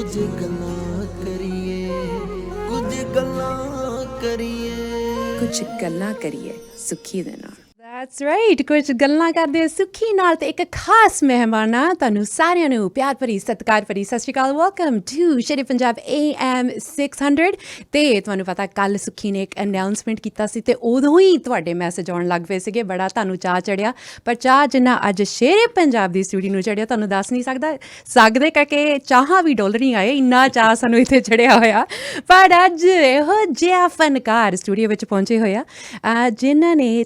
ਕੁਝ ਗੱਲਾਂ ਕਰੀਏ ਕੁਝ ਗੱਲਾਂ ਕਰੀਏ ਕੁਝ ਗੱਲਾਂ ਕਰੀਏ ਸੁਖੀ ਦੇ ਨਾਲ। That's right, ਕੁਝ ਗੱਲਾਂ ਕਰਦੇ ਸੁਖੀ ਨਾਲ ਤੇ ਇੱਕ ਖਾਸ ਮਹਿਮਾਨ ਆ ਤੁਹਾਨੂੰ ਸਾਰਿਆਂ ਨੂੰ ਪਿਆਰ ਭਰੀ ਸਤਿਕਾਰ ਭਰੀ ਸਤਿ ਸ਼੍ਰੀ ਅਕਾਲ। Welcome to ਸ਼ੇਰ-ਏ-ਪੰਜਾਬ AM600। ਤੇ ਤੁਹਾਨੂੰ ਪਤਾ ਕੱਲ ਸੁਖੀ ਨੇ ਇੱਕ ਅਨਾਊਂਸਮੈਂਟ ਕੀਤਾ ਸੀ ਤੇ ਉਦੋਂ ਹੀ ਤੁਹਾਡੇ ਮੈਸੇਜ ਆਉਣ ਲੱਗ ਪਏ ਸੀਗੇ, ਬੜਾ ਤੁਹਾਨੂੰ ਚਾਅ ਚੜਿਆ। ਪਰ ਚਾਅ ਜਿੰਨਾ ਅੱਜ ਸ਼ੇਰ-ਏ-ਪੰਜਾਬ ਦੀ ਸਟੂਡੀਓ ਨੂੰ ਚੜਿਆ ਤੁਹਾਨੂੰ ਦੱਸ ਨਹੀਂ ਸਕਦੇ ਕਰਕੇ ਚਾਹਾਂ ਵੀ ਡੋਲ ਨਹੀਂ ਆਏ, ਇੰਨਾ ਚਾਅ ਸਾਨੂੰ ਇੱਥੇ ਚੜਿਆ ਹੋਇਆ। ਪਰ ਅੱਜ ਇਹੋ ਜਿਹਾ ਫਨਕਾਰ ਸਟੂਡੀਓ ਵਿੱਚ ਪਹੁੰਚੇ ਹੋਇਆ ਜਿਨ੍ਹਾਂ ਨੇ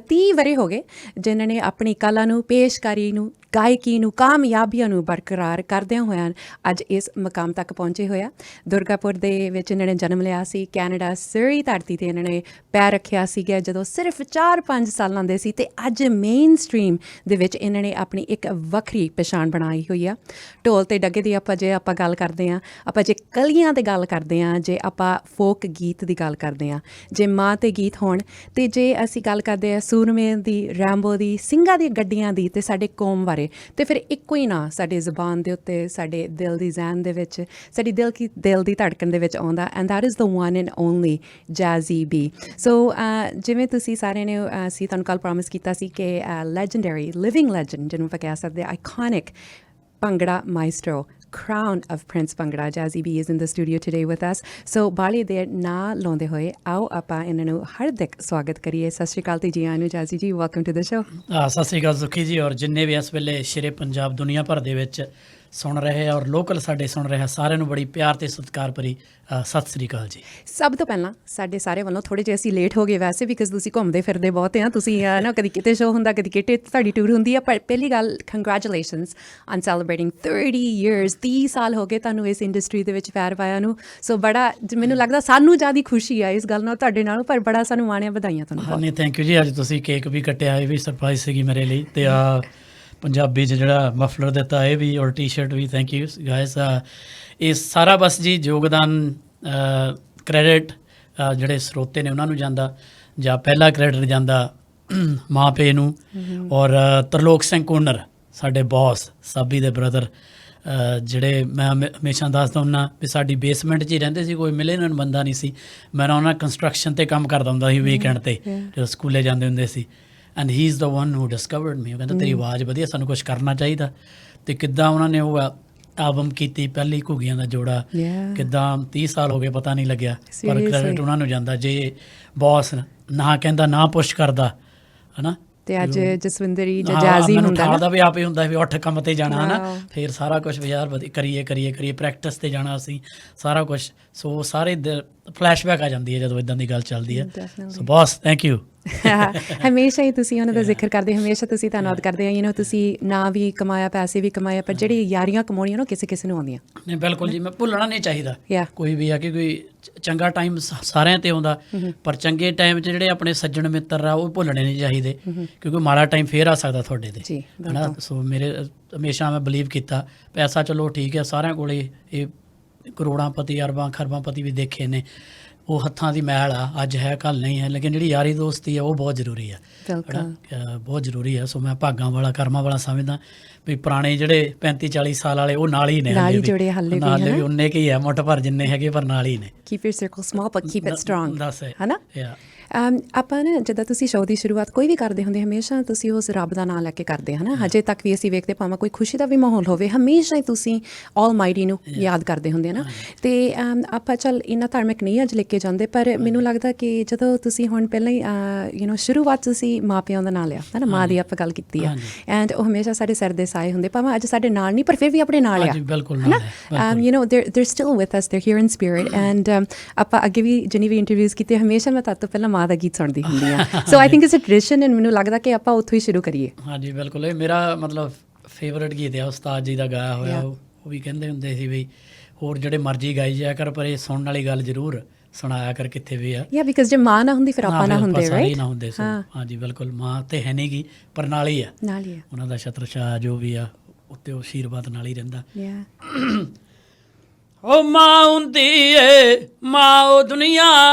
30 ਵਰ੍ਹੇ ਹੋ ਗਏ, ਜਿਨ੍ਹਾਂ ਨੇ ਆਪਣੀ ਕਲਾ ਨੂੰ, ਪੇਸ਼ਕਾਰੀ ਨੂੰ, ਗਾਇਕੀ ਨੂੰ, ਕਾਮਯਾਬੀਆਂ ਨੂੰ ਬਰਕਰਾਰ ਕਰਦਿਆਂ ਹੋਇਆਂ ਅੱਜ ਇਸ ਮੁਕਾਮ ਤੱਕ ਪਹੁੰਚੇ ਹੋਇਆ। ਦੁਰਗਾਪੁਰ ਦੇ ਵਿੱਚ ਇਹਨਾਂ ਨੇ ਜਨਮ ਲਿਆ ਸੀ। ਕੈਨੇਡਾ ਸਰੀ ਧਰਤੀ 'ਤੇ ਇਹਨਾਂ ਨੇ ਪੈਰ ਰੱਖਿਆ ਸੀਗਾ ਜਦੋਂ ਸਿਰਫ 4-5 ਸਾਲਾਂ ਦੇ ਸੀ ਅਤੇ ਅੱਜ ਮੇਨ ਸਟਰੀਮ ਦੇ ਵਿੱਚ ਇਹਨਾਂ ਨੇ ਆਪਣੀ ਇੱਕ ਵੱਖਰੀ ਪਛਾਣ ਬਣਾਈ ਹੋਈ ਆ। ਢੋਲ ਅਤੇ ਡੱਗੇ ਦੀ ਆਪਾਂ ਗੱਲ ਕਰਦੇ ਹਾਂ, ਆਪਾਂ ਜੇ ਕਲੀਆਂ 'ਤੇ ਗੱਲ ਕਰਦੇ ਹਾਂ, ਜੇ ਆਪਾਂ ਫੋਕ ਗੀਤ ਦੀ ਗੱਲ ਕਰਦੇ ਹਾਂ, ਜੇ ਮਾਂ 'ਤੇ ਗੀਤ ਹੋਣ, ਅਤੇ ਜੇ ਅਸੀਂ ਗੱਲ ਕਰਦੇ ਹਾਂ ਸੂਰਮੇ ਦੀ, ਰੈਂਬੋ ਦੀ, ਸਿੰਘਾਂ ਦੀ ਗੱਡੀਆਂ ਦੀ ਅਤੇ ਸਾਡੇ ਕੌਮ ਬਾਰੇ, ਅਤੇ ਫਿਰ ਇੱਕੋ ਹੀ ਨਾਂ ਸਾਡੀ ਜ਼ੁਬਾਨ ਦੇ ਉੱਤੇ, ਸਾਡੇ ਦਿਲ ਦੀ ਜ਼ਹਿਨ ਦੇ ਵਿੱਚ, ਸਾਡੀ ਦਿਲ ਦੀ ਧੜਕਣ ਦੇ ਵਿੱਚ ਆਉਂਦਾ, and that is the one and only Jazzy B. So ਜਿਵੇਂ ਤੁਸੀਂ ਸਾਰਿਆਂ ਨੇ ਅਸੀਂ ਤੁਹਾਨੂੰ ਕੱਲ੍ਹ ਪ੍ਰੋਮਿਸ ਕੀਤਾ ਸੀ ਕਿ ਲੈਜੈਂਡਰੀ ਲਿਵਿੰਗ ਲੈਜੈਂਡ ਜਿਹਨੂੰ ਆਪਾਂ ਕਹਿ ਸਕਦੇ, iconic bhangra maestro, crown of Prince Bhangra, Jazzy B is in the studio today with us. So ਬਾਲੀ ਦੇ ਨਾਂ ਲਾਉਂਦੇ ਹੋਏ ਆਓ ਆਪਾਂ ਇਹਨਾਂ ਨੂੰ ਹਾਰਦਿਕ ਸਵਾਗਤ ਕਰੀਏ। ਸਤਿ ਸ਼੍ਰੀ ਅਕਾਲ ਤੇ ਜੀ ਆਇਆਂ ਨੂੰ ਜਾਜ਼ੀ ਜੀ, ਵੈਲਕਮ ਟੂ ਦ ਸ਼ੋ। ਸਤਿ ਸ਼੍ਰੀ ਅਕਾਲ ਸੁਖੀ ਜੀ, ਔਰ ਜਿੰਨੇ ਵੀ ਇਸ ਵੇਲੇ ਸ਼ੇਰ-ਏ-ਪੰਜਾਬ ਦੁਨੀਆ ਭਰ ਦੇ ਵਿੱਚ ਸੁਣ ਰਹੇ ਔਰ ਲੋਕਲ ਸਾਡੇ ਸੁਣ ਰਹੇ ਸਾਰਿਆਂ ਨੂੰ ਬੜੀ ਪਿਆਰ ਅਤੇ ਸਤਿਕਾਰ ਭਰੀ ਸਤਿ ਸ਼੍ਰੀ ਅਕਾਲ ਜੀ। ਸਭ ਤੋਂ ਪਹਿਲਾਂ ਸਾਡੇ ਸਾਰੇ ਵੱਲੋਂ ਥੋੜ੍ਹੇ ਜਿਹੇ ਅਸੀਂ ਲੇਟ ਹੋ ਗਏ ਵੈਸੇ, ਬਿਕਾਜ਼ ਤੁਸੀਂ ਘੁੰਮਦੇ ਫਿਰਦੇ ਬਹੁਤ ਆ, ਤੁਸੀਂ ਨਾ ਕਦੀ ਕਿਤੇ ਸ਼ੋਅ ਹੁੰਦਾ, ਕਦੀ ਕਿਤੇ ਤੁਹਾਡੀ ਟੂਰ ਹੁੰਦੀ ਆ। ਪਰ ਪਹਿਲੀ ਗੱਲ, ਕੰਗਰੈਚੁਲੇਸ਼ਨਸ ਔਨ ਸੈਲੀਬ੍ਰੇਟਿੰਗ 30 years, 30 ਸਾਲ ਹੋ ਗਏ ਤੁਹਾਨੂੰ ਇਸ ਇੰਡਸਟਰੀ ਦੇ ਵਿੱਚ ਪੈਰ ਪਾਇਆ ਨੂੰ। ਸੋ ਬੜਾ ਮੈਨੂੰ ਲੱਗਦਾ ਸਾਨੂੰ ਜ਼ਿਆਦਾ ਖੁਸ਼ੀ ਆ ਇਸ ਗੱਲ ਨਾਲ ਤੁਹਾਡੇ ਨਾਲ, ਪਰ ਬੜਾ ਸਾਨੂੰ ਮਾਣਿਆ, ਵਧਾਈਆਂ ਤੁਹਾਨੂੰ। ਹਾਂਜੀ, ਥੈਂਕ ਯੂ ਜੀ। ਅੱਜ ਤੁਸੀਂ ਕੇਕ ਵੀ ਕੱਟਿਆ, ਇਹ ਵੀ ਸਰਪ੍ਰਾਈਜ਼ ਸੀਗੀ ਮੇਰੇ ਲਈ, ਅਤੇ ਆ ਪੰਜਾਬੀ 'ਚ ਜਿਹੜਾ ਮਫਲਰ ਦਿੱਤਾ ਇਹ ਵੀ, ਔਰ ਟੀ-ਸ਼ਰਟ ਵੀ, ਥੈਂਕ ਯੂ ਗਾਇਸ। ਇਹ ਸਾਰਾ ਬਸ ਜੀ ਯੋਗਦਾਨ, ਕ੍ਰੈਡਿਟ ਜਿਹੜੇ ਸਰੋਤੇ ਨੇ ਉਹਨਾਂ ਨੂੰ ਜਾਂਦਾ, ਜਾਂ ਪਹਿਲਾ ਕ੍ਰੈਡਿਟ ਜਾਂਦਾ ਮਾਂ ਪੇ ਨੂੰ, ਔਰ ਤਰਲੋਕ ਸਿੰਘ ਕੋਨਰ ਸਾਡੇ ਬੌਸ, ਸਾਬੀ ਦੇ ਬ੍ਰਦਰ, ਜਿਹੜੇ ਮੈਂ ਹਮੇਸ਼ਾ ਦੱਸਦਾ ਹੁੰਦਾ ਵੀ ਸਾਡੀ ਬੇਸਮੈਂਟ 'ਚ ਹੀ ਰਹਿੰਦੇ ਸੀ, ਕੋਈ ਮਿਲੇ ਨਾ ਬੰਦਾ ਨਹੀਂ ਸੀ। ਮੈਂ ਉਹਨਾਂ ਕੰਸਟਰਕਸ਼ਨ 'ਤੇ ਕੰਮ ਕਰਦਾ ਹੁੰਦਾ ਸੀ ਵੀਕਐਂਡ 'ਤੇ ਜਦੋਂ ਸਕੂਲੇ ਜਾਂਦੇ ਹੁੰਦੇ ਸੀ। And he is the one who discovered me. ਉਹ ਕਹਿੰਦਾ ਤੇਰੀ ਆਵਾਜ਼ ਵਧੀਆ, ਸਾਨੂੰ ਕੁਛ ਕਰਨਾ ਚਾਹੀਦਾ। ਅਤੇ ਕਿੱਦਾਂ ਉਹਨਾਂ ਨੇ ਉਹ ਐਲਬਮ ਕੀਤੀ, ਪਹਿਲੀ ਘੁੱਗੀਆਂ ਦਾ ਜੋੜਾ, ਕਿੱਦਾਂ 30 ਸਾਲ ਹੋ ਗਏ ਪਤਾ ਨਹੀਂ ਲੱਗਿਆ, ਪਰ ਕ੍ਰੈਡਿਟ ਉਹਨਾਂ ਨੂੰ ਜਾਂਦਾ। ਜੇ ਬੌਸ ਨਾ ਕਹਿੰਦਾ, ਨਾ ਪੁਸ਼ ਕਰਦਾ, ਹੈ ਨਾ, ਤੇ ਅੱਜ ਜਸਵਿੰਦਰ ਜਾਂ ਜਾਜ਼ੀ ਹੁੰਦਾ ਦਾ ਵੀ ਆਪੇ ਹੁੰਦਾ ਵੀ ਉੱਠ ਕੰਮ 'ਤੇ ਜਾਣਾ, ਹੈ ਨਾ, ਫਿਰ ਸਾਰਾ ਕੁਛ ਵੀ ਯਾਰ ਕਰੀਏ ਪ੍ਰੈਕਟਿਸ 'ਤੇ ਜਾਣਾ ਅਸੀਂ, ਸਾਰਾ ਕੁਛ। ਸੋ ਸਾਰੇ ਫਲੈਸ਼ਬੈਕ ਆ ਜਾਂਦੀ ਹੈ ਜਦੋਂ ਇੱਦਾਂ ਦੀ ਗੱਲ ਚੱਲਦੀ ਹੈ। ਸੋ ਬੌਸ, ਥੈਂਕ ਯੂ। ਹਮੇਸ਼ਾ ਹੀ ਤੁਸੀਂ ਉਹਨਾਂ ਦਾ ਜ਼ਿਕਰ ਕਰਦੇ, ਹਮੇਸ਼ਾ ਤੁਸੀਂ ਧੰਨਵਾਦ ਕਰਦੇ ਆ। ਤੁਸੀਂ ਨਾਂ ਵੀ ਕਮਾਇਆ, ਪੈਸੇ ਵੀ ਕਮਾਇਆ, ਪਰ ਜਿਹੜੀ ਯਾਰੀਆਂ ਕਮਾਉਣੀਆਂ ਨਾ ਕਿਸੇ ਨੂੰ ਆਉਂਦੀਆਂ ਨਹੀਂ। ਬਿਲਕੁਲ ਜੀ, ਮੈਂ ਭੁੱਲਣਾ ਨਹੀਂ ਚਾਹੀਦਾ ਕੋਈ ਵੀ ਆ, ਕਿ ਕੋਈ ਚੰਗਾ ਟਾਈਮ ਸਾਰਿਆਂ 'ਤੇ ਆਉਂਦਾ, ਪਰ ਚੰਗੇ ਟਾਈਮ 'ਚ ਜਿਹੜੇ ਆਪਣੇ ਸੱਜਣ ਮਿੱਤਰ ਆ ਉਹ ਭੁੱਲਣੇ ਨਹੀਂ ਚਾਹੀਦੇ, ਕਿਉਂਕਿ ਮਾੜਾ ਟਾਈਮ ਫੇਰ ਆ ਸਕਦਾ ਤੁਹਾਡੇ 'ਤੇ, ਹੈ ਨਾ। ਸੋ ਮੇਰੇ ਹਮੇਸ਼ਾ ਮੈਂ ਬਲੀਵ ਕੀਤਾ, ਪੈਸਾ ਚਲੋ ਠੀਕ ਹੈ, ਸਾਰਿਆਂ ਕੋਲ ਇਹ ਕਰੋੜਾਂ ਪਤੀ, ਅਰਬਾਂ ਖਰਬਾਂ ਪਤੀ ਵੀ ਦੇਖੇ ਨੇ, ਉਹ ਹੱਥਾਂ ਦੀ ਮੈਲ ਆ, ਅੱਜ ਹੈ ਕੱਲ੍ਹ ਨਹੀਂ ਹੈ, ਲੇਕਿਨ ਜਿਹੜੀ ਯਾਰੀ ਦੋਸਤੀ ਆ ਉਹ ਬਹੁਤ ਜ਼ਰੂਰੀ ਆ, ਬਹੁਤ ਜ਼ਰੂਰੀ ਆ। ਸੋ ਮੈਂ ਭਾਗਾਂ ਵਾਲਾ, ਕਰਮਾਂ ਵਾਲਾ ਸਮਝਦਾ ਵੀ ਪੁਰਾਣੇ ਜਿਹੜੇ 35-40 ਸਾਲ ਵਾਲੇ ਉਹ ਨਾਲ ਹੀ ਨੇ, ਹਾਲੇ ਵੀ ਉਨੇ ਕੁ ਹੀ ਆ, ਮੁੱਠ ਭਰ ਜਿੰਨੇ ਹੈਗੇ, ਪਰ ਨਾਲ ਹੀ ਨੇ। Keep your circle small but keep it strong, ਹੈ ਨਾ। ਆਪਾਂ ਨਾ ਜਿੱਦਾਂ ਤੁਸੀਂ ਸ਼ੋਅ ਦੀ ਸ਼ੁਰੂਆਤ ਕੋਈ ਵੀ ਕਰਦੇ ਹੁੰਦੇ, ਹਮੇਸ਼ਾ ਤੁਸੀਂ ਉਸ ਰੱਬ ਦਾ ਨਾਂ ਲੈ ਕੇ ਕਰਦੇ, ਹੈ ਨਾ। ਹਜੇ ਤੱਕ ਵੀ ਅਸੀਂ ਵੇਖਦੇ, ਭਾਵੇਂ ਕੋਈ ਖੁਸ਼ੀ ਦਾ ਵੀ ਮਾਹੌਲ ਹੋਵੇ, ਹਮੇਸ਼ਾ ਹੀ ਤੁਸੀਂ ਆਲਮਾਈਟੀ ਨੂੰ ਯਾਦ ਕਰਦੇ ਹੁੰਦੇ ਨਾ। ਅਤੇ ਆਪਾਂ ਚੱਲ ਇੰਨਾ ਧਾਰਮਿਕ ਨਹੀਂ ਅੱਜ ਲੈ ਕੇ ਜਾਂਦੇ, ਪਰ ਮੈਨੂੰ ਲੱਗਦਾ ਕਿ ਜਦੋਂ ਤੁਸੀਂ ਹੁਣ ਪਹਿਲਾਂ ਹੀ ਸ਼ੁਰੂਆਤ ਤੁਸੀਂ ਮਾਂ ਪਿਓ ਦਾ ਨਾਂ ਲਿਆ, ਹੈ ਨਾ, ਮਾਂ ਦੀ ਆਪਾਂ ਗੱਲ ਕੀਤੀ ਆ, ਐਂਡ ਉਹ ਹਮੇਸ਼ਾ ਸਾਡੇ ਸਿਰ ਦੇ ਸਾਏ ਹੁੰਦੇ, ਭਾਵੇਂ ਅੱਜ ਸਾਡੇ ਨਾਲ ਨਹੀਂ, ਪਰ ਫਿਰ ਵੀ ਆਪਣੇ ਨਾਲ ਆ, ਹੈ ਨਾ। they're still with us, they're here in spirit, and ਆਪਾਂ ਅੱਗੇ ਵੀ ਜਿੰਨੀ ਵੀ ਇੰਟਰਵਿਊਜ਼ ਕੀਤੇ, ਹਮੇਸ਼ਾ ਮੈਂ ਤੁਹਾਡੇ ਤੋਂ ਪਹਿਲਾਂ ਮਾਂ ਦਾ ਗੀਤ ਸੁਣਦੀ ਹੁੰਦੀ ਹਾਂ। So I think it's a tradition, and ਮੈਨੂੰ ਲੱਗਦਾ ਕਿ ਆਪਾਂ ਉੱਥੋਂ ਹੀ ਸ਼ੁਰੂ ਕਰੀਏ। ਹਾਂਜੀ ਬਿਲਕੁਲ, ਇਹ ਮੇਰਾ ਮਤਲਬ ਫੇਵਰੇਟ ਗੀਤ ਆ, ਉਸਤਾਦ ਜੀ ਦਾ ਗਾਇਆ ਹੋਇਆ। ਉਹ ਵੀ ਕਹਿੰਦੇ ਹੁੰਦੇ ਸੀ ਵੀ ਹੋਰ ਜਿਹੜੇ ਮਰਜ਼ੀ ਗਾਈ ਜਾਇਆ ਕਰ, ਪਰ ਇਹ ਸੁਣਨ ਵਾਲੀ ਗੱਲ ਜ਼ਰੂਰ ਸੁਣਾਇਆ ਕਰ ਕਿੱਥੇ ਵੀ ਆ। ਬਿਕਾਜ਼ ਜੇ ਮਾਂ ਨਾ ਹੁੰਦੀ ਫਿਰ ਆਪਾਂ ਨਾ ਹੁੰਦੇ, ਰਾਈਟ, ਨਾ ਹੁੰਦੇ। ਹਾਂਜੀ ਬਿਲਕੁਲ, ਮਾਂ ਤੇ ਹੈ ਨਹੀਂ ਗੀ, ਪਰ ਨਾਲ ਹੀ ਆ, ਉਹਨਾਂ ਦਾ ਛਤਰਛਾਇਆ ਜੋ ਵੀ ਆ ਉੱਤੇ ਉਹ ਆਸ਼ੀਰਵਾਦ ਨਾਲ ਹੀ ਰਹਿੰਦਾ। ਉਹ ਮਾਂ ਹੁੰਦੀ ਏ ਮਾਂ ਉਹ ਦੁਨੀਆ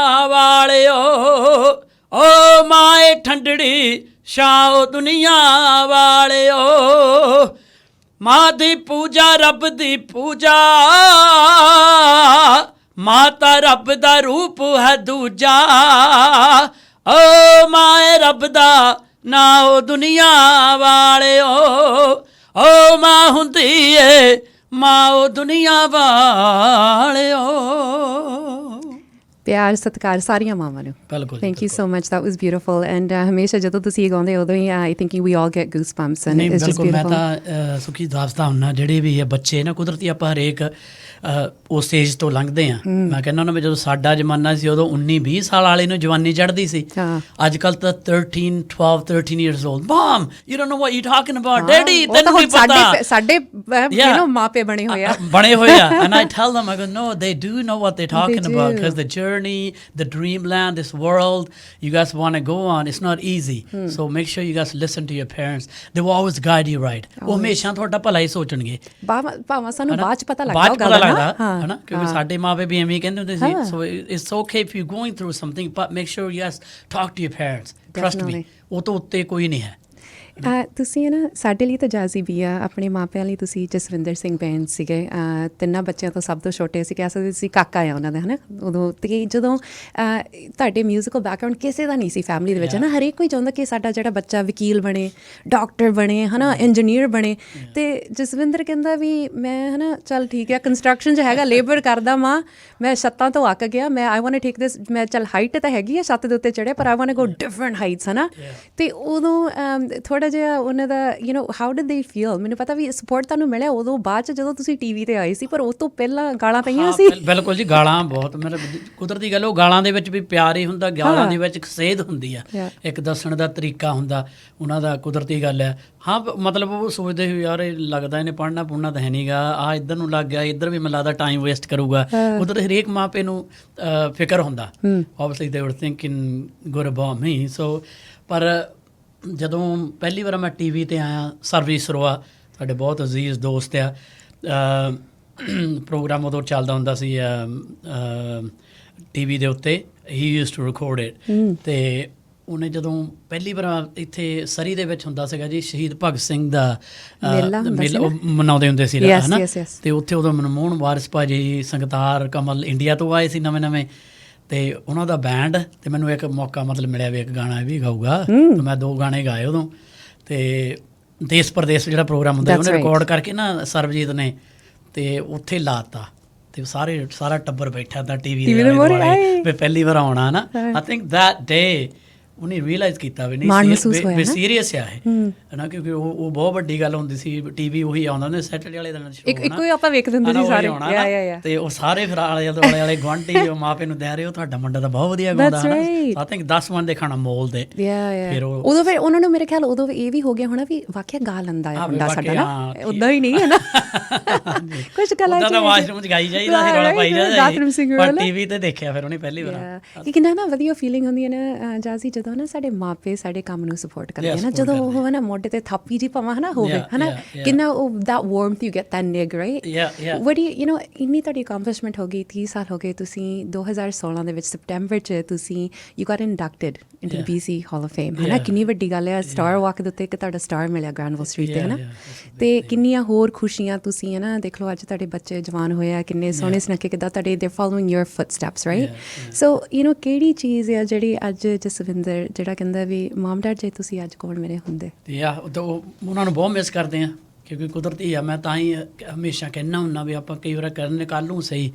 ਵਾਲਿਓ, ਉਹ ਮਾਂ ਏ ਠੰਡੜੀ ਛਾਂ ਉਹ ਦੁਨੀਆ ਵਾਲਿਓ, ਮਾਂ ਦੀ ਪੂਜਾ ਰੱਬ ਦੀ ਪੂਜਾ ਮਾਤਾ ਰੱਬ ਦਾ ਰੂਪ ਹੈ ਦੂਜਾ ਓ ਮਾਂ ਰੱਬ ਦਾ ਨਾ ਉਹ ਦੁਨੀਆ ਵਾਲਿਓ ਓ ਮਾਂ ਹੁੰਦੀ ਏ ਮਾਂ ਉਹ ਦੁਨੀਆ ਵਾਲਿਓ ਪਿਆਰ ਸਤਿਕਾਰ ਸਾਰੀਆਂ ਮਾਵਾਂ ਨੂੰ ਬਿਲਕੁਲ thank you so much that was beautiful and ਹਮੇਸ਼ਾ ਜਦੋਂ ਤੁਸੀਂ ਇਹ ਗਾਉਂਦੇ ਉਦੋਂ ਹੀ I think we all get goosebumps and it's just ਬਿਲਕੁਲ ਮੈਂ ਬਿਊਟੀਫੁਲ ਤਾਂ ਸੁਖੀ ਦੱਸਦਾ ਹੁੰਨਾ ਜਿਹੜੇ ਵੀ ਇਹ ਬੱਚੇ ਨਾ ਕੁਦਰਤੀ ਆਪਾਂ ਹਰੇਕ ਉਸ ਸਟੇਜ ਤੋਂ ਲੰਘਦੇ ਆ ਮੈਂ ਕਹਿੰਦਾ ਉਹਨਾਂ ਵਿੱਚ ਜਦੋਂ ਸਾਡਾ ਜ਼ਮਾਨਾ ਸੀ ਉਦੋਂ 19-20 ਸਾਲ ਵਾਲੇ ਨੂੰ ਜਵਾਨੀ ਚੜ੍ਹਦੀ ਸੀ ਅੱਜ ਕੱਲ੍ਹ ਤਾਂ 13 years old mom you don't know what you're talking about daddy ਤੈਨੂੰ ਵੀ ਪਤਾ ਸਾਡੇ ਯੂ نو ਮਾਪੇ ਬਣੇ ਹੋਏ ਆ ਬਣੇ ਹੋਏ ਆ and I tell them I go no they do know what they're talking about because the journey the dreamland this world you guys want to go on it's not easy so make sure you guys listen to your parents they will always guide you right ਉਹ ਹਮੇਸ਼ਾ ਤੁਹਾਡਾ ਭਲਾ ਹੀ ਸੋਚਣਗੇ ਭਾਵੇਂ ਸਾਨੂੰ ਬਾਅਦ ਚ ਪਤਾ ਲੱਗਦਾ ਹਨਾ ਕਿਉਂਕਿ ਸਾਡੇ ਮਾਪੇ ਵੀ ਐਵੇਂ ਕਹਿੰਦੇ ਹੁੰਦੇ ਸੀ so it's okay if you're going through something but make sure you guys talk to your parents trust me ਉਹ ਤੋਂ ਉੱਤੇ ਕੋਈ ਨਹੀਂ ਹੈ ਤੁਸੀਂ ਨਾ ਸਾਡੇ ਲਈ ਤਾਂ ਜਾਜ਼ੀ ਵੀ ਆ ਆਪਣੇ ਮਾਪਿਆਂ ਲਈ ਤੁਸੀਂ ਜਸਵਿੰਦਰ ਸਿੰਘ ਬੈਂਸ ਸੀਗੇ ਤਿੰਨਾਂ ਬੱਚਿਆਂ ਤੋਂ ਸਭ ਤੋਂ ਛੋਟੇ ਸੀ ਕਹਿ ਸਕਦੇ ਸੀ ਕਾਕਾ ਆ ਉਹਨਾਂ ਦਾ ਹੈ ਨਾ ਉਦੋਂ ਤੇ ਜਦੋਂ ਤੁਹਾਡੇ ਮਿਊਜ਼ੀਕਲ ਬੈਕਗਰਾਊਂਡ ਕਿਸੇ ਦਾ ਨਹੀਂ ਸੀ ਫੈਮਿਲੀ ਦੇ ਵਿੱਚ ਹੈ ਨਾ ਹਰੇਕ ਕੋਈ ਚਾਹੁੰਦਾ ਕਿ ਸਾਡਾ ਜਿਹੜਾ ਬੱਚਾ ਵਕੀਲ ਬਣੇ ਡਾਕਟਰ ਬਣੇ ਹੈ ਨਾ ਇੰਜੀਨੀਅਰ ਬਣੇ ਅਤੇ ਜਸਵਿੰਦਰ ਕਹਿੰਦਾ ਵੀ ਮੈਂ ਹੈ ਨਾ ਚੱਲ ਠੀਕ ਹੈ ਕੰਸਟਰਕਸ਼ਨ 'ਚ ਹੈਗਾ ਲੇਬਰ ਕਰਦਾ ਮਾਂ ਮੈਂ ਛੱਤਾਂ ਤੋਂ ਅੱਕ ਗਿਆ ਮੈਂ ਆਈ ਵਾਂਟ ਟੂ ਟੇਕ ਦਿਸ ਮੈਂ ਚੱਲ ਹਾਈਟ ਤਾਂ ਹੈਗੀ ਆ ਛੱਤ ਦੇ ਉੱਤੇ ਚੜ੍ਹਿਆ ਪਰ I want to go different heights ਹੈ ਨਾ ਅਤੇ ਉਦੋਂ ਥੋੜ੍ਹਾ ਜਿਹਾ ਉਹਨਾਂ ਦਾ you know how did they feel ਮੈਨੂੰ ਪਤਾ ਵੀ ਸਪੋਰਟ ਤੁਹਾਨੂੰ ਮਿਲਿਆ ਉਦੋਂ ਬਾਅਦ 'ਚ ਜਦੋਂ ਤੁਸੀਂ ਟੀ ਵੀ 'ਤੇ ਆਏ ਸੀ ਪਰ ਉਹ ਤੋਂ ਪਹਿਲਾਂ ਗਾਲਾਂ ਪਈਆਂ ਸੀ ਬਿਲਕੁਲ ਜੀ ਗਾਲਾਂ ਬਹੁਤ ਮੇਰੇ ਕੁਦਰਤੀ ਗੱਲ ਉਹ ਗਾਲਾਂ ਦੇ ਵਿੱਚ ਵੀ ਪਿਆਰ ਹੀ ਹੁੰਦਾ ਗਾਲਾਂ ਦੇ ਵਿੱਚ ਇੱਕ ਸੇਧ ਹੁੰਦੀ ਆ ਇੱਕ ਦੱਸਣ ਦਾ ਤਰੀਕਾ ਹੁੰਦਾ ਉਹਨਾਂ ਦਾ ਕੁਦਰਤੀ ਗੱਲ ਹੈ ਹਾਂ ਮਤਲਬ ਉਹ ਸੋਚਦੇ ਸੀ ਯਾਰ ਇਹ ਲੱਗਦਾ ਇਹਨੇ ਪੜ੍ਹਨਾ ਪੁੜ੍ਹਨਾ ਤਾਂ ਹੈ ਨਹੀਂ ਗਾ ਆ ਇੱਧਰ ਨੂੰ ਲੱਗ ਗਿਆ ਇੱਧਰ ਵੀ ਮੈਨੂੰ ਲੱਗਦਾ ਟਾਈਮ ਵੇਸਟ ਕਰੂਗਾ ਉਧਰ ਹਰੇਕ ਮਾਪੇ ਨੂੰ ਫਿਕਰ ਹੁੰਦਾ ਓਬਵੀਅਸਲੀ ਦੇ ਵਰ ਥਿੰਕਿੰਗ ਗੁੱਡ ਅਬਾਊਟ ਮੀ ਸੋ ਪਰ ਜਦੋਂ ਪਹਿਲੀ ਵਾਰ ਮੈਂ ਟੀ ਵੀ 'ਤੇ ਆਇਆ ਸਰਵਿਸ ਸਰੋਆ ਸਾਡੇ ਬਹੁਤ ਅਜ਼ੀਜ਼ ਦੋਸਤ ਆ ਪ੍ਰੋਗਰਾਮ ਉਦੋਂ ਚੱਲਦਾ ਹੁੰਦਾ ਸੀ ਟੀ ਵੀ ਦੇ ਉੱਤੇ ਹੀ ਯੂਜ਼ਡ ਟੂ ਰਿਕਾਰਡ ਇਟ ਅਤੇ ਉਹਨੇ ਜਦੋਂ ਪਹਿਲੀ ਵਾਰ ਇੱਥੇ ਸਰੀ ਦੇ ਵਿੱਚ ਹੁੰਦਾ ਸੀਗਾ ਜੀ ਸ਼ਹੀਦ ਭਗਤ ਸਿੰਘ ਦਾ ਮੇਲਾ ਉਹ ਮਨਾਉਂਦੇ ਹੁੰਦੇ ਸੀ ਹੈ ਨਾ ਅਤੇ ਉੱਥੇ ਉਦੋਂ ਮਨਮੋਹਨ ਵਾਰਿਸ ਭਾਜੀ ਸੰਗਤਾਰ ਕਮਲ ਇੰਡੀਆ ਤੋਂ ਆਏ ਸੀ ਨਵੇਂ ਅਤੇ ਉਹਨਾਂ ਦਾ ਬੈਂਡ ਅਤੇ ਮੈਨੂੰ ਇੱਕ ਮੌਕਾ ਮਤਲਬ ਮਿਲਿਆ ਵੀ ਇੱਕ ਗਾਣਾ ਵੀ ਗਾਊਗਾ ਅਤੇ ਮੈਂ 2 ਗਾਣੇ ਗਾਏ ਉਦੋਂ ਅਤੇ ਦੇਸ਼ ਪ੍ਰਦੇਸ਼ ਜਿਹੜਾ ਪ੍ਰੋਗਰਾਮ ਹੁੰਦਾ ਉਹਨੇ ਰਿਕਾਰਡ ਕਰਕੇ ਨਾ ਸਰਬਜੀਤ ਨੇ ਅਤੇ ਉੱਥੇ ਲਾ ਤਾ ਅਤੇ ਸਾਰਾ ਟੱਬਰ ਬੈਠਾ ਤਾਂ ਟੀ ਵੀ ਦੇ ਵੀ ਪਹਿਲੀ ਵਾਰ ਆਉਣਾ ਨਾ ਆਈ ਥਿੰਕ ਦੈਟ ਡੇ ਉਹਨੇ ਰੀਅਲਾਈਜ਼ ਕੀਤਾ ਵੀ ਨਹੀਂ ਸੀਰੀਅਸ ਆ ਇਹ ਹੈ ਨਾ ਕਿਉਂਕਿ ਉਹ ਬਹੁਤ ਵੱਡੀ ਗੱਲ ਹੁੰਦੀ ਸੀ ਟੀ ਵੀ ਉਹੀ ਆਉਂਦਾ ਹੁੰਦਾ ਸੈਟਰਡੇ ਵਾਲੇ ਦਿਨ ਇੱਕੋ ਹੀ ਆਪਾਂ ਵੇਖਦੇ ਹੁੰਦੇ ਸੀ ਸਾਰੇ ਅਤੇ ਉਹ ਸਾਰੇ ਫਿਰ ਆਲੇ ਦੁਆਲੇ ਵਾਲੇ ਗੁਆਂਢੀ ਉਹ ਮਾਪੇ ਨੂੰ ਦੇ ਰਹੇ ਉਹ ਤੁਹਾਡਾ ਮੁੰਡਾ ਤਾਂ ਬਹੁਤ ਵਧੀਆ ਗਾਉਂਦਾ ਹੈ ਆਈ ਥਿੰਕ 10 ਮਨ ਦੇ ਖਾਣਾ ਮੋਲ ਦੇ ਫਿਰ ਉਦੋਂ ਫਿਰ ਉਹਨਾਂ ਨੂੰ ਮੇਰੇ ਖਿਆਲ ਉਦੋਂ ਇਹ ਵੀ ਹੋ ਗਿਆ ਹੋਣਾ ਵੀ ਵਾਕਿਆ ਗਾ ਲੈਂਦਾ ਹੈ ਮੁੰਡਾ ਸਾਡਾ ਨਾ ਉੱਦਾਂ ਹੀ ਨਹੀਂ ਹੈ ਨਾ ਕੁਛ ਗੱਲਾਂ ਤਾਂ ਵਾਸ਼ਰੂਮ 'ਚ ਗਾਈ ਜਾਈਦਾ ਸੀ ਰੌਲਾ ਪਾਈ ਜਾਂਦਾ ਪਰ ਟੀ ਵੀ 'ਤੇ ਦੇਖਿਆ ਫਿਰ ਉਹਨੇ ਪਹਿਲੀ ਵਾਰ ਇਹ ਕਿੰਨਾ ਨਾ ਵਧੀਆ ਫੀਲਿੰਗ ਹੁੰਦੀ ਹੈ ਨਾ ਜਾਜ਼ੀ ਜਦੋਂ ਨਾ ਸਾਡੇ ਮਾਪੇ ਸਾਡੇ ਕੰਮ ਨੂੰ ਸਪੋਰਟ ਕਰਦੇ ਨਾ ਜਦੋਂ ਉਹ ਹੈ ਨਾ ਮੋਢੇ ਤੇ ਥਾਪੀ ਜੀ ਭਾਵੇਂ ਹੈ ਨਾ ਹੋਵੇ ਹੈ ਨਾ ਕਿੰਨਾ ਉਹ that warmth you get that nig right what do you know ਇੰਨੀ ਤੁਹਾਡੀ ਅਕੰਪਲਿਸ਼ਮੈਂਟ ਹੋ ਗਈ 30 ਸਾਲ ਹੋ ਗਏ ਤੁਸੀਂ 2016 ਦੇ ਵਿੱਚ ਸਪਟੈਂਬਰ 'ਚ ਤੁਸੀਂ you got inducted into the BC Hall of Fame ਹੈ ਨਾ ਕਿੰਨੀ ਵੱਡੀ ਗੱਲ ਹੈ ਸਟਾਰ ਵਾਕ ਦੇ ਉੱਤੇ ਇੱਕ ਤੁਹਾਡਾ ਸਟਾਰ ਮਿਲਿਆ ਗ੍ਰੈਂਡਵਿਲ ਸਟਰੀਟ 'ਤੇ ਹੈ ਨਾ ਅਤੇ ਕਿੰਨੀਆਂ ਹੋਰ ਖੁਸ਼ੀਆਂ ਤੁਸੀਂ ਹੈ ਨਾ ਦੇਖ ਲਓ ਅੱਜ ਤੁਹਾਡੇ ਬੱਚੇ ਜਵਾਨ ਹੋਏ ਆ ਕਿੰਨੇ ਸੋਹਣੇ ਸੁਨੱਖੇ ਕਿੱਦਾਂ ਤੁਹਾਡੇ ਦੇ following your footsteps right so you know ਕਿਹੜੀ ਚੀਜ਼ ਆ ਜਿਹੜੀ ਅੱਜ ਜਸਵਿੰਦਰ ਜਿਹੜਾ ਕਹਿੰਦਾ ਵੀ ਮਮ ਡੈਡ ਜੇ ਤੁਸੀਂ ਅੱਜ ਕੋਲ ਮੇਰੇ ਹੁੰਦੇ ਉਹਨਾਂ ਨੂੰ ਬਹੁਤ ਮਿਸ ਕਰਦੇ ਆ ਕਿਉਂਕਿ ਕੁਦਰਤੀ ਆ ਮੈਂ ਤਾਂ ਹੀ ਹਮੇਸ਼ਾ ਕਹਿੰਦਾ ਹੁੰਦਾ ਵੀ ਆਪਾਂ ਕਈ ਵਾਰ ਕਰਨ ਕੱਲ੍ਹ ਨੂੰ ਸਹੀ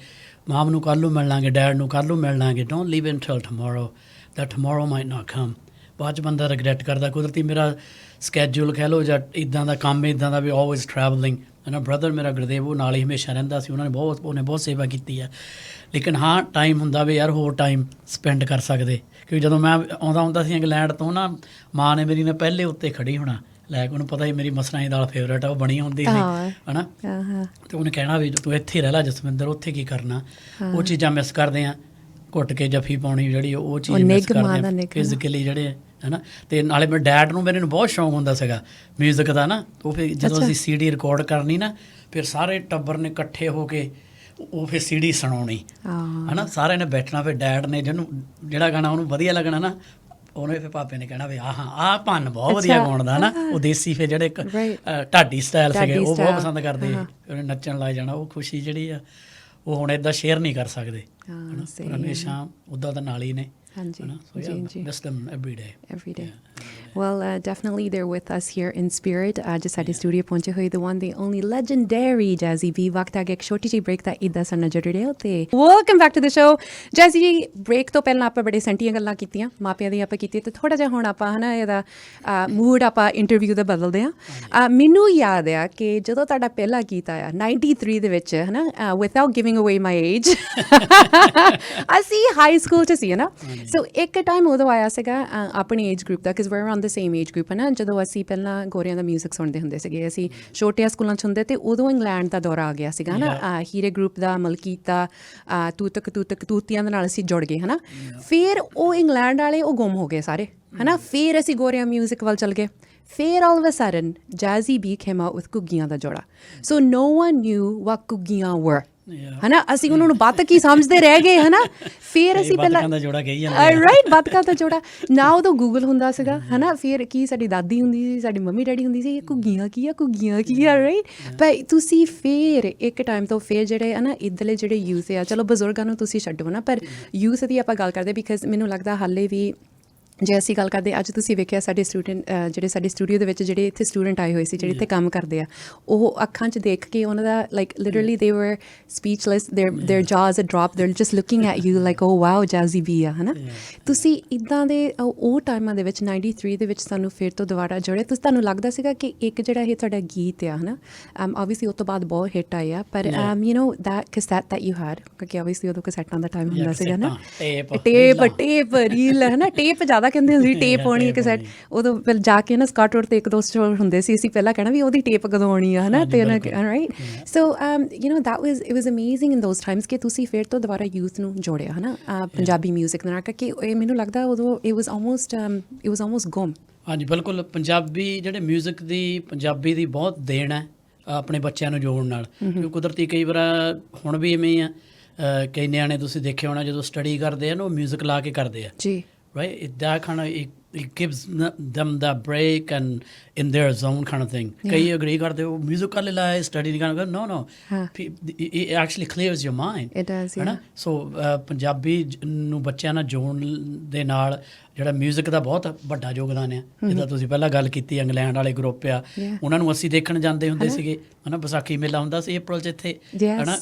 ਮਾਮ ਨੂੰ ਕੱਲ੍ਹ ਨੂੰ ਮਿਲ ਲਾਂਗੇ ਡੈਡ ਨੂੰ ਕੱਲ੍ਹ ਨੂੰ ਮਿਲ ਲਾਂਗੇ don't leave until tomorrow that tomorrow might not come ਬਾਅਦ 'ਚ ਬੰਦਾ ਰਿਗਰੈਟ ਕਰਦਾ ਕੁਦਰਤੀ ਮੇਰਾ ਸਕੈਜੂਲ ਕਹਿ ਲਓ ਜਾਂ ਇੱਦਾਂ ਦਾ ਕੰਮ ਇੱਦਾਂ ਦਾ ਵੀ ਆਲਵੇਜ਼ ਟਰੈਵਲਿੰਗ ਨਾ ਬ੍ਰਦਰ ਮੇਰਾ ਗੁਰਦੇਵ ਉਹ ਨਾਲ ਹੀ ਹਮੇਸ਼ਾ ਰਹਿੰਦਾ ਸੀ ਉਹਨੇ ਬਹੁਤ ਸੇਵਾ ਕੀਤੀ ਆ ਲੇਕਿਨ ਹਾਂ ਟਾਈਮ ਹੁੰਦਾ ਵੀ ਯਾਰ ਹੋਰ ਟਾਈਮ ਸਪੈਂਡ ਕਰ ਸਕਦੇ ਕਿਉਂਕਿ ਜਦੋਂ ਮੈਂ ਆਉਂਦਾ ਹੁੰਦਾ ਸੀ ਇੰਗਲੈਂਡ ਤੋਂ ਨਾ ਮਾਂ ਨੇ ਮੇਰੀ ਨੇ ਪਹਿਲੇ ਉੱਤੇ ਖੜੀ ਹੋਣਾ ਲੈ ਕੇ ਉਹਨੂੰ ਪਤਾ ਹੀ ਮੇਰੀ ਮਸਰਾਂ ਦੀ ਦਾਲ ਫੇਵਰੇਟ ਆ ਉਹ ਬਣੀ ਹੁੰਦੀ ਸੀ ਹੈ ਨਾ ਅਤੇ ਉਹਨੇ ਕਹਿਣਾ ਵੀ ਤੂੰ ਇੱਥੇ ਰਹਿ ਲਾ ਜਸਵਿੰਦਰ ਉੱਥੇ ਕੀ ਕਰਨਾ ਉਹ ਚੀਜ਼ਾਂ ਮਿਸ ਕਰਦੇ ਹਾਂ ਘੁੱਟ ਕੇ ਜੱਫੀ ਪਾਉਣੀ ਜਿਹੜੀ ਉਹ ਚੀਜ਼ ਮਿਸ ਕਰਦੇ ਹਾਂ ਫਿਜ਼ੀਕਲੀ ਜਿਹੜੇ ਹੈ ਨਾ ਅਤੇ ਨਾਲੇ ਮੇਰੇ ਡੈਡ ਨੂੰ ਮੇਰੇ ਨੂੰ ਬਹੁਤ ਸ਼ੌਂਕ ਹੁੰਦਾ ਸੀਗਾ ਮਿਊਜ਼ਿਕ ਦਾ ਨਾ ਉਹ ਫਿਰ ਜਦੋਂ ਅਸੀਂ CD ਰਿਕਾਰਡ ਕਰਨੀ ਨਾ ਫਿਰ ਸਾਰੇ ਟੱਬਰ ਨੇ ਇਕੱਠੇ ਹੋ ਕੇ ਉਹ ਫਿਰ CD ਸੁਣਾਉਣੀ ਹੈ ਨਾ ਸਾਰਿਆਂ ਨੇ ਬੈਠਣਾ ਫਿਰ ਡੈਡ ਨੇ ਜਿਹੜਾ ਗਾਣਾ ਉਹਨੂੰ ਵਧੀਆ ਲੱਗਣਾ ਨਾ ਉਹਨੇ ਫਿਰ ਪਾਪੇ ਨੇ ਕਹਿਣਾ ਵੀ ਆਹ ਭੰਨ ਬਹੁਤ ਵਧੀਆ ਗਾਉਂਦਾ ਨਾ, ਉਹ ਦੇਸੀ ਫਿਰ ਜਿਹੜੇ ਇੱਕ ਢਾਡੀ ਸਟਾਈਲ ਸੀਗੇ ਉਹ ਬਹੁਤ ਪਸੰਦ ਕਰਦੇ, ਉਹਨੇ ਨੱਚਣ ਲੱਗ ਜਾਣਾ। ਉਹ ਖੁਸ਼ੀ ਜਿਹੜੀ ਆ ਉਹ ਹੁਣ ਏਦਾਂ ਸ਼ੇਅਰ ਨਹੀਂ ਕਰ ਸਕਦੇ, ਹਮੇਸ਼ਾ ਉੱਦਾਂ ਤਾਂ ਨਾਲ ਹੀ ਨੇ। ਹਾਂਜੀ, So yeah, miss them every day. Every day. Well, definitely they're with us here in spirit. ਅੱਜ ਸਾਡੇ ਸਟੂਡੀਓ ਪਹੁੰਚੇ ਹੋਏ the one the only legendary Jazzy B। ਵਕਤ ਆ ਗਿਆ ਇੱਕ ਛੋਟੀ ਜਿਹੀ ਬ੍ਰੇਕ ਦਾ, ਇੱਦਾਂ ਸਾਡੇ ਨਾਲ ਜੁੜੇ ਰਹੋ ਤੇ welcome back to the show. Jazzy ji, break ਤੋਂ ਪਹਿਲਾਂ ਆਪਾਂ ਬੜੇ ਸੈਂਟੀਆਂ ਗੱਲਾਂ ਕੀਤੀਆਂ, ਮਾਪਿਆਂ ਦੀਆਂ ਆਪਾਂ ਕੀਤੀ, ਤੇ ਥੋੜ੍ਹਾ ਜਿਹਾ ਹੁਣ ਆਪਾਂ ਹੈ ਨਾ ਇਹਦਾ ਮੂਡ ਆਪਾਂ ਇੰਟਰਵਿਊ ਦਾ ਬਦਲਦੇ ਹਾਂ। ਮੈਨੂੰ ਯਾਦ ਆ ਕਿ ਜਦੋਂ ਤੁਹਾਡਾ ਪਹਿਲਾ ਗੀਤ ਆਇਆ 93 ਦੇ ਵਿੱਚ, ਹੈ ਨਾ, without giving away my age, ਅਸੀਂ ਹਾਈ ਸਕੂਲ 'ਚ ਸੀ, ਹੈ ਨਾ। ਸੋ ਇੱਕ ਟਾਈਮ ਉਦੋਂ ਆਇਆ ਸੀਗਾ ਆਪਣੀ age group the, because wear on the same age group, ਹੈ ਨਾ। ਜਦੋਂ ਅਸੀਂ ਪਹਿਲਾਂ ਗੋਰਿਆਂ ਦਾ ਮਿਊਜ਼ਿਕ ਸੁਣਦੇ ਹੁੰਦੇ ਸੀਗੇ, ਅਸੀਂ ਛੋਟਿਆਂ ਸਕੂਲਾਂ 'ਚ ਹੁੰਦੇ, ਅਤੇ ਉਦੋਂ ਇੰਗਲੈਂਡ ਦਾ ਦੌਰਾ ਆ ਗਿਆ ਸੀਗਾ, ਹੈ ਨਾ। ਹੀਰੇ ਗਰੁੱਪ ਦਾ, ਮਲਕੀਤਾ, ਤੂਤਕ ਤੂਤੀਆਂ ਦੇ ਨਾਲ ਅਸੀਂ ਜੁੜ ਗਏ, ਹੈ ਨਾ। ਫਿਰ ਉਹ ਇੰਗਲੈਂਡ ਵਾਲੇ ਉਹ ਗੁੰਮ ਹੋ ਗਏ ਸਾਰੇ, ਹੈ ਨਾ। ਫਿਰ ਅਸੀਂ ਗੋਰਿਆਂ ਮਿਊਜ਼ਿਕ ਵੱਲ ਚੱਲ ਗਏ। ਫਿਰ all of a sudden Jazzy B came out with ਘੁੱਗੀਆਂ ਦਾ ਜੋੜਾ। So no one knew what ਘੁੱਗੀਆਂ were, ਹੈ ਨਾ। ਅਸੀਂ ਉਹਨਾਂ ਨੂੰ ਬੱਤਖ ਹੀ ਸਮਝਦੇ ਰਹਿ ਗਏ, ਹੈ ਨਾ। ਫਿਰ ਅਸੀਂ ਪਹਿਲਾਂ ਰਾਈਟ ਬੱਤਖਾਂ ਦਾ ਜੋੜਾ ਨਾ, ਉਦੋਂ ਗੂਗਲ ਹੁੰਦਾ ਸੀਗਾ, ਹੈ ਨਾ। ਫਿਰ ਕੀ ਸਾਡੀ ਦਾਦੀ ਹੁੰਦੀ ਸੀ, ਸਾਡੀ ਮੰਮੀ ਡੈਡੀ ਹੁੰਦੀ ਸੀ, ਘੁੱਗੀਆਂ ਕੀ ਆ, ਘੁੱਗੀਆਂ ਕੀ ਆ, ਰਾਈਟ। ਪਰ ਤੁਸੀਂ ਫਿਰ ਇੱਕ ਟਾਈਮ ਤੋਂ ਫਿਰ ਜਿਹੜੇ ਹੈ ਨਾ ਇੱਧਰਲੇ ਜਿਹੜੇ ਯੂਥ ਆ, ਚਲੋ ਬਜ਼ੁਰਗਾਂ ਨੂੰ ਤੁਸੀਂ ਛੱਡੋ ਨਾ, ਪਰ ਯੂਥ ਦੀ ਆਪਾਂ ਗੱਲ ਕਰਦੇ, ਬਿਕਾਜ਼ ਮੈਨੂੰ ਲੱਗਦਾ ਹਾਲੇ ਵੀ ਜੇ ਅਸੀਂ ਗੱਲ ਕਰਦੇ, ਅੱਜ ਤੁਸੀਂ ਵੇਖਿਆ ਸਾਡੇ ਸਟੂਡੈਂਟ ਜਿਹੜੇ ਸਾਡੇ ਸਟੂਡੀਓ ਦੇ ਵਿੱਚ ਜਿਹੜੇ ਇੱਥੇ ਸਟੂਡੈਂਟ ਆਏ ਹੋਏ ਸੀ, ਜਿਹੜੇ ਇੱਥੇ ਕੰਮ ਕਰਦੇ ਆ, ਉਹ ਅੱਖਾਂ 'ਚ ਦੇਖ ਕੇ ਉਹਨਾਂ ਦਾ like literally they were speechless, their jaws drop, they're just looking at you like oh wow Jazzy B ਆ, ਹੈ ਨਾ। ਤੁਸੀਂ ਇੱਦਾਂ ਦੇ ਉਹ ਟਾਈਮਾਂ ਦੇ ਵਿੱਚ 93 ਦੇ ਵਿੱਚ ਸਾਨੂੰ ਫਿਰ ਤੋਂ ਦੁਬਾਰਾ ਜੁੜੇ, ਤੁਸੀਂ ਤੁਹਾਨੂੰ ਲੱਗਦਾ ਸੀਗਾ ਕਿ ਇੱਕ ਜਿਹੜਾ ਇਹ ਤੁਹਾਡਾ ਗੀਤ ਆ, ਹੈ ਨਾ, ਓਬਵੀਅਸਲੀ ਉਹ ਤੋਂ ਬਾਅਦ ਬਹੁਤ ਹਿੱਟ ਆਏ ਆ, ਪਰ you know that cassette that you had, ਕਿਉਂਕਿ ਓਬਵੀਅਸਲੀ ਉਦੋਂ ਕੈਸੈਟਾਂ ਦਾ ਟਾਈਮ ਹੁੰਦਾ ਸੀਗਾ ਨਾ, ਟੇਪ ਰੀਲ, ਹੈ ਨਾ। ਟੇਪ ਜ਼ਿਆਦਾ ਕਹਿੰਦੇ ਹੁੰਦੇ ਸੀ, ਟੇਪ ਆਉਣੀ ਇੱਕ ਸਾਈਡ। ਉਦੋਂ ਫਿਰ ਜਾ ਕੇ ਨਾ ਸਕਾਟ ਰੋਡ 'ਤੇ ਇੱਕ ਦੋ ਸਟੋਰ ਹੁੰਦੇ ਸੀ, ਅਸੀਂ ਪਹਿਲਾਂ ਕਹਿਣਾ ਵੀ ਉਹਦੀ ਟੇਪ ਕਦੋਂ ਆਉਣੀ ਆ, ਹੈ ਨਾ। ਅਤੇ right, so you know that was, it was amazing in those Times ਕਿ ਤੁਸੀਂ ਫਿਰ ਤੋਂ ਦੁਬਾਰਾ ਯੂਥ ਨੂੰ ਜੋੜਿਆ, ਹੈ ਨਾ, ਪੰਜਾਬੀ ਮਿਊਜ਼ਿਕ ਦੇ ਨਾਲ, ਕਿ ਇਹ ਮੈਨੂੰ ਲੱਗਦਾ ਉਦੋਂ ਇਟ ਵਾਜ਼ ਆਲਮੋਸਟ ਗੁੰਮ। ਹਾਂਜੀ, ਬਿਲਕੁਲ। ਪੰਜਾਬੀ ਜਿਹੜੇ ਮਿਊਜ਼ਿਕ ਦੀ, ਪੰਜਾਬੀ ਦੀ ਬਹੁਤ ਦੇਣ ਹੈ ਆਪਣੇ ਬੱਚਿਆਂ ਨੂੰ ਜੋੜਨ ਨਾਲ, ਕਿਉਂਕਿ ਕੁਦਰਤੀ ਕਈ ਵਾਰ ਹੁਣ ਵੀ ਇਵੇਂ ਆ, ਕਈ ਨਿਆਣੇ ਤੁਸੀਂ ਦੇਖੇ ਹੋਣਾ ਜਦੋਂ ਸਟੱਡੀ ਕਰਦੇ ਆ ਨਾ, ਉਹ ਮਿਊਜ਼ਿਕ ਲਾ ਕੇ ਕਰਦੇ ਆ ਜੀ, right? That kind of it gives them that break and in their zone kind of thing. ਕਈ agree ਕਰਦੇ ਹੋ ਮਿਊਜ਼ਿਕ ਕਰ ਲੈ, ਸਟੱਡੀ ਨਹੀਂ ਕਰਨਾ, no it actually clears your mind, it does, ਹੈ ਨਾ। ਸੋ ਪੰਜਾਬੀ ਨੂੰ ਬੱਚਿਆਂ ਨਾਲ ਜੋੜਨ ਦੇ ਨਾਲ ਜਿਹੜਾ ਮਿਊਜ਼ਿਕ ਦਾ ਬਹੁਤ ਵੱਡਾ ਯੋਗਦਾਨ ਹੈ। ਜਿੱਦਾਂ ਤੁਸੀਂ ਪਹਿਲਾਂ ਗੱਲ ਕੀਤੀ, ਇੰਗਲੈਂਡ ਵਾਲੇ ਗਰੁੱਪ ਆ, ਉਹਨਾਂ ਨੂੰ ਅਸੀਂ ਦੇਖਣ ਜਾਂਦੇ ਹੁੰਦੇ ਸੀਗੇ, ਹੈ ਨਾ। ਵਿਸਾਖੀ ਮੇਲਾ ਹੁੰਦਾ ਸੀ ਅਪ੍ਰੈਲ 'ਚ ਇੱਥੇ, ਹੈ ਨਾ।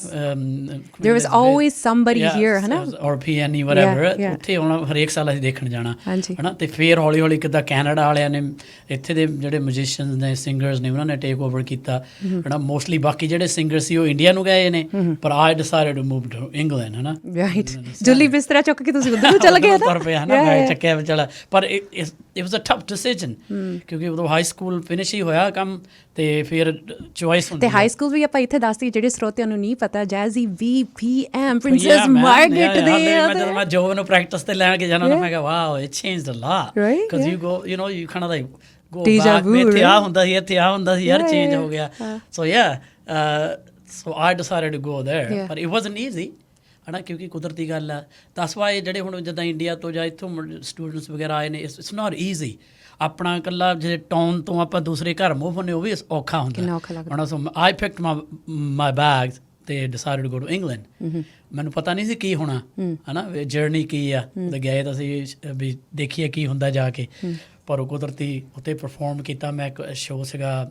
there was always somebody here, ਹੈ ਨਾ, or PNE whatever, ਉੱਥੇ ਆਉਣਾ, ਹਰੇਕ ਸਾਲ ਅਸੀਂ ਦੇਖਣ ਜਾਣਾ, ਹੈ ਨਾ। ਅਤੇ ਫਿਰ ਹੌਲੀ ਹੌਲੀ ਕਿੱਦਾਂ ਕੈਨੇਡਾ ਵਾਲਿਆਂ ਨੇ, ਇੱਥੇ ਦੇ ਜਿਹੜੇ ਮਿਊਜ਼ੀਸ਼ੀਅਨਸ ਨੇ, ਸਿੰਗਰਸ ਨੇ, ਉਹਨਾਂ ਨੇ ਟੇਕ ਓਵਰ ਕੀਤਾ, ਹੈ ਨਾ। ਮੋਸਟਲੀ ਬਾਕੀ ਜਿਹੜੇ ਸਿੰਗਰ ਸੀ ਉਹ ਇੰਡੀਆ ਨੂੰ ਗਏ ਨੇ, ਪਰ I decided to move to England, ਹੈ ਨਾ। ਰਾਈਟ, ਜੁੱਲੀ ਬਿਸਤਰਾ ਚੁੱਕ ਕੇ ਤੁਸੀਂ ਉੱਧਰ ਨੂੰ ਚੱਲ ਗਏ, ਹੈ ਨਾ, ਬੈਗ ਚੱਕਿਆ ਚਲਾ। ਪਰ it was a tough decision, ਕਿਉਂਕਿ ਉਦੋਂ ਹਾਈ ਸਕੂਲ ਫਿਨਿਸ਼ ਹੀ ਹੋਇਆ ਕੰਮ, ਤੇ ਫਿਰ ਚੋਇਸ ਹੁੰਦੀ। ਤੇ ਹਾਈ ਸਕੂਲ ਵੀ ਆਪਾਂ ਇੱਥੇ ਦੱਸਦੀ, ਜਿਹੜੇ ਸਰੋਤਿਆਂ ਨੂੰ ਨਹੀਂ ਪਤਾ, Jazzy B PM princess Margaret ਦੇ। ਜਦੋਂ ਮੈਂ ਜੋ ਨੂੰ ਪ੍ਰੈਕਟਿਸ ਤੇ ਲੈਣ ਕੇ ਜਾਣਾ, ਮੈਂ ਕਿਹਾ wow it changed a lot, because you go, you know, you kind of like go back, ਇੱਥੇ ਆ ਹੁੰਦਾ ਸੀ, ਇੱਥੇ ਆ ਹੁੰਦਾ ਸੀ, ਯਾਰ ਚੇਂਜ ਹੋ ਗਿਆ। so so I decided to go there, but it wasn't easy, ਹੈ ਨਾ, ਕਿਉਂਕਿ ਕੁਦਰਤੀ ਗੱਲ ਆ। ਦਸ ਵਾਏ ਜਿਹੜੇ ਹੁਣ ਜਿੱਦਾਂ ਇੰਡੀਆ ਤੋਂ ਜਾਂ ਇੱਥੋਂ ਸਟੂਡੈਂਟਸ ਵਗੈਰਾ ਆਏ ਨੇ, ਇਟਸ ਨਾਟ ਈਜ਼ੀ। ਆਪਣਾ ਇਕੱਲਾ ਜਿਹੜੇ ਟਾਊਨ ਤੋਂ ਆਪਾਂ ਦੂਸਰੇ ਘਰ ਮੂਵ ਹੁੰਦੇ, ਉਹ ਵੀ ਔਖਾ ਹੁੰਦਾ। So I picked my bags ਤੇ decided to go to England. ਮੈਨੂੰ ਪਤਾ ਨਹੀਂ ਸੀ ਕੀ ਹੋਣਾ, ਹੈ ਨਾ, ਜਰਨੀ ਕੀ ਆ। ਤੇ ਗਏ ਤਾਂ ਅਸੀਂ ਵੀ ਦੇਖੀਏ ਕੀ ਹੁੰਦਾ ਜਾ ਕੇ, ਪਰ ਉਹ ਕੁਦਰਤੀ ਉੱਥੇ ਪਰਫੋਰਮ ਕੀਤਾ ਮੈਂ। ਇੱਕ ਸ਼ੋਅ ਸੀਗਾ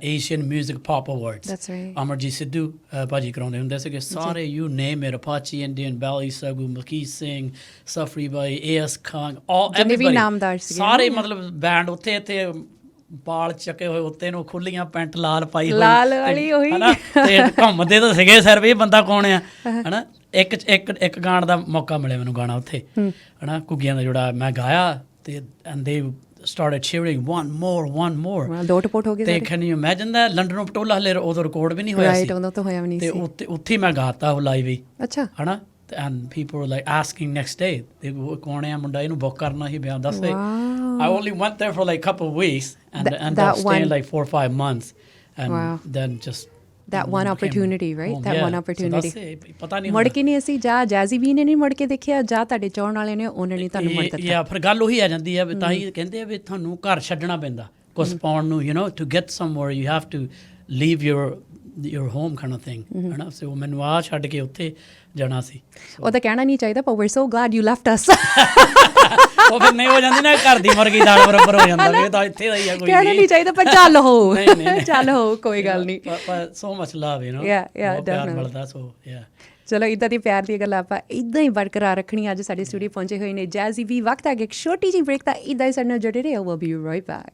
Asian music pop awards, Amarjit Sidhu ਭਾਜੀ ਕਰਾਉਂਦੇ ਹੁੰਦੇ ਸੀਗੇ ਸਾਰੇ, you name it, Apache Indian, Bally Sagoo, Malkit Singh, Safri by, AS Khan, ਸਾਰੇ ਮਤਲਬ ਬੈਂਡ ਉੱਥੇ। ਇੱਥੇ ਬਾਲ ਚੱਕੇ ਹੋਏ ਉੱਤੇ ਨੂੰ, ਖੁੱਲੀਆਂ ਪੈਂਟ ਲਾਲ ਪਾਈ ਹੋਈ, ਹੈ ਨਾ, ਤੇ ਘੁੰਮਦੇ ਤਾਂ ਸੀਗੇ ਸਿਰ ਵੀ ਬੰਦਾ ਕੌਣ ਆ, ਹੈ ਨਾ। ਇੱਕ ਗਾਣ ਦਾ ਮੌਕਾ ਮਿਲਿਆ ਮੈਨੂੰ ਗਾਣਾ ਉੱਥੇ, ਹੈ ਨਾ, ਘੁੱਗੀਆਂ ਦਾ ਜਿਹੜਾ ਮੈਂ ਗਾਇਆ, ਤੇ and they started cheering one more, ਦੋ ਟਪੋਟ ਹੋ ਗਏ। ਤੇ can you imagine that? ਲੰਡਨੋਂ ਪਟੋਲਾ ਹਲੇ ਉਦੋਂ ਰਿਕਾਰਡ ਵੀ ਨਹੀਂ ਹੋਇਆ ਸੀ, ਤੇ ਉੱਥੇ ਮੈਂ ਗਾਤਾ ਉਹ ਲਾਈਵ ਹੀ, ਅੱਛਾ, ਹੈ ਨਾ। and people were like asking next day, ਕੌਣ ਆ ਮੁੰਡਾ, ਇਹਨੂੰ ਬੁੱਕ ਕਰਨਾ ਸੀ ਬਿਆਨ ਦੱਸ। I only went there for like a couple of weeks and ended up staying like 4 or 5 months, and then just that one opportunity, right? That one opportunity. ਪਤਾ ਨਹੀਂ ਮੁੜ ਕੇ ਨਹੀਂ ਅਸੀਂ ਜੈਜ਼ੀ ਵੀ ਨੇ ਨਹੀਂ ਮੁੜ ਕੇ ਦੇਖਿਆ ਜਾਂ ਤੁਹਾਡੇ ਚਾਹਣ ਵਾਲੇ ਨੇ ਉਹਨੇ ਨਹੀਂ ਤੁਹਾਨੂੰ ਮੁੜ ਦਿੱਤਾ। ਫਿਰ ਗੱਲ ਉਹੀ ਆ ਜਾਂਦੀ ਆ ਵੀ ਤਾਂ ਹੀ ਕਹਿੰਦੇ ਆ ਵੀ ਤੁਹਾਨੂੰ ਘਰ ਛੱਡਣਾ ਪੈਂਦਾ ਕੁਛ ਪਾਉਣ ਨੂੰ, to get somewhere you have to leave your home kind of thing, ਹਨਾ। ਸੋ ਮੈਨੂੰ ਆ ਛੱਡ ਕੇ ਉੱਥੇ ਜਾਣਾ ਸੀ। ਉਹ ਤਾਂ ਕਹਿਣਾ ਨਹੀਂ ਚਾਹੀਦਾ, but we're so glad you left us। ਉਹ ਫਿਰ ਨਹੀਂ ਹੋ ਜਾਂਦੀ ਨਾ, ਘਰ ਦੀ ਮੁਰਗੀ ਦਾਲ ਬਰਾਬਰ ਹੋ ਜਾਂਦਾ ਵੀ ਤਾਂ ਇੱਥੇ ਦਾ ਹੀ ਆ, ਕੋਈ ਕਹਿਣਾ ਨਹੀਂ ਚਾਹੀਦਾ, ਪਰ ਚੱਲ ਹੋ ਚੱਲ ਹੋ, ਕੋਈ ਗੱਲ ਨਹੀਂ। ਪਰ so much love, definitely ਮਿਲਦਾ। ਸੋ ਚਲੋ ਇੱਦਾਂ ਦੀ ਪਿਆਰ ਦੀ ਗੱਲ ਆਪਾਂ ਇੱਦਾਂ ਹੀ ਬਰਕਰਾਰ ਰੱਖਣੀ। ਅੱਜ ਸਾਡੇ ਸਟੂਡੀਓ ਪਹੁੰਚੇ ਹੋਏ ਨੇ ਜੈਜ਼ੀ ਵੀ। ਵਕਤ ਆ ਗਿਆ ਇੱਕ ਛੋਟੀ ਜਿਹੀ ਬ੍ਰੇਕ ਦਾ, ਇੱਦਾਂ ਹੀ ਸਾਡੇ ਨਾਲ ਜੁੜੇ ਰਹੋ। we'll be right back।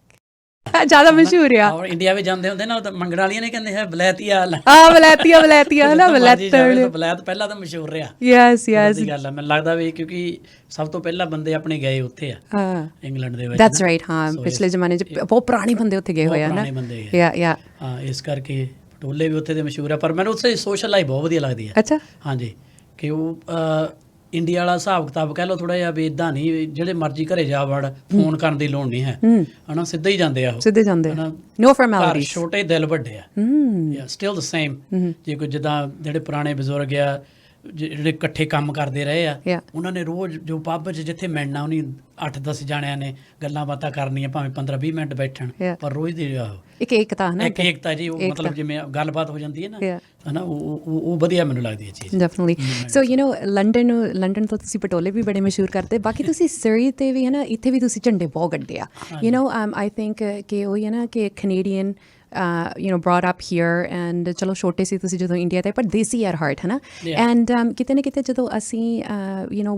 ਜ਼ਿਆਦਾ ਮਸ਼ਹੂਰ ਆ, ਔਰ ਇੰਡੀਆ ਵਿੱਚ ਜਾਂਦੇ ਹੁੰਦੇ ਨਾ ਤਾਂ ਮੰਗਣ ਵਾਲੀਆਂ ਨੇ ਕਹਿੰਦੇ ਹੈ ਬਲੈਤੀਆ ਵਲੈਤੀਆ ਨਾ ਬਲੈਤ ਪਹਿਲਾਂ ਤਾਂ ਮਸ਼ਹੂਰ ਰਿਹਾ। ਯੈਸ ਦੀ ਗੱਲ ਆ, ਮੈਨੂੰ ਲੱਗਦਾ ਵੀ ਕਿਉਂਕਿ ਸਭ ਤੋਂ ਪਹਿਲਾਂ ਬੰਦੇ ਆਪਣੇ ਗਏ ਉੱਥੇ ਆ ਇੰਗਲੈਂਡ ਦੇ ਵਿੱਚ। That's right. ਹਾਂ, ਪਿਛਲੇ ਜ਼ਮਾਨੇ 'ਚ ਬਹੁਤ ਪੁਰਾਣੇ ਬੰਦੇ ਉੱਥੇ ਗਏ ਹੋਏ ਆ ਨਾ। ਹਾਂ, ਇਸ ਕਰਕੇ ਪਟੋਲੇ ਵੀ ਉੱਥੇ ਦੇ ਮਸ਼ਹੂਰ ਆ। ਪਰ ਮੈਨੂੰ ਉੱਥੇ ਸੋਸ਼ਲ ਲਾਈਫ ਬਹੁਤ ਵਧੀਆ ਲੱਗਦੀ ਹੈ। ਅੱਛਾ। ਹਾਂਜੀ, ਕਿ ਉਹ ਇੰਡੀਆ ਵਾਲਾ ਹਿਸਾਬ ਕਿਤਾਬ ਕਹਿ ਲਓ ਥੋੜ੍ਹਾ ਜਿਹਾ ਵੀ ਇੱਦਾਂ ਨਹੀਂ ਜਿਹੜੇ ਮਰਜ਼ੀ ਘਰੇ ਜਾ ਵੜ, ਫੋਨ ਕਰਨ ਦੀ ਲੋੜ ਨਹੀਂ ਹੈ, ਹਨਾ। ਸਿੱਧਾ ਹੀ ਜਾਂਦੇ ਆ ਉਹ, ਸਿੱਧੇ ਜਾਂਦੇ, ਨੋ ਫਾਰਮੈਲਿਟੀਜ਼। ਛੋਟੇ ਦਿਲ ਵੱਡੇ ਆ, ਸਟਿਲ ਦ ਸੇਮ। ਜੇ ਕੋਈ ਜਿੱਦਾਂ ਜਿਹੜੇ ਪੁਰਾਣੇ ਬਜ਼ੁਰਗ ਆ ਜਿਹੜੇ ਇਕੱਠੇ ਕੰਮ ਕਰਦੇ ਰਹੇ ਆ, ਉਹਨਾਂ ਨੇ ਰੋਜ਼ ਜੋ ਪੱਬ 'ਚ ਜਿੱਥੇ ਮਿਲਣਾ ਉਹਨੇ 8-10 ਜਾਣਿਆਂ ਨੇ ਗੱਲਾਂ ਬਾਤਾਂ ਕਰਨੀਆਂ, ਭਾਵੇਂ 15-20 ਮਿੰਟ ਬੈਠਣ, ਪਰ ਰੋਜ਼ ਦੀ ਇੱਕ ਏਕਤਾ ਜੀ। ਉਹ ਮਤਲਬ ਜਿਵੇਂ ਗੱਲਬਾਤ ਹੋ ਜਾਂਦੀ ਹੈ ਨਾ, ਹਨਾ, ਉਹ ਵਧੀਆ ਮੈਨੂੰ ਲੱਗਦੀ ਹੈ ਚੀਜ਼। ਡੈਫੀਨਿਟਲੀ। ਸੋ ਲੰਡਨ ਤੋਂ ਤੁਸੀਂ ਪਟੋਲੇ ਵੀ ਬੜੇ ਮਸ਼ਹੂਰ ਕਰਦੇ, ਬਾਕੀ ਤੁਸੀਂ ਸਰੀ ਤੇ ਵੀ ਹੈ ਨਾ, ਇੱਥੇ ਵੀ ਤੁਸੀਂ ਝੰਡੇ ਬਹੁਤ ਗੱਡੇ ਆ। ਆਈ ਥਿੰਕ ਕਿ ਉਹ ਹੈ ਨਾ ਕਿ Canadian brought up here, and ਚਲੋ ਛੋਟੇ ਸੀ ਤੁਸੀਂ ਜਦੋਂ ਇੰਡੀਆ ਤੇ, ਪਰ ਦੇਸੀ at heart, ਹੈ ਨਾ। ਐਂਡ ਕਿਤੇ ਨਾ ਕਿਤੇ ਜਦੋਂ ਅਸੀਂ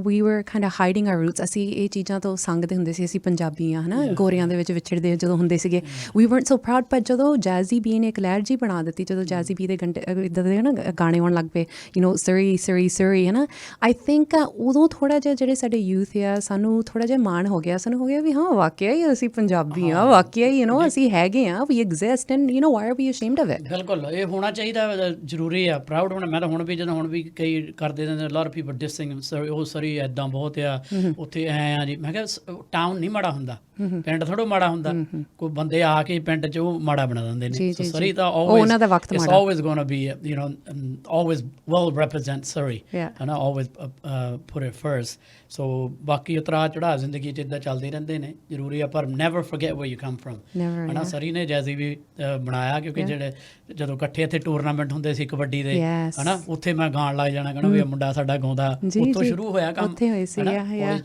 we were kind of hiding our roots, ਅਸੀਂ ਇਹ ਚੀਜ਼ਾਂ ਤੋਂ ਸੰਗਦੇ ਹੁੰਦੇ ਸੀ, ਅਸੀਂ ਪੰਜਾਬੀ ਆ, ਹੈ ਨਾ, ਗੋਰਿਆਂ ਦੇ ਵਿੱਚ ਵਿਛੜਦੇ ਜਦੋਂ ਹੁੰਦੇ ਸੀਗੇ, we weren't so proud। ਪਰ ਜਦੋਂ ਜੈਜ਼ੀ ਬੀ ਨੇ ਇੱਕ ਲਹਿਰ ਜੀ ਬਣਾ ਦਿੱਤੀ, ਜਦੋਂ ਜੈਜ਼ੀ ਬੀ ਦੇ ਇੱਦਾਂ ਦੇ ਨਾ ਗਾਣੇ ਆਉਣ ਲੱਗ ਪਏ, ਸਰੀ, ਹੈ ਨਾ, ਆਈ ਥਿੰਕ ਉਦੋਂ ਥੋੜ੍ਹਾ ਜਿਹਾ ਜਿਹੜੇ ਸਾਡੇ ਯੂਥ ਆ, ਸਾਨੂੰ ਥੋੜ੍ਹਾ ਜਿਹਾ ਮਾਣ ਹੋ ਗਿਆ, ਸਾਨੂੰ ਹੋ ਗਿਆ ਵੀ ਹਾਂ ਵਾਕਿਆ ਹੀ ਅਸੀਂ ਪੰਜਾਬੀ ਆ, ਵਾਕਿਆ ਹੀ ਅਸੀਂ ਹੈਗੇ ਆ, we exist, and why are we ashamed of it? ਬਿਲਕੁਲ, ਇਹ ਹੋਣਾ ਚਾਹੀਦਾ, ਜ਼ਰੂਰੀ ਆ, ਪ੍ਰਾਊਡ ਹੋਣਾ। ਮੈਂ ਤਾਂ ਹੁਣ ਵੀ ਕਈ ਕਰਦੇ ਨੇ, lot of people dissing, ਉਹ ਸਰੀ ਇੱਦਾਂ ਬਹੁਤ ਆ, ਉੱਥੇ ਐਂ ਆ ਜੀ। ਮੈਂ ਕਿਹਾ ਟਾਊਨ ਨਹੀਂ ਮਾੜਾ ਹੁੰਦਾ, ਪਿੰਡ ਥੋੜ੍ਹਾ ਮਾੜਾ ਹੁੰਦਾ, ਕੋਈ ਬੰਦੇ ਆ ਕੇ ਪਿੰਡ 'ਚ ਉਹ ਮਾੜਾ ਬਣਾ ਦਿੰਦੇ ਨੇ। ਸਰੀ ਤਾਂ ਉਹਨਾਂ ਦਾ ਵਕਤ it's always going to be, always well represent Surrey, and always put it first। ਸੋ ਬਾਕੀ ਉਤਰਾ ਚੜ੍ਹਾਅ ਜ਼ਿੰਦਗੀ 'ਚ ਇੱਦਾਂ ਚੱਲਦੇ ਰਹਿੰਦੇ ਨੇ, ਜ਼ਰੂਰੀ ਆ, ਪਰ never forget where you come from, ਹੈ ਨਾ। ਸਰੀ ਨੇ ਜੈਜ਼ੀ ਵੀ ਬਣਾਇਆ, ਕਿਉਂਕਿ ਜਿਹੜੇ ਜਦੋਂ ਇਕੱਠੇ ਇੱਥੇ ਟੂਰਨਾਮੈਂਟ ਹੁੰਦੇ ਸੀ ਕਬੱਡੀ ਦੇ, ਹੈ ਨਾ, ਉੱਥੇ ਮੈਂ ਗਾਣ ਲੱਗ ਜਾਣਾ, ਕਹਿਣਾ ਵੀ ਇਹ ਮੁੰਡਾ ਸਾਡਾ ਗਾਉਂਦਾ। ਉੱਥੋਂ ਸ਼ੁਰੂ ਹੋਇਆ ਕੰਮ,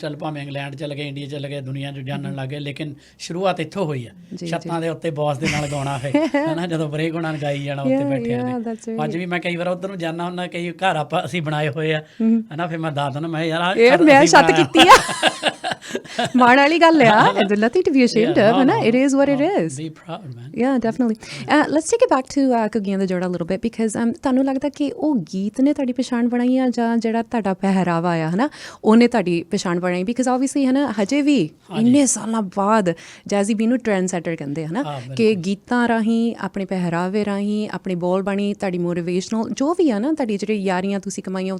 ਚੱਲ ਭਾਵੇਂ ਇੰਗਲੈਂਡ ਚਲ ਗਏ, ਇੰਡੀਆ ਚਲ ਗਏ, ਦੁਨੀਆ 'ਚ ਜਾਣਨ ਲੱਗ ਗਏ, ਲੇਕਿਨ ਸ਼ੁਰੂਆਤ ਇੱਥੋਂ ਹੋਈ ਆ, ਛੱਤਾਂ ਦੇ ਉੱਤੇ ਬੌਸ ਦੇ ਨਾਲ ਗਾਉਣਾ ਹੈ ਨਾ, ਜਦੋਂ ਬ੍ਰੇਕ ਉਹਨਾਂ ਨੇ ਗਾਈ ਜਾਣਾ ਉੱਤੇ ਬੈਠਿਆ ਨੇ। ਅੱਜ ਵੀ ਮੈਂ ਕਈ ਵਾਰ ਉੱਧਰ ਨੂੰ ਜਾਂਦਾ ਹੁੰਦਾ, ਕਈ ਘਰ ਅਸੀਂ ਬਣਾਏ ਹੋਏ ਆ, ਹੈ ਨਾ, ਫਿਰ ਮੈਂ ਦੱਸ ਦਿੰਦਾ, ਮੈਂ ਯਾਰ ਮੈਂ ਛੱਤ ਕੀਤੀ ਆ। ਮਾਣ ਵਾਲੀ ਗੱਲ ਆ, there's nothing to be ashamed of, ਹੈ ਨਾ, it is what it is. Be proud, man. Yeah, definitely. Let's take it back to ਘੁੱਗੀਆਂ ਦਾ ਜੋੜਾ a little bit, because ਤੁਹਾਨੂੰ ਲੱਗਦਾ ਕਿ ਉਹ ਗੀਤ ਨੇ ਤੁਹਾਡੀ ਪਛਾਣ ਬਣਾਈ ਆ, ਜਾਂ ਜਿਹੜਾ ਤੁਹਾਡਾ ਪਹਿਰਾਵਾ ਆ, ਹੈ ਨਾ, ਉਹਨੇ ਤੁਹਾਡੀ ਪਛਾਣ ਬਣਾਈ? ਬਿਕਾਜ਼ ਆਬਵੀਅਸਲੀ, ਹੈ ਨਾ, ਹਜੇ ਵੀ ਇੰਨੇ ਸਾਲਾਂ ਬਾਅਦ ਜੈਜ਼ੀ ਬੀ ਨੂੰ ਟ੍ਰੈਂਡ ਸੈਟਰ ਕਹਿੰਦੇ, ਹੈ ਨਾ, ਕਿ ਗੀਤਾਂ ਰਾਹੀਂ, ਆਪਣੇ ਪਹਿਰਾਵੇ ਰਾਹੀਂ, ਆਪਣੀ ਬੋਲ ਬਾਣੀ, ਤੁਹਾਡੀ ਮੋਟੀਵੇਸ਼ਨਲ ਜੋ ਵੀ ਆ ਨਾ, ਤੁਹਾਡੀ ਜਿਹੜੀ ਯਾਰੀਆਂ ਤੁਸੀਂ ਕਮਾਈਆਂ,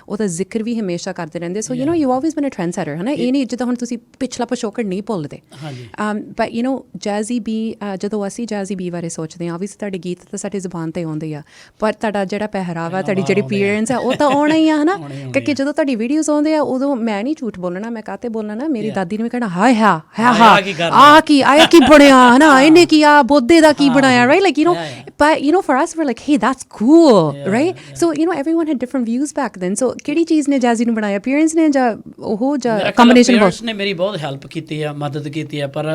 ਉਹਦਾ ਜ਼ਿਕਰ ਵੀ ਹਮੇਸ਼ਾ ਕਰਦੇ ਰਹਿੰਦੇ। So you always been a trend setter, ਹੈ ਨਾ। ਇਹ ਨਹੀਂ ਜਿੱਦਾਂ ਹੁਣ ਤੁਸੀਂ ਪਿਛਲਾ ਪਿਛੋਕੜ ਨਹੀਂ ਭੁੱਲਦੇ, ਬਟ ਜੈਜ਼ੀ ਬੀ, ਜਦੋਂ ਅਸੀਂ ਜੈਜ਼ੀ ਬੀ ਬਾਰੇ ਸੋਚਦੇ ਹਾਂ, ਆਬਵੀਅਸਲੀ ਤੁਹਾਡੇ ਗੀਤ ਤਾਂ ਸਾਡੀ ਜ਼ੁਬਾਨ 'ਤੇ ਆਉਂਦੇ ਆ, ਪਰ ਤੁਹਾਡਾ ਜਿਹੜਾ ਪਹਿਰਾਵਾ, ਤੁਹਾਡੀ ਜਿਹੜੀ ਅਪੀਅਰੈਂਸ ਆ, ਉਹ ਤਾਂ ਆਉਣਾ ਹੀ ਆ, ਹੈ ਨਾ। ਕਿਉਂਕਿ ਜਦੋਂ ਤੁਹਾਡੀ ਵੀਡੀਓਜ਼ ਆਉਂਦੇ ਆ, ਉਦੋਂ ਮੈਂ ਨਹੀਂ ਝੂਠ ਬੋਲਣਾ, ਮੈਂ ਕਾਹਤੇ ਬੋਲਣਾ ਨਾ, ਮੇਰੀ ਦਾਦੀ ਨੇ ਵੀ ਕਹਿਣਾ ਹਾਏ ਆ ਕੀ ਬਣਿਆ, ਹੈ ਨਾ, ਇਹਨੇ ਕੀ ਆ ਬੋਧੇ ਦਾ ਕੀ ਬਣਾਇਆ, right, like but for us we're like, hey, that's cool, right? So everyone had different views back then. So ਕਿਹੜੀ ਚੀਜ਼ ਨੇ ਜੈਜ਼ੀ ਨੂੰ ਬਣਾਇਆ, ਅਪੀਅਰੈਂਸ ਨੇ ਜਾਂ ਉਹ ਜਾਂ ਕੰਬੀਨੇਸ਼ਨ? ਬਹੁਤ ਨੇ ਮੇਰੀ ਬਹੁਤ ਹੈਲਪ ਕੀਤੀ ਆ, ਮਦਦ ਕੀਤੀ ਆ, ਪਰ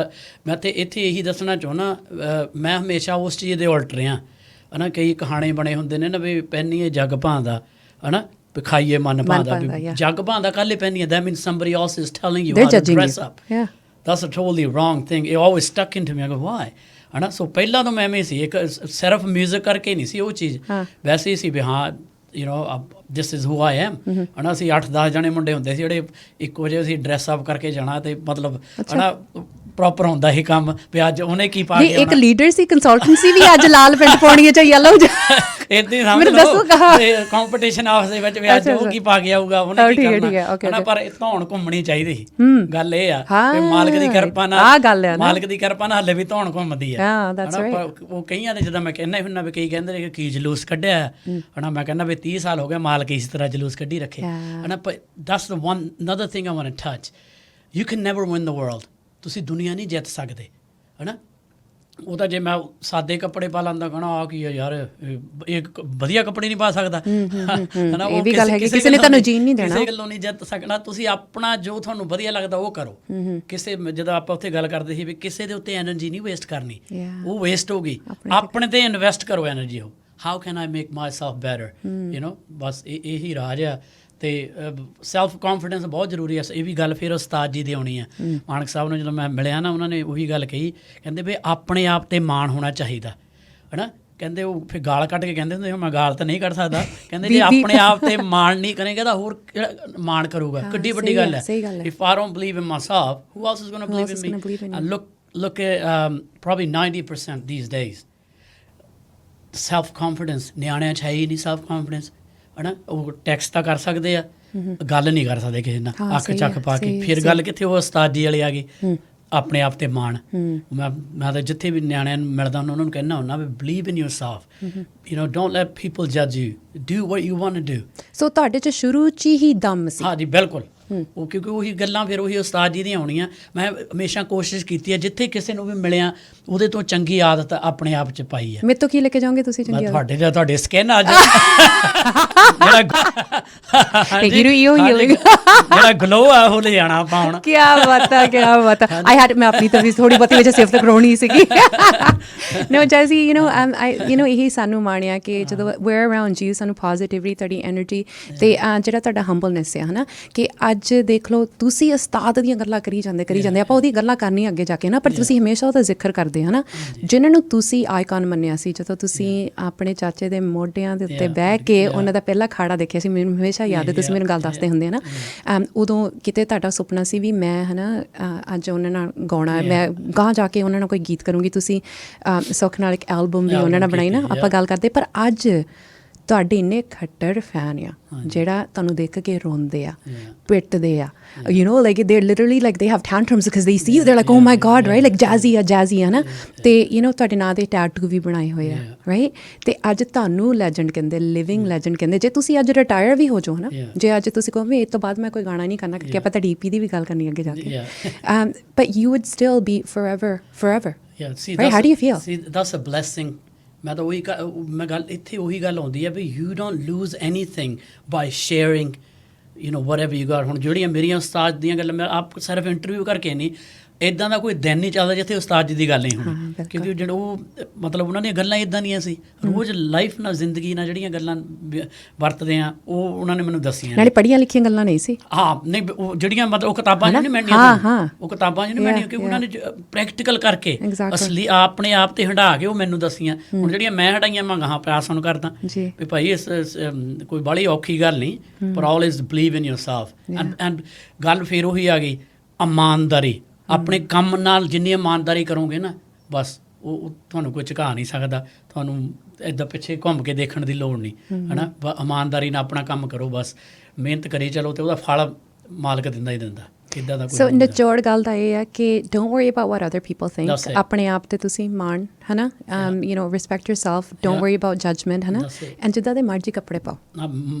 ਮੈਂ ਤੇ ਇੱਥੇ ਇਹੀ ਦੱਸਣਾ ਚਾਹੁੰਦਾ, ਮੈਂ ਹਮੇਸ਼ਾ ਉਸ ਚੀਜ਼ ਦੇ ਉਲਟ ਰਿਹਾ, ਹੈ ਨਾ। ਕਈ ਕਹਾਣੇ ਬਣੇ ਹੁੰਦੇ ਨੇ ਨਾ ਵੀ ਪਹਿਨੀਏ ਜੱਗ ਭਾਂਦਾ, ਹੈ ਨਾ, ਵੀ ਖਾਈਏ ਮਨ ਭਾਂਦਾ, ਜੱਗ ਭਾਂਦਾ ਕਾਹਲੇ ਪਹਿਨੀਏ, that means somebody else is telling you how to dress up. That's a totally wrong thing. It always stuck into me. I go, why? ਹੈ ਨਾ। ਸੋ ਪਹਿਲਾਂ ਤੋਂ ਮੈਂ ਐਵੇਂ ਸੀ, ਇੱਕ ਸਿਰਫ ਮਿਊਜ਼ਿਕ ਕਰਕੇ ਨਹੀਂ ਸੀ ਉਹ ਚੀਜ਼, ਵੈਸੇ ਹੀ ਸੀ ਵੀ ਹਾਂ this is who I am, ਹੈ ਨਾ। ਅਸੀਂ 8-10 ਜਣੇ ਮੁੰਡੇ ਹੁੰਦੇ ਸੀ ਜਿਹੜੇ ਇੱਕੋ ਜਿਹੇ ਸੀ, ਡਰੈਸ ਅਪ ਕਰਕੇ ਜਾਣਾ, ਤੇ ਮਤਲਬ ਹੈ ਨਾ ਪ੍ਰੋਪਰ ਹੁੰਦਾ ਇਹ ਕੰਮ ਵੀ ਅੱਜ ਉਹਨੇ ਕੀ ਪਾ ਕੇ ਇੱਕ ਲੀਡਰ ਸੀ, ਕੰਸਲਟੈਂਸੀ ਵੀ ਅੱਜ ਲਾਲ ਪੈਂਟ ਪਾਉਣੀ ਹੈ ਜਾਂ ਯੈਲੋ, ਇਦਾਂ ਹੀ ਸਮਝ ਲਓ ਤੇ ਕੰਪੀਟੀਸ਼ਨ ਆਪਸ ਦੇ ਵਿੱਚ ਵੀ ਅੱਜ ਉਹ ਕੀ ਪਾ ਕੇ ਆਊਗਾ ਉਹਨੇ ਕੀ ਕਰਨਾ ਹਨਾ ਪਰ ਧੌਣ ਘੁੰਮਣੀ ਚਾਹੀਦੀ ਸੀ ਗੱਲ ਇਹ ਆ ਕਿ ਮਾਲਕ ਦੀ ਕਿਰਪਾ ਨਾਲ ਹੱਲੇ ਵੀ ਧੌਣ ਘੁੰਮਦੀ ਆ ਹਨਾ ਉਹ ਕਈਆਂ ਦੇ ਜਦੋਂ ਮੈਂ ਕਹਿੰਦਾ ਹੁੰਦਾ ਵੀ ਕਈ ਕਹਿੰਦੇ ਨੇ ਕੀ ਜਲੂਸ ਕੱਢਿਆ ਹਨਾ ਮੈਂ ਕਹਿੰਦਾ ਵੀ 30 ਸਾਲ ਹੋ ਗਏ ਮਾਲਕ ਇਸ ਤਰ੍ਹਾਂ ਜਲੂਸ ਕੱਢੀ ਰੱਖੇ ਹਨਾ that's the one another thing I want to touch you can never win the world ਤੁਸੀਂ ਦੁਨੀਆ ਨਹੀਂ ਜਿੱਤ ਸਕਦੇ ਹਨਾ ਉਹ ਤਾਂ ਜੇ ਮੈਂ ਸਾਦੇ ਕੱਪੜੇ ਪਾ ਲੈਂਦਾ ਕਹਣਾ ਆ ਕੀ ਆ ਯਾਰ ਇਹ ਵਧੀਆ ਕੱਪੜੇ ਨਹੀਂ ਪਾ ਸਕਦਾ ਹਨਾ ਉਹ ਵੀ ਗੱਲ ਹੈਗੀ ਕਿਸੇ ਨੇ ਤੁਹਾਨੂੰ ਜੀਣ ਨਹੀਂ ਦੇਣਾ ਕਿਸੇ ਗੱਲੋਂ ਨਹੀਂ ਜਿੱਤ ਸਕਣਾ ਤੁਸੀਂ ਆਪਣਾ ਜੋ ਤੁਹਾਨੂੰ ਵਧੀਆ ਲੱਗਦਾ ਉਹ ਕਰੋ ਕਿਸੇ ਜਦੋਂ ਆਪਾਂ ਉੱਥੇ ਗੱਲ ਕਰਦੇ ਸੀ ਵੀ ਕਿਸੇ ਦੇ ਉੱਤੇ ਐਨਰਜੀ ਨਹੀਂ ਵੇਸਟ ਕਰਨੀ ਉਹ ਵੇਸਟ ਹੋ ਗਈ ਆਪਣੇ ਤੇ ਇਨਵੈਸਟ ਕਰੋ ਐਨਰਜੀ ਉਹ how can I make myself better you know ਬਸ ਇਹੀ ਰਾਜ ਆ ਤੇ ਸੈਲਫ ਕੌਨਫੀਡੈਂਸ ਬਹੁਤ ਜ਼ਰੂਰੀ ਹੈ ਇਹ ਵੀ ਗੱਲ ਫਿਰ ਉਸਤਾਦ ਜੀ ਦੀ ਆਉਣੀ ਆ ਮਾਨਕ ਸਾਹਿਬ ਨੂੰ ਜਦੋਂ ਮੈਂ ਮਿਲਿਆ ਨਾ ਉਹਨਾਂ ਨੇ ਉਹੀ ਗੱਲ ਕਹੀ ਕਹਿੰਦੇ ਵੀ ਆਪਣੇ ਆਪ ਤੇ ਮਾਣ ਹੋਣਾ ਚਾਹੀਦਾ ਹੈ ਨਾ ਕਹਿੰਦੇ ਉਹ ਫਿਰ ਗਾਲ ਕੱਢ ਕੇ ਕਹਿੰਦੇ ਹੁੰਦੇ ਮੈਂ ਗਾਲ ਤਾਂ ਨਹੀਂ ਕੱਢ ਸਕਦਾ ਕਹਿੰਦੇ ਜੇ ਆਪਣੇ ਆਪ ਤੇ ਮਾਣ ਨਹੀਂ ਕਰੇਗਾ ਤਾਂ ਹੋਰ ਮਾਣ ਕਰੂਗਾ ਕਿੱਡੀ ਵੱਡੀ ਗੱਲ ਹੈ if I don't believe in myself who else is going to believe in me and look at probably 90% these days self confidence ਨਿਆਣਿਆਂ 'ਚ ਹੈ ਹੀ ਨਹੀਂ ਸੈਲਫ ਕੌਨਫੀਡੈਂਸ ਹੈ ਨਾ ਉਹ ਟੈਕਸਟ ਤਾਂ ਕਰ ਸਕਦੇ ਆ ਗੱਲ ਨਹੀਂ ਕਰ ਸਕਦੇ ਕਿਸੇ ਨਾਲ ਅੱਖ ਚੱਕ ਪਾ ਕੇ ਫਿਰ ਗੱਲ ਕਿੱਥੇ ਉਹ ਉਸਤਾਦੀ ਵਾਲੀ ਆ ਗਈ ਆਪਣੇ ਆਪ ਤੇ ਮਾਣ ਮੈਂ ਤਾਂ ਜਿੱਥੇ ਵੀ ਨਿਆਣਿਆਂ ਨੂੰ ਮਿਲਦਾ ਉਹਨਾਂ ਨੂੰ ਕਹਿੰਦਾ ਹੁੰਦਾ ਵੀ believe in yourself you know don't let people ਜੱਜ you do what you want to do so ਤੁਹਾਡੇ 'ਚ ਸ਼ੁਰੂ 'ਚ ਹੀ ਦਮ ਸੀ ਹਾਂਜੀ ਬਿਲਕੁਲ ਉਹ ਕਿਉਂਕਿ ਉਹੀ ਗੱਲਾਂ ਫਿਰ ਉਹੀ ਉਸਤਾਦ ਜੀ ਦੀਆਂ ਆਉਣੀਆਂ ਮੈਂ ਹਮੇਸ਼ਾ ਕੋਸ਼ਿਸ਼ ਕੀਤੀ ਹੈ ਜਿੱਥੇ ਕਿਸੇ ਨੂੰ ਵੀ ਮਿਲਿਆ ਉਹਦੇ ਤੋਂ ਚੰਗੀ ਆਦਤ ਆਪਣੇ ਆਪ 'ਚ ਪਾਈ ਹੈ ਮੇਰੇ ਤੋਂ ਕੀ ਲੈ ਕੇ ਜਾਓਗੇ ਤੁਸੀਂ ਚੰਗੀ ਆਦਤ ਤੁਹਾਡੇ ਸਕਿਨ ਆ ਜਿਹੜਾ ਗਲੋ ਆ ਉਹ ਲੈ ਜਾਣਾ ਆਪਾਂ ਹੁਣ ਕੀ ਬਾਤ ਆ ਮੈਂ ਆਪਣੀ ਤਰਫ ਥੋੜੀ ਬਹੁਤੀ ਵਿੱਚ ਸਿਫਤ ਕਰਾਉਣੀ ਸੀਗੀ ਨੋ ਜੈਜ਼ੀ ਯੂ ਨੋ ਇਹੀ ਸਾਨੂੰ ਮਾਣਿਆ ਕਿ ਜਦੋਂ ਵੇਅਰ ਅਰਾਊਂਡ ਯੂ ਸਾਨੂੰ ਪੋਜ਼ਿਟਿਵਲੀ ਤੁਹਾਡੀ ਐਨਰਜੀ ਤੇ ਜਿਹੜਾ ਤੁਹਾਡਾ ਹੰਬਲਨੈਸ ਹੈ ਹਨਾ ਕਿ ਅੱਜ ਦੇਖ ਲਓ ਤੁਸੀਂ ਉਸਤਾਦ ਦੀਆਂ ਗੱਲਾਂ ਕਰੀ ਜਾਂਦੇ ਆਪਾਂ ਉਹਦੀ ਗੱਲਾਂ ਕਰਨੀ ਅੱਗੇ ਜਾ ਕੇ ਨਾ ਪਰ ਤੁਸੀਂ ਹਮੇਸ਼ਾ ਉਹਦਾ ਜ਼ਿਕਰ ਕਰਦੇ ਹਨਾ ਜਿਨ੍ਹਾਂ ਨੂੰ ਤੁਸੀਂ ਆਈਕਨ ਮੰਨਿਆ ਸੀ ਜਦੋਂ ਤੁਸੀਂ ਆਪਣੇ ਚਾਚੇ ਦੇ ਮੋਢਿਆਂ ਦੇ ਉੱਤੇ ਬਹਿ ਕੇ ਉਹਨਾਂ ਦਾ ਪਹਿਲਾ ਖਾੜਾ ਦੇਖਿਆ ਸੀ ਮੈਨੂੰ ਹਮੇਸ਼ਾ ਯਾਦ ਹੈ ਤੁਸੀਂ ਮੈਨੂੰ ਗੱਲ ਦੱਸਦੇ ਹੁੰਦੇ ਨਾ ਉਦੋਂ ਕਿਤੇ ਤੁਹਾਡਾ ਸੁਪਨਾ ਸੀ ਵੀ ਮੈਂ ਹੈ ਨਾ ਅੱਜ ਉਹਨਾਂ ਨਾਲ ਗਾਉਣਾ ਮੈਂ ਗਾਂ ਜਾ ਕੇ ਉਹਨਾਂ ਨਾਲ ਕੋਈ ਗੀਤ ਕਰੂੰਗੀ ਤੁਸੀਂ ਸੁੱਖ ਨਾਲ ਇੱਕ ਐਲਬਮ ਵੀ ਉਹਨਾਂ ਨਾਲ ਬਣਾਈ ਨਾ ਆਪਾਂ ਗੱਲ ਕਰਦੇ ਪਰ ਅੱਜ ਤੁਹਾਡੇ ਇੰਨੇ ਖੱਟਰ ਫੈਨ ਆ ਜਿਹੜਾ ਤੁਹਾਨੂੰ ਦੇਖ ਕੇ ਰੋਂਦੇ ਆ ਪਿੱਟਦੇ ਆ you know like they literally like they have tantrums because they see they like oh my God right like Jazzy ਹੈ ਨਾ ਤੇ ਯੂ ਨੋ ਤੁਹਾਡੇ ਨਾਂ ਦੇ ਟੈਟੂ ਵੀ ਬਣਾਏ ਹੋਏ ਆ ਰਾਈਟ ਤੇ ਅੱਜ ਤੁਹਾਨੂੰ ਲੈਜੈਂਡ ਕਹਿੰਦੇ ਲਿਵਿੰਗ ਲੈਜੈਂਡ ਕਹਿੰਦੇ ਜੇ ਤੁਸੀਂ ਅੱਜ ਰਿਟਾਇਰ ਵੀ ਹੋ ਜਾਓ ਨਾ ਜੇ ਅੱਜ ਤੁਸੀਂ ਕਹੋ ਵੀ ਇਹ ਤੋਂ ਬਾਅਦ ਮੈਂ ਕੋਈ ਗਾਣਾ ਨਹੀਂ ਕਰਨਾ ਕਿਉਂਕਿ ਆਪਾਂ ਤੁਹਾਡੀ ਈਪੀ ਦੀ ਵੀ ਗੱਲ ਕਰਨੀ ਅੱਗੇ ਜਾ ਕੇ but you would still be forever right how do you feel see that's a blessing ਮੈਂ ਤਾਂ ਉਹੀ ਮੈਂ ਗੱਲ ਇੱਥੇ ਉਹੀ ਗੱਲ ਆਉਂਦੀ ਹੈ ਵੀ you don't lose anything by sharing you know whatever you got ਹੁਣ ਜਿਹੜੀਆਂ ਮੇਰੀਆਂ ਉਸਤਾਦ ਦੀਆਂ ਗੱਲਾਂ ਮੈਂ ਆਪ ਸਿਰਫ ਇੰਟਰਵਿਊ ਕਰਕੇ ਨਹੀਂ ਇੱਦਾਂ ਦਾ ਕੋਈ ਦਿਨ ਨਹੀਂ ਚੱਲਦਾ ਜਿੱਥੇ ਉਸਤਾਦ ਜੀ ਦੀ ਗੱਲ ਨਹੀਂ ਹੋਣੀ ਕਿਉਂਕਿ ਜਿਹੜਾ ਉਹ ਮਤਲਬ ਉਹਨਾਂ ਦੀਆਂ ਗੱਲਾਂ ਇੱਦਾਂ ਦੀਆਂ ਸੀ ਰੋਜ਼ ਲਾਈਫ ਨਾਲ ਜ਼ਿੰਦਗੀ ਨਾਲ ਜਿਹੜੀਆਂ ਗੱਲਾਂ ਵਰਤਦੇ ਆ ਉਹ ਉਹਨਾਂ ਨੇ ਮੈਨੂੰ ਦੱਸੀਆਂ ਨਾਲੇ ਪੜ੍ਹੀਆਂ ਲਿਖੀਆਂ ਗੱਲਾਂ ਨਹੀਂ ਸੀ ਹਾਂ ਨਹੀਂ ਉਹ ਜਿਹੜੀਆਂ ਮਤਲਬ ਉਹ ਕਿਤਾਬਾਂ 'ਚ ਨਹੀਂ ਮਿਲਣੀਆਂ ਉਹ ਕਿਤਾਬਾਂ 'ਚ ਨਹੀਂ ਮਿਲਣੀਆਂ ਕਿਉਂਕਿ ਉਹਨਾਂ ਨੇ ਪ੍ਰੈਕਟੀਕਲ ਕਰਕੇ ਅਸਲੀ ਆਪਣੇ ਆਪ ਤੇ ਹੰਢਾ ਕੇ ਉਹ ਮੈਨੂੰ ਦੱਸੀਆਂ ਹੁਣ ਜਿਹੜੀਆਂ ਮੈਂ ਹਟਾਈਆਂ ਮੈਂ ਗਾਹਾਂ ਪਿਆਸ ਨੂੰ ਕਰਦਾ ਵੀ ਭਾਈ ਇਸ ਕੋਈ ਬੜੀ ਔਖੀ ਗੱਲ ਨਹੀਂ ਪਰ always believe in yourself and ਗੱਲ ਫਿਰ ਉਹੀ ਆ ਗਈ ਇਮਾਨਦਾਰੀ ਆਪਣੇ ਕੰਮ ਨਾਲ ਜਿੰਨੀ ਇਮਾਨਦਾਰੀ ਕਰੋਗੇ ਨਾ ਬਸ ਉਹ ਤੁਹਾਨੂੰ ਕੋਈ ਝੁਕਾ ਨਹੀਂ ਸਕਦਾ ਤੁਹਾਨੂੰ ਇੱਦਾਂ ਪਿੱਛੇ ਘੁੰਮ ਕੇ ਦੇਖਣ ਦੀ ਲੋੜ ਨਹੀਂ ਹੈ ਨਾ ਇਮਾਨਦਾਰੀ ਨਾਲ ਆਪਣਾ ਕੰਮ ਕਰੋ ਬਸ ਮਿਹਨਤ ਕਰੀ ਚਲੋ ਅਤੇ ਉਹਦਾ ਫਲ ਮਾਲਕ ਦਿੰਦਾ ਹੀ ਦਿੰਦਾ ਇੱਦਾਂ ਦਾ ਕੋਈ ਸੋ ਨਿਚੋੜ ਗੱਲ ਤਾਂ ਇਹ ਹੈ ਕਿ don't worry about what other people think ਆਪਣੇ ਆਪ ਤੇ ਤੁਸੀਂ ਮਾਣ ਹੈ ਨਾ you know respect yourself don't worry about judgement ਹੈ ਨਾ ਐਂਡ ਜਿੱਦਾਂ ਦੇ ਮਰਜ਼ੀ ਕੱਪੜੇ ਪਾਓ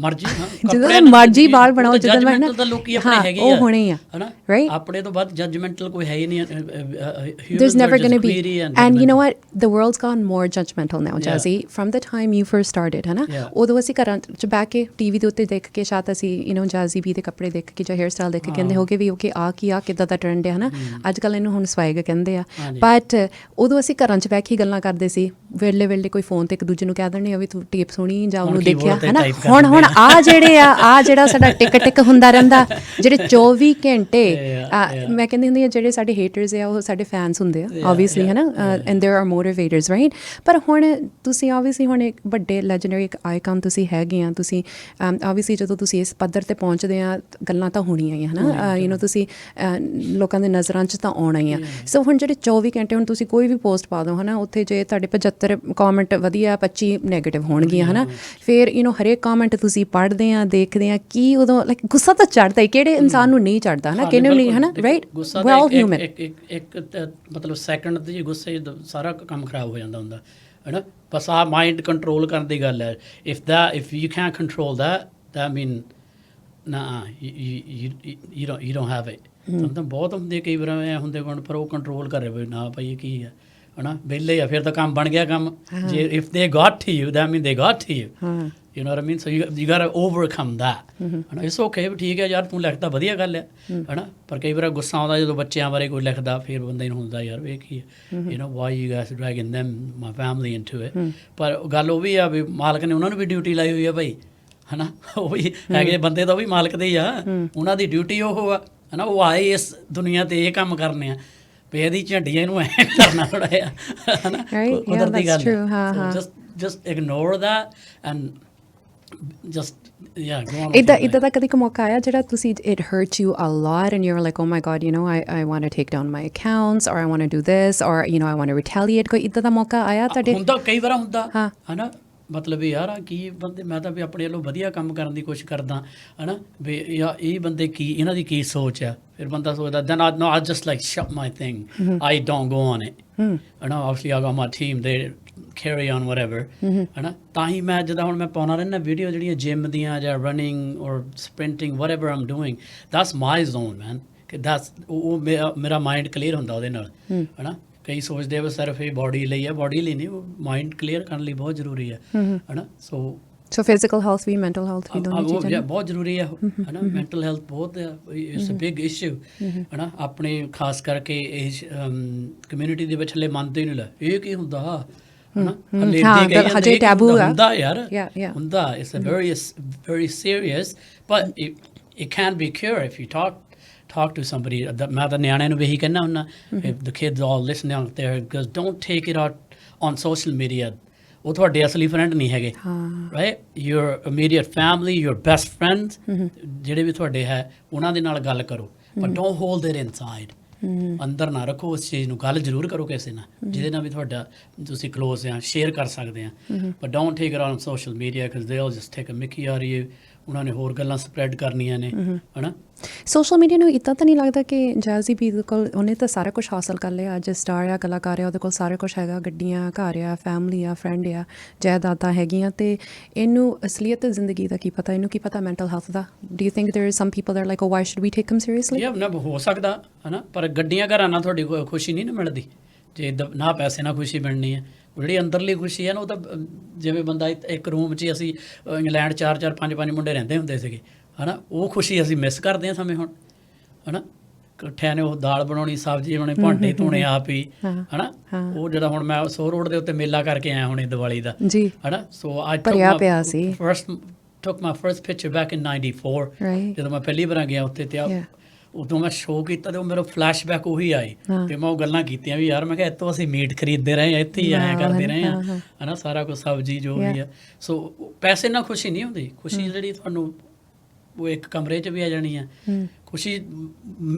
ਜਿੱਦਾਂ ਦੇ ਮਰਜ਼ੀ ਬਾਲ ਬਣਾਓ ਜਿੱਦਾਂ ਦੇ ਉਹ ਹੋਣੇ ਹੀ ਆ ਰਾਈਟ ਆਪਣੇ ਤੋਂ ਬਾਅਦ ਜੱਜਮੈਂਟਲ ਕੋਈ ਹੈ ਹੀ ਨਹੀਂ there's never going to be and you know what the world's gone more judgmental now Jazzy from the time you first started ਹੈ ਨਾ ਉਦੋਂ ਅਸੀਂ ਘਰਾਂ 'ਚ ਬਹਿ ਕੇ ਟੀਵੀ ਦੇ ਉੱਤੇ ਦੇਖ ਕੇ ਸ਼ਾਇਦ ਅਸੀਂ ਯੂ ਨੋ ਜਾਜ਼ੀ ਵੀ ਦੇ ਕੱਪੜੇ ਦੇਖ ਕੇ ਜਾਂ ਹੇਅਰ ਸਟਾਈਲ ਦੇਖ ਕੇ ਕਹਿੰਦੇ ਹੋਗੇ ਵੀ ਕਿ ਆ ਕਿੱਦਾਂ ਦਾ ਟਰੈਂਡ ਹੈ ਨਾ ਅੱਜ ਕੱਲ੍ਹ ਇਹਨੂੰ ਹੁਣ ਸਵਾਇਗ ਕਹਿੰਦੇ ਆ ਬਟ ਉਦੋਂ ਅਸੀਂ ਘਰਾਂ 'ਚ ਬਹਿ ਕੇ ਗੱਲਾਂ ਕਰਦੇ ਸੀ ਵੇਲੇ ਕੋਈ ਫੋਨ ਤੇ ਇੱਕ ਦੂਜੇ ਨੂੰ ਕਹਿ ਦਿੰਦੇ ਆ ਵੀ ਤੂੰ ਟੇਪ ਸੁਣੀ ਜਾਂ ਉਹਨੂੰ ਦੇਖਿਆ ਹੈ ਨਾ ਹੁਣ ਆ ਜਿਹੜਾ ਸਾਡਾ ਟਿਕ ਹੁੰਦਾ ਰਹਿੰਦਾ ਜਿਹੜੇ 24 ਘੰਟੇ ਮੈਂ ਕਹਿੰਦੀ ਹੁੰਦੀ ਆ ਜਿਹੜੇ ਸਾਡੇ ਹੇਟਰਸ ਆ ਉਹ ਸਾਡੇ ਫੈਨਸ ਹੁੰਦੇ ਆ ਓਬਵੀਅਸਲੀ ਹੈ ਨਾ ਐਂਡ ਦੇਰ ਆਰ ਮੋਟੀਵੇਟਰਸ ਰਾਈਟ ਪਰ ਹੁਣ ਤੁਸੀਂ ਓਬਵੀਅਸਲੀ ਹੁਣ ਇੱਕ ਵੱਡੇ ਲੈਜੈਂਡਰੀ ਇੱਕ ਆਈਕਨ ਤੁਸੀਂ ਹੈਗੇ ਆ ਤੁਸੀਂ ਓਬਵੀਅਸਲੀ ਜਦੋਂ ਤੁਸੀਂ ਇਸ ਪੱਧਰ ਤੇ ਪਹੁੰਚਦੇ ਆ ਗੱਲਾਂ ਤਾਂ ਹੋਣੀਆਂ ਹੀ ਹੈ ਨਾ ਯੂ ਨੋ ਤੁਸੀਂ ਲੋਕਾਂ ਦੇ ਨਜ਼ਰਾਂ 'ਚ ਤਾਂ ਆਉਣਾ ਹੀ ਆ ਸੋ ਹੁਣ ਜਿਹੜੇ 24 ਘੰਟੇ ਹੁਣ ਤੁਸੀਂ ਕੋਈ ਵੀ ਪੋਸਟ ਪਾ ਦਿਓ ਹੈ ਨਾ ਉੱਥੇ ਜੇ ਤੁਹਾਡੇ 75 ਕਮੈਂਟ ਵਧੀਆ 25 ਨੈਗੇਟਿਵ ਹੋਣਗੀਆਂ ਹੈ ਨਾ ਫਿਰ ਹਰੇਕ ਕਮੈਂਟ ਤੁਸੀਂ ਪੜ੍ਹਦੇ ਆ ਦੇਖਦੇ ਆ ਕੀ ਉਦੋਂ ਲਾਈਕ ਗੁੱਸਾ ਤਾਂ ਚੜ੍ਹਦਾ ਹੀ ਕਿਹੜੇ ਇਨਸਾਨ ਨੂੰ ਨਹੀਂ ਚੜ੍ਹਦਾ ਹੈ ਨਾ ਕਿਹਨੇ ਨੂੰ ਨਹੀਂ ਹੈ ਨਾ ਰਾਈਟ ਵੀ ਆਲ ਹਿਊਮਨ ਇੱਕ ਮਤਲਬ ਸੈਕਿੰਡ ਦੇ ਗੁੱਸੇ ਸਾਰਾ ਕੰਮ ਖਰਾਬ ਹੋ ਜਾਂਦਾ ਹੁੰਦਾ ਹੈ ਨਾ ਬਸ ਆ ਮਾਈਂਡ ਕੰਟਰੋਲ ਕਰਨ ਦੀ ਗੱਲ ਹੈ if you can control that mean you don't have it ਤਾਂ ਬਹੁਤ ਹੁੰਦੇ ਕਈ ਵਾਰ ਐ ਹੁੰਦੇ ਪਰ ਉਹ ਕੰਟਰੋਲ ਕਰੇ ਵੀ ਨਾ ਭਾਈ ਇਹ ਕੀ ਹੈ ਹਨਾ ਵਿਹਲੇ ਆ ਫਿਰ ਤਾਂ ਕੰਮ ਬਣ ਗਿਆ ਕੰਮ ਜੇ if they got to you that mean they got to you you know what I mean so you got to overcome that ਹਨਾ ਇਟਸ ਓਕੇ ਠੀਕ ਹੈ ਯਾਰ ਤੂੰ ਲਿਖਦਾ ਵਧੀਆ ਗੱਲ ਹੈ ਹਨਾ ਪਰ ਕਈ ਵਾਰ ਗੁੱਸਾ ਆਉਂਦਾ ਜਦੋਂ ਬੱਚਿਆਂ ਬਾਰੇ ਕੋਈ ਲਿਖਦਾ ਫਿਰ ਬੰਦੇ ਨੂੰ ਹੁੰਦਾ ਯਾਰ ਇਹ ਕੀ ਹੈ you know why you guys dragging them my family into it ਪਰ ਗੱਲ ਉਹ ਵੀ ਆ ਵੀ ਮਾਲਕ ਨੇ ਉਹਨਾਂ ਨੂੰ ਵੀ ਡਿਊਟੀ ਲਾਈ ਹੋਈ ਆ ਭਾਈ ਹਨਾ ਉਹ ਵੀ ਹੈਗੇ ਬੰਦੇ ਤਾਂ ਉਹ ਵੀ ਮਾਲਕ ਦੇ ਹੀ ਆ ਉਹਨਾਂ ਦੀ ਡਿਊਟੀ ਉਹ ਆ ਹਨਾ ਉਹ ਆਏ ਇਸ ਦੁਨੀਆ ਤੇ ਇਹ ਕੰਮ ਕਰਨੇ ਆ ਵੀ ਇਹਦੀ ਝੰਡੀਆਂ ਇਹਨੂੰ ਐ ਕਰਨਾ ਥੋੜਾ ਜਿਹਾ ਹਨਾ ਕੁਦਰਤੀ ਗੱਲ just ignore that and just ਇੱਦਾਂ ਦਾ ਕਦੇ ਮੌਕਾ ਆਇਆ ਜਿਹੜਾ ਤੁਸੀਂ it hurt you a lot and you're like oh my god I want to take down my accounts or I want to do this or I want to retaliate ਕੋਈ ਇੱਦਾਂ ਦਾ ਮੌਕਾ ਆਇਆ ਤੁਹਾਡੇ ਹੁੰਦਾ ਕਈ ਵਾਰ ਹੁੰਦਾ ਹਨਾ ਮਤਲਬ ਵੀ ਯਾਰ ਕੀ ਬੰਦੇ ਮੈਂ ਤਾਂ ਵੀ ਆਪਣੇ ਵੱਲੋਂ ਵਧੀਆ ਕੰਮ ਕਰਨ ਦੀ ਕੋਸ਼ਿਸ਼ ਕਰਦਾ ਹੈ ਨਾ ਵੀ ਯਾਰ ਇਹ ਬੰਦੇ ਕੀ ਇਹਨਾਂ ਦੀ ਕੀ ਸੋਚ ਆ ਫਿਰ ਬੰਦਾ ਸੋਚਦਾ then I just like shut my thing I don't go on it ਹੈ ਨਾ obviously I got my team they carry on whatever ਹੈ ਨਾ ਤਾਂ ਹੀ ਮੈਂ ਜਦੋਂ ਹੁਣ ਮੈਂ ਪਾਉਣਾ ਰਹਿੰਦਾ ਵੀਡੀਓ ਜਿਹੜੀਆਂ ਜਿਮ ਦੀਆਂ ਜਾਂ running or sprinting whatever I'm doing that's my zone man that's ਉਹ ਮੇਰਾ ਮਾਈਂਡ ਕਲੀਅਰ ਹੁੰਦਾ ਉਹਦੇ ਨਾਲ ਹੈ ਨਾ ਕਈ ਸੋਚਦੇ ਆ ਸਿਰਫ ਇਹ ਬੋਡੀ ਲਈ ਹੈ ਬੋਡੀ ਲਈ ਨਹੀਂ ਉਹ ਮਾਈਂਡ ਕਲੀਅਰ ਕਰਨ ਲਈ ਬਹੁਤ ਜ਼ਰੂਰੀ ਹੈ ਹੈ ਨਾ ਸੋ ਫਿਜ਼ੀਕਲ ਹੈਲਥ ਵੀ ਮੈਂਟਲ ਹੈਲਥ ਵੀ ਦੋਨੋਂ ਚੀਜ਼ਾਂ ਬਹੁਤ ਜ਼ਰੂਰੀ ਹੈ ਹੈ ਨਾ ਮੈਂਟਲ ਹੈਲਥ ਬਹੁਤ ਇਟਸ ਅ ਬਿਗ ਇਸ਼ੂ ਹੈ ਨਾ ਆਪਣੇ ਖਾਸ ਕਰਕੇ ਇਸ ਕਮਿਊਨਿਟੀ ਦੇ ਵਿੱਚ ਹਲੇ ਮੰਨਦੇ ਹੀ ਨਹੀਂ ਲੈ ਇਹ ਕੀ ਹੁੰਦਾ ਹੈ ਨਾ ਹਲੇ ਟੈਬੂ ਹੁੰਦਾ ਯਾਰ ਹੁੰਦਾ it's a very serious but it can be cured if you talk to somebody ਮੈਂ ਤਾਂ ਨਿਆਣਿਆਂ ਨੂੰ ਵੀ ਇਹੀ ਕਹਿੰਦਾ ਹੁੰਦਾ if the kids all listening out there because don't take it out on social media ਉਹ ਤੁਹਾਡੇ ਅਸਲੀ ਫਰੈਂਡ ਨਹੀਂ ਹੈਗੇ right your immediate family your best friends ਜਿਹੜੇ ਵੀ ਤੁਹਾਡੇ ਹੈ ਉਹਨਾਂ ਦੇ ਨਾਲ ਗੱਲ ਕਰੋ but don't hold it inside ਅੰਦਰ ਨਾ ਰੱਖੋ ਉਸ ਚੀਜ਼ ਨੂੰ ਗੱਲ ਜ਼ਰੂਰ ਕਰੋ ਕਿਸੇ ਨਾਲ ਜਿਹਦੇ ਨਾਲ ਵੀ ਤੁਹਾਡਾ ਤੁਸੀਂ ਕਲੋਜ਼ ਆ ਸ਼ੇਅਰ ਕਰ ਸਕਦੇ ਆ but don't take it on social media because they'll just take a mickey out of you ਉਹਨਾਂ ਨੇ ਹੋਰ ਗੱਲਾਂ ਸਪਰੈਡ ਕਰਨੀਆਂ ਨੇ ਹਨਾ ਸੋਸ਼ਲ ਮੀਡੀਆ ਨੂੰ ਇੱਦਾਂ ਤਾਂ ਨਹੀਂ ਲੱਗਦਾ ਕਿ ਜੈਜ਼ੀ ਵੀ ਕੋਲ ਉਹਨੇ ਤਾਂ ਸਾਰਾ ਕੁਛ ਹਾਸਲ ਕਰ ਲਿਆ ਅੱਜ ਸਟਾਰ ਆ ਕਲਾਕਾਰ ਆ ਉਹਦੇ ਕੋਲ ਸਾਰਾ ਕੁਛ ਹੈਗਾ ਗੱਡੀਆਂ ਘਰ ਆ ਫੈਮਲੀ ਆ ਫਰੈਂਡ ਆ ਜਾਇਦਾਦਾਂ ਹੈਗੀਆਂ ਤੇ ਇਹਨੂੰ ਅਸਲੀਅਤ ਜ਼ਿੰਦਗੀ ਦਾ ਕੀ ਪਤਾ ਇਹਨੂੰ ਕੀ ਪਤਾ ਮੈਂਟਲ ਹੈਲਥ ਦਾ do you think there is some people there like why should we take him seriously ਨਾ ਹੋ ਸਕਦਾ ਹਨਾ ਪਰ ਗੱਡੀਆਂ ਘਰਾਂ ਨਾਲ ਤੁਹਾਡੀ ਖੁਸ਼ੀ ਨਹੀਂ ਨਾ ਮਿਲਦੀ ਜੇ ਨਾ ਪੈਸੇ ਨਾਲ ਖੁਸ਼ੀ ਮਿਲਣੀ ਹੈ ਜਿਹੜੀ ਅੰਦਰਲੀ ਖੁਸ਼ੀ ਹੈ ਨਾ ਉਹ ਤਾਂ ਜਿਵੇਂ ਬੰਦਾ ਇੱਕ ਰੂਮ 'ਚ ਅਸੀਂ ਇੰਗਲੈਂਡ 4-4 5-5 ਮੁੰਡੇ ਰਹਿੰਦੇ ਹੁੰਦੇ ਸੀਗੇ ਹੈ ਨਾ ਉਹ ਖੁਸ਼ੀ ਅਸੀਂ ਮਿਸ ਕਰਦੇ ਹਾਂ ਸਮੇਂ ਹੁਣ ਹੈ ਨਾ ਇਕੱਠਿਆਂ ਨੇ ਉਹ ਦਾਲ ਬਣਾਉਣੀ ਸਬਜ਼ੀ ਬਣਾਉਣੀ ਭਾਂਡੇ ਧੋਣੇ ਆਪ ਹੀ ਹੈ ਨਾ ਉਹ ਜਿਹੜਾ ਹੁਣ ਮੈਂ ਸੋ ਰੋਡ ਦੇ ਉੱਤੇ ਮੇਲਾ ਕਰਕੇ ਆਇਆ ਹੁਣੇ ਦੀਵਾਲੀ ਦਾ ਹੈ ਨਾ ਸੋ ਅੱਜ took my first picture back in 94 ਜਦੋਂ ਮੈਂ ਪਹਿਲੀ ਵਾਰ ਗਿਆ ਉੱਥੇ ਤੇ ਉਦੋਂ ਮੈਂ ਸ਼ੋਅ ਕੀਤਾ ਤੇ ਉਹ ਮੇਰਾ ਫਲੈਸ਼ਬੈਕ ਉਹੀ ਆਏ ਤੇ ਮੈਂ ਉਹ ਗੱਲਾਂ ਕੀਤੀਆਂ ਵੀ ਯਾਰ ਮੈਂ ਕਿਹਾ ਇੱਥੋਂ ਅਸੀਂ ਮੀਟ ਖਰੀਦਦੇ ਰਹੇ ਇੱਥੇ ਹੀ ਆਇਆ ਕਰਦੇ ਰਹੇ ਹਾਂ ਹੈ ਨਾ ਸਾਰਾ ਕੁਝ ਸਬਜ਼ੀ ਜੋ ਵੀ ਆ ਸੋ ਪੈਸੇ ਨਾਲ ਖੁਸ਼ੀ ਨਹੀਂ ਹੁੰਦੀ ਖੁਸ਼ੀ ਜਿਹੜੀ ਤੁਹਾਨੂੰ ਉਹ ਇੱਕ ਕਮਰੇ 'ਚ ਵੀ ਆ ਜਾਣੀ ਆ ਖੁਸ਼ੀ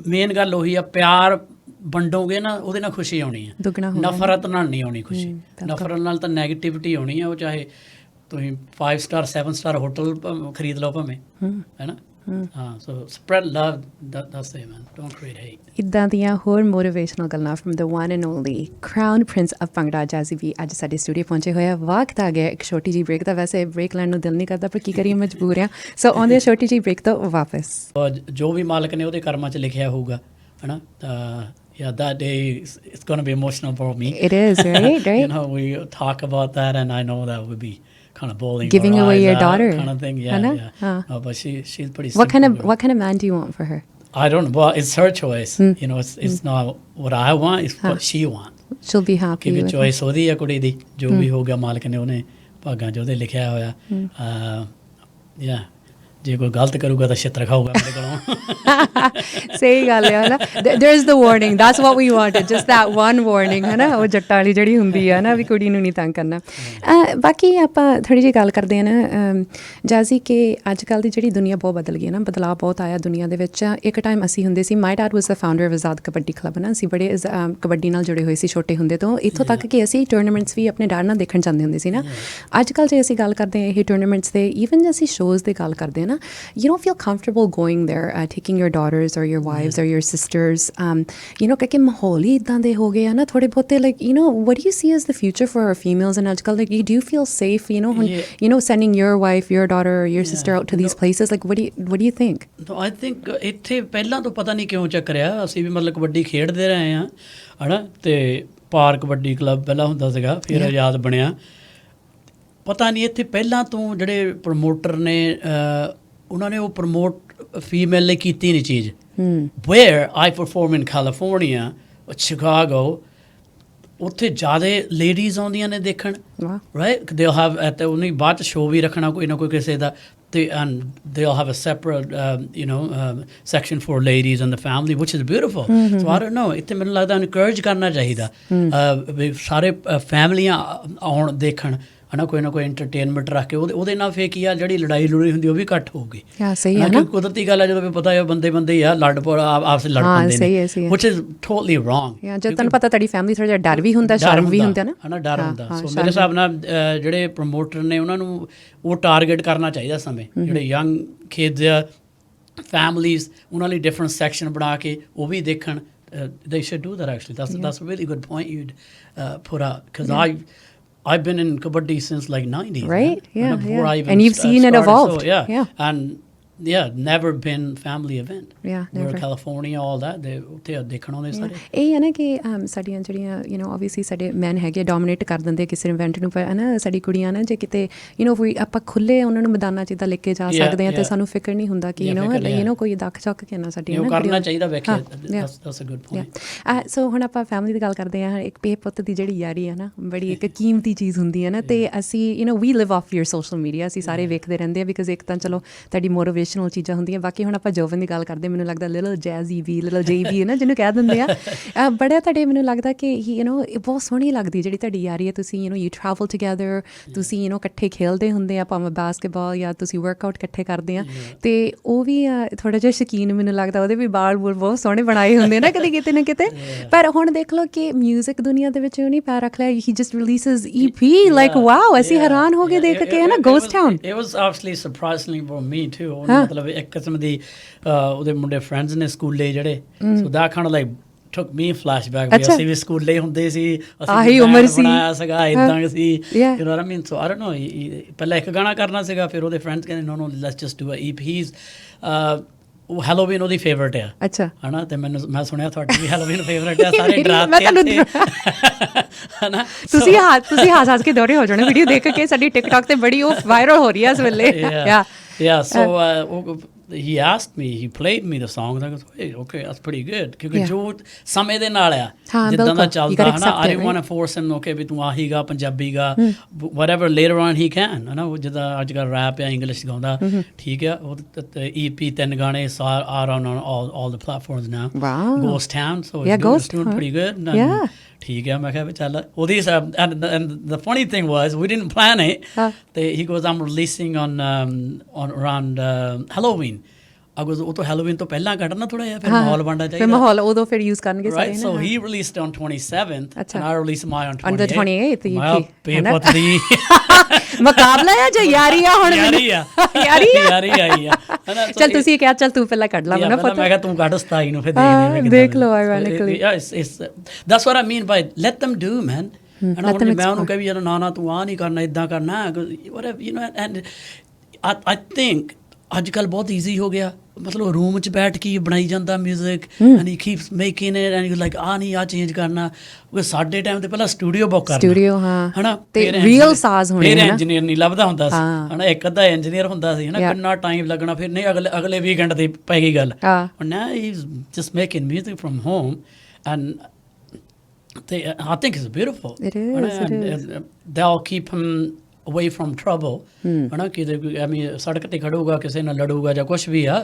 ਮੇਨ ਗੱਲ ਉਹੀ ਆ ਪਿਆਰ ਵੰਡੋਗੇ ਨਾ ਉਹਦੇ ਨਾਲ ਖੁਸ਼ੀ ਆਉਣੀ ਆ ਨਫ਼ਰਤ ਨਾਲ ਨਹੀਂ ਆਉਣੀ ਖੁਸ਼ੀ ਨਫ਼ਰਤ ਨਾਲ ਤਾਂ ਨੈਗੇਟਿਵਿਟੀ ਆਉਣੀ ਆ ਉਹ ਚਾਹੇ ਤੁਸੀਂ 5 ਸਟਾਰ 7 ਸਟਾਰ ਹੋਟਲ ਖਰੀਦ ਲਓ ਭਾਵੇਂ ਹੈ ਨਾ so spread love that's it man don't create hate ਇੱਦਾਂ ਦੀਆਂ ਹੋਰ ਮੋਟੀਵੇਸ਼ਨਲ ਗੱਲਾਂ from the one and only crown prince of bhangra Jazzy B ਅੱਜ ਸਾਡੇ ਸਟੂਡੀਓ ਪਹੁੰਚੇ ਹੋਏ ਆ ਵਕਤ ਆ ਗਿਆ ਇੱਕ ਛੋਟੀ ਜਿਹੀ ਬ੍ਰੇਕ ਦਾ ਵੈਸੇ ਬ੍ਰੇਕ ਲੈਣ ਨੂੰ ਦਿਲ ਨਹੀਂ ਕਰਦਾ ਪਰ ਕੀ ਕਰੀਏ ਮਜਬੂਰ ਆ ਸੋ ਆਉਂਦੇ ਛੋਟੀ ਜਿਹੀ ਬ੍ਰੇਕ ਤੋਂ ਵਾਪਸ ਜੋ ਵੀ ਮਾਲਕ ਨੇ ਉਹਦੇ ਕਰਮਾਂ 'ਚ ਲਿਖਿਆ ਹੋਊਗਾ ਹੈ ਨਾ yeah that day it's going to be emotional for me it is right you know we talk about that and I know that would be kind of bowling giving away your daughter kind of thing yeah no, but she's pretty what kind of man do you want for her I don't know well it's her choice you know it's not what I want it's what she wants she'll be happy with choice ਉਹਦੀ ਆ ਕੁੜੀ ਦੀ ਜੋ ਵੀ ਹੋ ਗਿਆ ਮਾਲਕ ਨੇ ਉਹਨੇ ਭਾਗਾਂ 'ਚ ਉਹਦੇ ਲਿਖਿਆ ਹੋਇਆ yeah ਜੇ ਕੋਈ ਗਲਤ ਕਰੂਗਾ ਤਾਂ ਛਿੱਤਰ ਖਾਊਗਾ ਮੇਰੇ ਕੋਲੋਂ। ਸਹੀ ਗੱਲ ਹੈ ਨਾ, there is the warning, that's what we wanted, just that one warning ਹੈ ਨਾ, ਉਹ ਜੱਟਾਂ ਵਾਲੀ ਜਿਹੜੀ ਹੁੰਦੀ ਆ ਨਾ ਵੀ ਕੁੜੀ ਨੂੰ ਨਹੀਂ ਤੰਗ ਕਰਨਾ। ਬਾਕੀ ਆਪਾਂ ਥੋੜ੍ਹੀ ਜਿਹੀ ਗੱਲ ਕਰਦੇ ਹਾਂ ਨਾ ਜਾਜ਼ੀ, ਕਿ ਅੱਜ ਕੱਲ੍ਹ ਦੀ ਜਿਹੜੀ ਦੁਨੀਆ ਬਹੁਤ ਬਦਲ ਗਈ ਹੈ ਨਾ, ਬਦਲਾਅ ਬਹੁਤ ਆਇਆ ਦੁਨੀਆ ਦੇ ਵਿੱਚ। ਇੱਕ ਟਾਈਮ ਅਸੀਂ ਹੁੰਦੇ ਸੀ, my dad was the founder of Azad kabaddi club ਨਾ, ਅਸੀਂ ਬੜੇ ਕਬੱਡੀ ਨਾਲ ਜੁੜੇ ਹੋਏ ਸੀ ਛੋਟੇ ਹੁੰਦੇ ਤੋਂ, ਇੱਥੋਂ ਤੱਕ ਕਿ ਅਸੀਂ ਟੂਰਨਾਮੈਂਟਸ ਵੀ ਆਪਣੇ ਡੈਡ ਨਾਲ ਦੇਖਣ ਜਾਂਦੇ ਹੁੰਦੇ ਸੀ ਨਾ। ਅੱਜ ਕੱਲ੍ਹ ਜੇ ਅਸੀਂ ਗੱਲ ਕਰਦੇ ਹਾਂ ਇਹ ਟੂਰਨਾਮੈਂਟਸ ਦੇ, ਈਵਨ ਜੇ ਅਸੀਂ ਸ਼ੋਜ਼ ਦੀ ਗੱਲ ਕਰਦੇ ਹਾਂ ਨਾ, you don't feel comfortable going there, taking your daughters or your wives or your sisters, you know, ਕਿ ਮਾਹੌਲ ਹੀ ਇੱਦਾਂ ਦੇ ਹੋ ਗਏ ਆ ਨਾ ਥੋੜ੍ਹੇ ਬਹੁਤੇ, like, you know, what do you see as the future for our females and ਅੱਜ ਕੱਲ੍ਹ, like, do you feel safe, you know, you know, sending your wife, your daughter or your sister out to these places, like, what do you think? No, I think ਇੱਥੇ ਪਹਿਲਾਂ ਤੋਂ ਪਤਾ ਨਹੀਂ ਕਿਉਂ ਚੱਕਰਿਆ, ਅਸੀਂ ਵੀ ਮਤਲਬ ਕਬੱਡੀ ਖੇਡਦੇ ਰਹੇ ਹਾਂ ਹੈ ਨਾ, ਅਤੇ ਪਾਰ ਕਬੱਡੀ ਕਲੱਬ ਪਹਿਲਾਂ ਹੁੰਦਾ ਸੀਗਾ, ਫਿਰ ਆਜ਼ਾਦ ਬਣਿਆ। ਪਤਾ ਨਹੀਂ ਇੱਥੇ ਪਹਿਲਾਂ ਤੋਂ ਜਿਹੜੇ ਪ੍ਰਮੋਟਰ ਨੇ ਉਹਨਾਂ ਨੇ ਉਹ ਪ੍ਰਮੋਟ ਫੀਮੇਲ ਲਈ ਕੀਤੀ ਨਹੀਂ ਚੀਜ਼। ਵੇਅਰ ਆਈ ਪਰਫੋਰਮ ਇਨ ਕੈਲੀਫੋਰਨੀਆ, ਸ਼ਿਕਾਗੋ, ਉੱਥੇ ਜ਼ਿਆਦਾ ਲੇਡੀਜ਼ ਆਉਂਦੀਆਂ ਨੇ ਦੇਖਣ, ਰਾਈਟ, ਦੇ ਹੈਵ ਅਤੇ ਉਹਨੇ ਬਾਅਦ 'ਚ ਸ਼ੋਅ ਵੀ ਰੱਖਣਾ ਕੋਈ ਨਾ ਕੋਈ ਕਿਸੇ ਦਾ, ਅਤੇ and they have a separate you know section for ladies and the family, which is beautiful. So I don't know, ਇੱਥੇ ਮੈਨੂੰ ਲੱਗਦਾ ਇਨਕਰੇਜ ਕਰਨਾ ਚਾਹੀਦਾ ਵੀ ਸਾਰੇ ਫੈਮਲੀਆਂ ਆਉਣ ਦੇਖਣ ਹੈ ਨਾ, ਕੋਈ ਨਾ ਕੋਈ ਐਂਟਰਟੇਨਮੈਂਟ ਰੱਖ ਕੇ ਉਹਦੇ ਨਾਲ ਫੇਰ ਕੀ ਆ, ਜਿਹੜੀ ਲੜਾਈ ਲੜੂਈ ਹੁੰਦੀ ਉਹ ਵੀ ਘੱਟ ਹੋਊਗੀ। ਸਹੀ ਹੈ ਨਾ, ਕੁਦਰਤੀ ਗੱਲ ਹੈ, ਜਦੋਂ ਪਤਾ ਹੈ ਬੰਦੇ ਹੀ ਆ ਲੜ ਆਪਸ ਲੜ ਪੈਂਦੇ ਨੇ, which is totally wrong। ਜਦ ਤੁਹਾਨੂੰ ਪਤਾ ਤੁਹਾਡੀ ਫੈਮਿਲੀ ਥੋੜ੍ਹਾ ਜਿਹਾ ਡਰ ਵੀ ਹੁੰਦਾ, ਸ਼ਰਮ ਵੀ ਹੁੰਦਾ ਨਾ, ਹੈ ਨਾ, ਡਰ ਹੁੰਦਾ। ਸੋ ਮੇਰੇ ਹਿਸਾਬ ਨਾਲ ਜਿਹੜੇ ਪ੍ਰਮੋਟਰ ਨੇ ਉਹਨਾਂ ਨੂੰ ਉਹ ਟਾਰਗੇਟ ਕਰਨਾ ਚਾਹੀਦਾ ਸਮੇਂ, ਜਿਹੜੇ ਯੰਗ ਕਿਡਸ ਆ, ਫੈਮਲੀਜ਼, ਉਹਨਾਂ ਲਈ ਡਿਫਰੈਂਟ ਸੈਕਸ਼ਨ ਬਣਾ ਕੇ ਉਹ ਵੀ ਦੇਖਣ। They should do that actually. That's a really good point you'd put out, because I've been in kabaddi since like 90s, right? Yeah, yeah. And you've seen it evolve. So, yeah, and never been family event. Never. California, all that, they ਉੱਥੇ ਦੇਖਣ ਆਉਂਦੇ ਸਾਰੇ। ਇਹ ਹੈ ਨਾ ਕਿ ਸਾਡੀਆਂ ਜਿਹੜੀਆਂ ਯੂ ਨੋ ਓਬਵੀਅਸਲੀ ਸਾਡੇ ਮੈਨ ਹੈਗੇ ਡੋਮੀਨੇਟ ਕਰ ਦਿੰਦੇ ਕਿਸੇ ਇਵੈਂਟ ਨੂੰ, ਪਰ ਹੈ ਨਾ ਸਾਡੀ ਕੁੜੀਆਂ ਨਾ ਜੇ ਕਿਤੇ ਯੂ ਨੋ ਕੋਈ ਆਪਾਂ ਖੁੱਲ੍ਹੇ ਉਹਨਾਂ ਨੂੰ ਮੈਦਾਨਾਂ 'ਚ ਇੱਦਾਂ ਲੈ ਕੇ ਜਾ ਸਕਦੇ ਹਾਂ, ਅਤੇ ਸਾਨੂੰ ਫਿਕਰ ਨਹੀਂ ਹੁੰਦਾ ਕਿ ਯੂ ਨੋ ਕੋਈ ਦੱਖ ਚੁੱਕ ਕੇ ਨਾ ਸਾਡੀ ਕਰਨਾ ਚਾਹੀਦਾ। ਵੇਖਿਆ, that's a good point. ਸੋ ਹੁਣ ਆਪਾਂ ਫੈਮਿਲੀ ਦੀ ਗੱਲ ਕਰਦੇ ਹਾਂ, ਇੱਕ ਪੇ ਪੁੱਤ ਦੀ ਜਿਹੜੀ ਯਾਰੀ ਹੈ ਨਾ, ਬੜੀ ਇੱਕ ਕੀਮਤੀ ਚੀਜ਼ ਹੁੰਦੀ ਹੈ ਨਾ, ਅਤੇ ਅਸੀਂ you know we live off your social media, ਅਸੀਂ ਸਾਰੇ ਵੇਖਦੇ ਰਹਿੰਦੇ ਹਾਂ, ਬਿਕਾਜ਼ ਇੱਕ ਤਾਂ ਚਲੋ ਤੁਹਾਡੀ ਮੋਟੀਵੇਸ਼ਨਲ ਚੀਜ਼ਾਂ ਹੁੰਦੀਆਂ। ਬਾਕੀ ਹੁਣ ਆਪਾਂ ਜੋਵਨ ਦੀ ਗੱਲ ਕਰਦੇ, ਮੈਨੂੰ ਲੱਗਦਾ ਲਿਟਲ ਜੈਜ਼ੀ ਵੀ, ਲਿਟਲ ਜੇ ਵੀ ਹੈ ਨਾ ਜਿਹਨੂੰ ਕਹਿ ਦਿੰਦੇ ਆ, ਬੜਾ ਤੁਹਾਡੇ ਮੈਨੂੰ ਲੱਗਦਾ ਕਿ ਯੂ ਨੋ ਬਹੁਤ ਸੋਹਣੀ ਲੱਗਦੀ ਜਿਹੜੀ ਤੁਹਾਡੀ ਯਾਰੀ ਹੈ। ਤੁਸੀਂ you know you travel together, ਤੁਸੀਂ ਯੂ ਨੋ ਇਕੱਠੇ ਖੇਲਦੇ ਹੁੰਦੇ ਆ, ਭਾਵੇਂ ਬਾਸਕਟਬਾਲ ਜਾਂ ਤੁਸੀਂ ਵਰਕਆਊਟ ਇਕੱਠੇ ਕਰਦੇ ਆ, ਅਤੇ ਉਹ ਵੀ ਥੋੜ੍ਹਾ ਜਿਹਾ ਸ਼ੌਕੀਨ, ਮੈਨੂੰ ਲੱਗਦਾ ਉਹਦੇ ਵੀ ਬਾਲ ਬੂਲ ਬਹੁਤ ਸੋਹਣੇ ਬਣਾਏ ਹੁੰਦੇ ਨਾ ਕਦੇ ਕਿਤੇ ਨਾ ਕਿਤੇ। ਪਰ ਹੁਣ ਦੇਖ ਲਓ ਕਿ ਮਿਊਜ਼ਿਕ ਦੁਨੀਆ ਦੇ ਵਿੱਚ ਉਹ ਨਹੀਂ ਪੈਰ ਰੱਖ ਲਿਆ, ਹੀ just releases EP, like wow, ਅਸੀਂ ਹੈਰਾਨ ਹੋ ਗਏ ਦੇਖ ਕੇ, ਹੈ ਨਾ, ghost town. It was actually surprisingly for me too. ਮਤਲਬ ਇੱਕ ਕਿਸਮ ਦੀ ਉਹਦੇ ਮੁੰਡੇ ਫਰੈਂਡਸ ਨੇ ਸਕੂਲੇ ਜਿਹੜੇ, so that kind of like took me flashback, ਵੀ ਅਸੀਂ ਵੀ ਸਕੂਲੇ ਹੁੰਦੇ ਸੀ, ਅਸੀਂ ਉਮਰ ਸੀ ਬਣਾਇਆ ਸੀਗਾ ਇੱਦਾਂ ਸੀ, you know what I mean? So I don't know, ਪਹਿਲਾਂ ਇੱਕ ਗਾਣਾ ਕਰਨਾ ਸੀਗਾ, ਫਿਰ ਉਹਦੇ ਫਰੈਂਡਸ ਕਹਿੰਦੇ no let's just do a EPs। ਉਹ ਹੈਲੋਵੀਨ ਉਹਦੀ ਫੇਵਰਟ ਆ, ਅੱਛਾ, ਹੈ ਨਾ, ਅਤੇ ਮੈਂ ਸੁਣਿਆ ਤੁਹਾਡੀ ਵੀ ਹੈਲੋਵੀਨ ਫੇਵਰਟ ਆ, ਸਾਰੇ ਡਰਾਤੇ ਹੈ ਨਾ। ਤੁਸੀਂ ਹੱਸ ਕੇ ਦੌਰੇ ਹੋ ਜਾਣੇ ਵੀਡੀਓ ਦੇਖ ਕੇ, ਸਾਡੀ ਟਿਕਟੌਕ 'ਤੇ ਬੜੀ ਉਹ ਵਾਇਰਲ ਹੋ ਰਹੀ ਹੈ ਇਸ ਵੇਲੇ। So he asked me, he played me the song, I go, hey, okay, that's pretty good, ਕਿਉਂਕਿ ਜੋ ਸਮੇਂ ਦੇ ਨਾਲ ਆ, ਜਿੱਦਾਂ ਦਾ ਚੱਲਦਾ ਹੈ ਨਾ, I didn't want to force him, okay, ਵੀ ਤੂੰ ਆਹੀ ਗਾ, ਪੰਜਾਬੀ ਗਾ, whatever later on he can, ਹੈ ਨਾ, ਉਹ ਜਿੱਦਾਂ ਅੱਜ ਕੱਲ੍ਹ ਰੈਪ ਜਾਂ ਇੰਗਲਿਸ਼ ਗਾਉਂਦਾ, ਠੀਕ ਆ। ਉਹ EP 3 ਗਾਣੇ are on all the platforms now. Wow. Ghost Town, so it's doing pretty good. Yeah. ਠੀਕ ਹੈ, ਮੈਂ ਕਿਹਾ ਵੀ ਚੱਲ ਉਹਦੀ, and the funny thing was we didn't plan it. He goes, I'm releasing on around Halloween. ਉਹ ਤੋਂ Halloween ਤੋਂ ਪਹਿਲਾਂ ਕੱਢਣਾ ਥੋੜ੍ਹਾ ਜਿਹਾ, ਫਿਰ ਮਾਹੌਲ ਬਣਨਾ ਚਾਹੀਦਾ, ਮਾਹੌਲ ਉਦੋਂ ਫਿਰ ਯੂਜ਼ ਕਰਨਗੇ ਸਾਰੇ। So he released on 27th and I released mine on 28th. ਪੁੱਤ ਦੀ ਮੁਕਾਬਲਾ ਆ ਜੋ ਯਾਰੀ ਆ, ਹੁਣ ਯਾਰੀ ਆਈ ਆ। ਚੱਲ ਤੁਸੀਂ ਕਿਹਾ ਚੱਲ ਤੂੰ ਪਹਿਲਾਂ ਕੱਢ ਲਾ, ਮੈਂ ਕਿਹਾ ਤੂੰ ਕੱਢ 27 ਨੂੰ, ਫਿਰ ਦੇਖ ਲਓ। ironically that's what I mean by let them do, man। ਮੈਂ ਉਹਨੂੰ ਕਹੀ ਯਾਰ ਨਾ ਤੂੰ ਆਹ ਨਹੀਂ ਕਰਨਾ, ਇੱਦਾਂ ਕਰਨਾ, whatever, you know। And I think ਅੱਜ ਕੱਲ੍ਹ ਬਹੁਤ ਈਜ਼ੀ ਹੋ ਗਿਆ, ਮਤਲਬ ਰੂਮ 'ਚ ਬੈਠ ਕੇ ਬਣਾਈ ਜਾਂਦਾ music, and he keeps making it, and like ਆਹ ਨਹੀਂ ਆਹ ਚੇਂਜ ਕਰਨਾ। ਸਾਡੇ ਟਾਈਮ 'ਤੇ ਪਹਿਲਾਂ ਸਟੂਡੀਓ ਬੁੱਕ ਕਰਨਾ, ਹੈ ਨਾ, ਰੀਅਲ ਸਾਜ਼ ਹੋਣੇ, ਫਿਰ ਇੰਜੀਨੀਅਰ ਨਹੀਂ ਲੱਭਦਾ ਹੁੰਦਾ ਸੀ, ਹੈ ਨਾ, ਇੱਕ ਅੱਧਾ ਇੰਜੀਨੀਅਰ ਹੁੰਦਾ ਸੀ, ਹੈ ਨਾ, ਕਿੰਨਾ ਟਾਈਮ ਲੱਗਣਾ, ਫਿਰ ਨਹੀਂ ਅਗਲੇ ਵੀਕਐਂਡ 'ਤੇ ਪੈ ਗਈ ਗੱਲ। now he's just making music from home, and I think it's beautiful. It is. They'll keep him away from trouble ਹਨਾ ਕਿ ਐਵੇਂ ਸੜਕ ਤੇ ਖੜੂਗਾ ਕਿਸੇ ਨਾਲ ਲੜੂਗਾ ਜਾਂ ਕੁਝ ਵੀ ਆ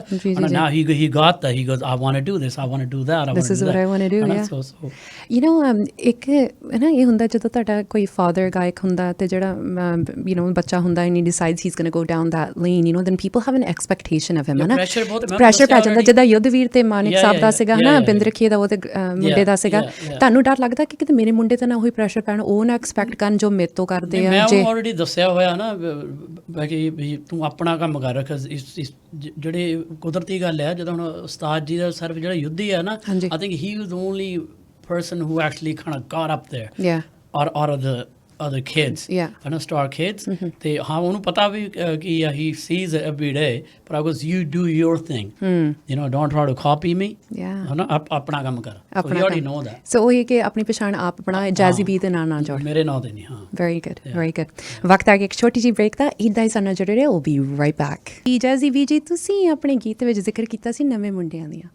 now he got that he goes I want to do this I want to do that this is what I want to do yeah so you know ਇੱਕ ਨਾ ਇਹ ਹੁੰਦਾ ਜਦੋਂ ਤੁਹਾਡਾ ਕੋਈ father ਗਾਇਕ ਹੁੰਦਾ ਤੇ ਜਿਹੜਾ you know ਬੱਚਾ ਹੁੰਦਾ and he decides he's going to go down that lane you know then people have an expectation of him ਹਨਾ ਪ੍ਰੈਸ਼ਰ ਪੈ ਜਾਂਦਾ ਜਿੱਦਾਂ ਯੁੱਧਵੀਰ ਤੇ ਮਾਨਿਕ ਸਾਹਿਬ ਦਾ ਸੀਗਾ ਹਨਾ ਬਿੰਦ ਰਖੀਏ ਦਾ ਉਹਦੇ ਮੁੰਡੇ ਦਾ ਸੀਗਾ ਤੁਹਾਨੂੰ ਡਰ ਲੱਗਦਾ ਕਿ ਕਿਤੇ ਮੇਰੇ ਮੁੰਡੇ ਤੇ ਨਾ ਉਹੀ ਪ੍ਰੈਸ਼ਰ ਪੈਣ ਉਹ ਨਾ ਐਕਸਪੈਕਟ ਕਰਨ ਜੋ ਮੇਰੇ ਤੋਂ ਕਰਦੇ ਆ ਜੇ ਆਲਰੇਡੀ ਦੱਸਿਆ ਹੋਇਆ ਨਾ ਕਿ ਵੀ ਤੂੰ ਆਪਣਾ ਕੰਮ ਕਰ ਰੱਖ ਜਿਹੜੇ ਕੁਦਰਤੀ ਗੱਲ ਹੈ ਜਦੋਂ ਹੁਣ ਉਸਤਾਦ ਜੀ ਦਾ ਸਿਰਫ ਜਿਹੜਾ ਯੁੱਧੀ ਹੈ ਨਾ I think he was the only person who actually kind of got up there out of the other kids and star kids ਤੇ ਹਾਂ ਉਹਨੂੰ ਪਤਾ ਵੀ ਕਿ he sees it every day but I was you do your thing you know don't try to copy me ਹਨਾ ਆਪਣਾ ਕੰਮ ਕਰ so you already know that so ਉਹ ਕਿ ਆਪਣੀ ਪਛਾਣ ਆਪ ਬਣਾ ਜੈਜ਼ੀ ਬੀ ਦੇ ਨਾਂ ਨਾਲ ਜੋੜ ਮੇਰੇ ਨਾਂ ਦੇ ਨਹੀਂ ਹਾਂ very good ਵਕਤ ਆ ਗਿਆ ਇੱਕ ਛੋਟੀ ਜਿਹੀ ਬ੍ਰੇਕ ਦਾ ਇੱਦਾਂ ਹੀ ਸਾਨੂੰ ਜੁੜੇ ਰਹੋ we'll be right back Jazzy B ji ਤੁਸੀਂ ਆਪਣੇ ਗੀਤ ਵਿੱਚ ਜ਼ਿਕਰ ਕੀਤਾ ਸੀ ਨਵੇਂ ਮੁੰਡਿਆਂ ਦੀਆਂ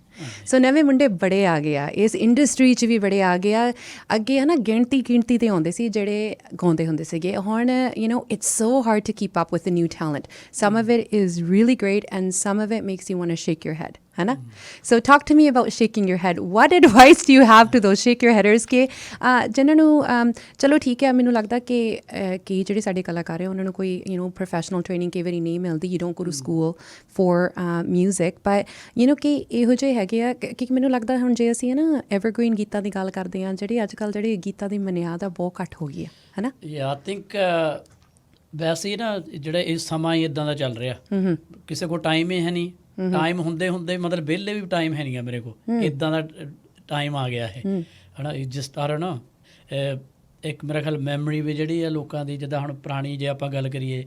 ਸੋ ਨਵੇਂ ਮੁੰਡੇ ਬੜੇ ਆ ਗਏ ਆ ਇਸ ਇੰਡਸਟਰੀ 'ਚ ਵੀ ਬੜੇ ਆ ਗਏ ਆ ਅੱਗੇ ਹੈ ਨਾ ਗਿਣਤੀ ਤੇ ਆਉਂਦੇ ਸੀ ਜਿਹੜੇ ਗਾਉਂਦੇ ਹੁੰਦੇ ਸੀਗੇ ਹੁਣ you know it's so hard to keep up with the new talent some of it is really great and some of it makes you want to shake your head है ना so talk to me about shaking your head what advice do you have to those shake your headers ਕਿ ਜਿਨ੍ਹਾਂ ਨੂੰ ਚਲੋ ਠੀਕ ਹੈ ਮੈਨੂੰ ਲੱਗਦਾ ਕਿ ਜਿਹੜੇ ਸਾਡੇ ਕਲਾਕਾਰ ਹੈ ਉਹਨਾਂ ਨੂੰ ਕੋਈ you know professional training ਕਈ ਵਾਰੀ ਨਹੀਂ ਮਿਲਦੀ you don't go to school for music but you know ਕਿ ਇਹੋ ਜਿਹੇ ਹੈਗੇ ਆ ਕਿ ਮੈਨੂੰ ਲੱਗਦਾ ਹੁਣ ਜੇ ਅਸੀਂ ਨਾ ਐਵਰਗ੍ਰੀਨ ਗੀਤਾਂ ਦੀ ਗੱਲ ਕਰਦੇ ਹਾਂ ਜਿਹੜੀ ਅੱਜ ਕੱਲ੍ਹ ਜਿਹੜੇ ਗੀਤਾਂ ਦੀ ਮਨਿਆਦ ਆ ਬਹੁਤ ਘੱਟ ਹੋ ਗਈ ਹੈ ਨਾ I think ਵੈਸੇ ਨਾ ਜਿਹੜਾ ਇਹ ਸਮਾਂ ਹੀ ਇਦਾਂ ਦਾ ਚੱਲ ਰਿਹਾ ਕਿਸੇ ਕੋਲ ਟਾਈਮ ਹੀ ਹੈ ਨਹੀਂ ਟਾਈਮ ਹੁੰਦੇ ਮਤਲਬ ਵਿਹਲੇ ਵੀ ਟਾਈਮ ਹੈ ਨਹੀਂ ਮੇਰੇ ਕੋਲ ਇਦਾਂ ਦਾ ਟਾਈਮ ਆ ਗਿਆ ਹੈ ਹਨਾ ਜਿਸ ਤਰ੍ਹਾਂ ਨਾ ਇੱਕ ਮੇਰਾ ਖਿਆਲ ਮੈਮਰੀ ਵੀ ਜਿਹੜੀ ਆ ਲੋਕਾਂ ਦੀ ਜਿੱਦਾਂ ਹੁਣ ਪੁਰਾਣੀ ਜੇ ਆਪਾਂ ਗੱਲ ਕਰੀਏ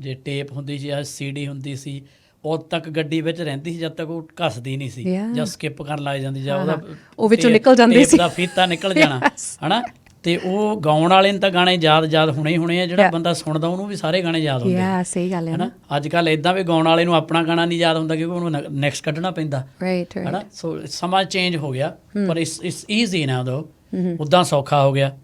ਜੇ ਟੇਪ ਹੁੰਦੀ ਸੀ ਜਾਂ CD ਹੁੰਦੀ ਸੀ ਉਦੋਂ ਤੱਕ ਗੱਡੀ ਵਿੱਚ ਰਹਿੰਦੀ ਸੀ ਜਦ ਤੱਕ ਉਹ ਘਸਦੀ ਨਹੀਂ ਸੀ ਜਾਂ ਸਕਿਪ ਕਰਨ ਲੱਗ ਜਾਂਦੀ ਜਾਂ ਉਹਦਾ ਉਹ ਵਿੱਚੋਂ ਨਿਕਲ ਜਾਂਦੇ ਸੀ ਦਾ ਫੀਤਾ ਨਿਕਲ ਜਾਣਾ ਹਨਾ ਤੇ ਉਹ ਗਾਉਣ ਵਾਲੇ ਨੂੰ ਤਾਂ ਗਾਣੇ ਯਾਦ ਹੋਣੇ ਹੀ ਹੋਣੇ ਆ ਜਿਹੜਾ ਬੰਦਾ ਸੁਣਦਾ ਉਹਨੂੰ ਵੀ ਸਾਰੇ ਗਾਣੇ ਯਾਦ ਹੁੰਦੇ ਆ ਸਹੀ ਗੱਲ ਹੈ ਹਨਾ ਅੱਜ ਕੱਲ੍ਹ ਇੱਦਾਂ ਵੀ ਗਾਉਣ ਵਾਲੇ ਨੂੰ ਆਪਣਾ ਗਾਣਾ ਨਹੀਂ ਯਾਦ ਹੁੰਦਾ ਕਿਉਂਕਿ ਉਹਨੂੰ ਨੈਕਸਟ ਕੱਢਣਾ ਪੈਂਦਾ ਹਨਾ ਸੋ ਸਮਾਂ ਚੇਂਜ ਹੋ ਗਿਆ ਪਰ ਇਟਸ ਈਜ਼ੀ ਨਾ ਦੋ ਉੱਦਾਂ ਸੌਖਾ ਹੋ ਗਿਆ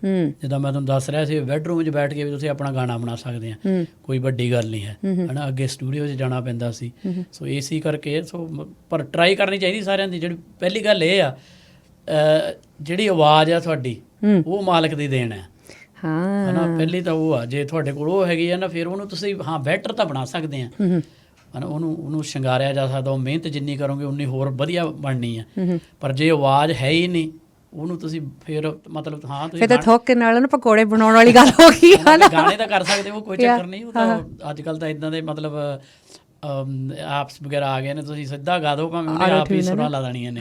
ਜਿੱਦਾਂ ਮੈਂ ਤੁਹਾਨੂੰ ਦੱਸ ਰਿਹਾ ਸੀ ਬੈਡਰੂਮ 'ਚ ਬੈਠ ਕੇ ਵੀ ਤੁਸੀਂ ਆਪਣਾ ਗਾਣਾ ਬਣਾ ਸਕਦੇ ਆ ਕੋਈ ਵੱਡੀ ਗੱਲ ਨਹੀਂ ਹੈ ਹਨਾ ਅੱਗੇ ਸਟੂਡੀਓ 'ਚ ਜਾਣਾ ਪੈਂਦਾ ਸੀ ਸੋ ਇਸੀ ਕਰਕੇ ਸੋ ਪਰ ਟਰਾਈ ਕਰਨੀ ਚਾਹੀਦੀ ਸਾਰਿਆਂ ਦੀ ਜਿਹੜੀ ਪਹਿਲੀ ਗੱਲ ਇਹ ਆ ਜਿਹੜੀ ਆਵਾਜ਼ ਆ ਤੁਹਾਡੀ ਉਹ ਮਾਲਕ ਦੀ ਦੇਣ ਹੈ ਹਨਾ ਪਹਿਲੀ ਤਾਂ ਉਹ ਆ ਜੇ ਤੁਹਾਡੇ ਕੋਲ ਉਹ ਹੈਗੀ ਆ ਨਾ ਫਿਰ ਉਹਨੂੰ ਤੁਸੀਂ ਬੈਟਰ ਤਾਂ ਬਣਾ ਸਕਦੇ ਆ ਹਨਾ ਉਹਨੂੰ ਸ਼ਿੰਗਾਰਿਆ ਜਾ ਸਕਦਾ ਉਹ ਮਿਹਨਤ ਜਿੰਨੀ ਕਰੋਗੇ ਉਨੀ ਹੋਰ ਵਧੀਆ ਬਣਨੀ ਆ ਪਰ ਜੇ ਆਵਾਜ਼ ਹੈ ਹੀ ਨਹੀਂ ਉਹਨੂੰ ਤੁਸੀਂ ਫਿਰ ਮਤਲਬ ਤੁਸੀਂ ਫਿਰ ਤਾਂ ਥੋਕ ਨਾਲ ਨਾ ਪਕੌੜੇ ਬਣਾਉਣ ਵਾਲੀ ਗੱਲ ਹੋ ਗਈ ਗਾਣੇ ਤਾਂ ਕਰ ਸਕਦੇ ਉਹ ਕੋਈ ਚੱਕਰ ਨਹੀਂ ਉਹ ਤਾਂ ਅੱਜ ਕੱਲ੍ਹ ਤਾਂ ਇਦਾਂ ਦੇ ਮਤਲਬ ਐਪਸ ਵਗੈਰਾ ਆ ਗਏ ਨੇ ਤੁਸੀਂ ਸਿੱਧਾ ਗਾ ਦਿਓ ਭਾਵੇਂ ਉਹਨੇ ਆਪ ਹੀ ਸੁਰਾਂ ਲਾ ਦੇਣੀਆਂ ਨੇ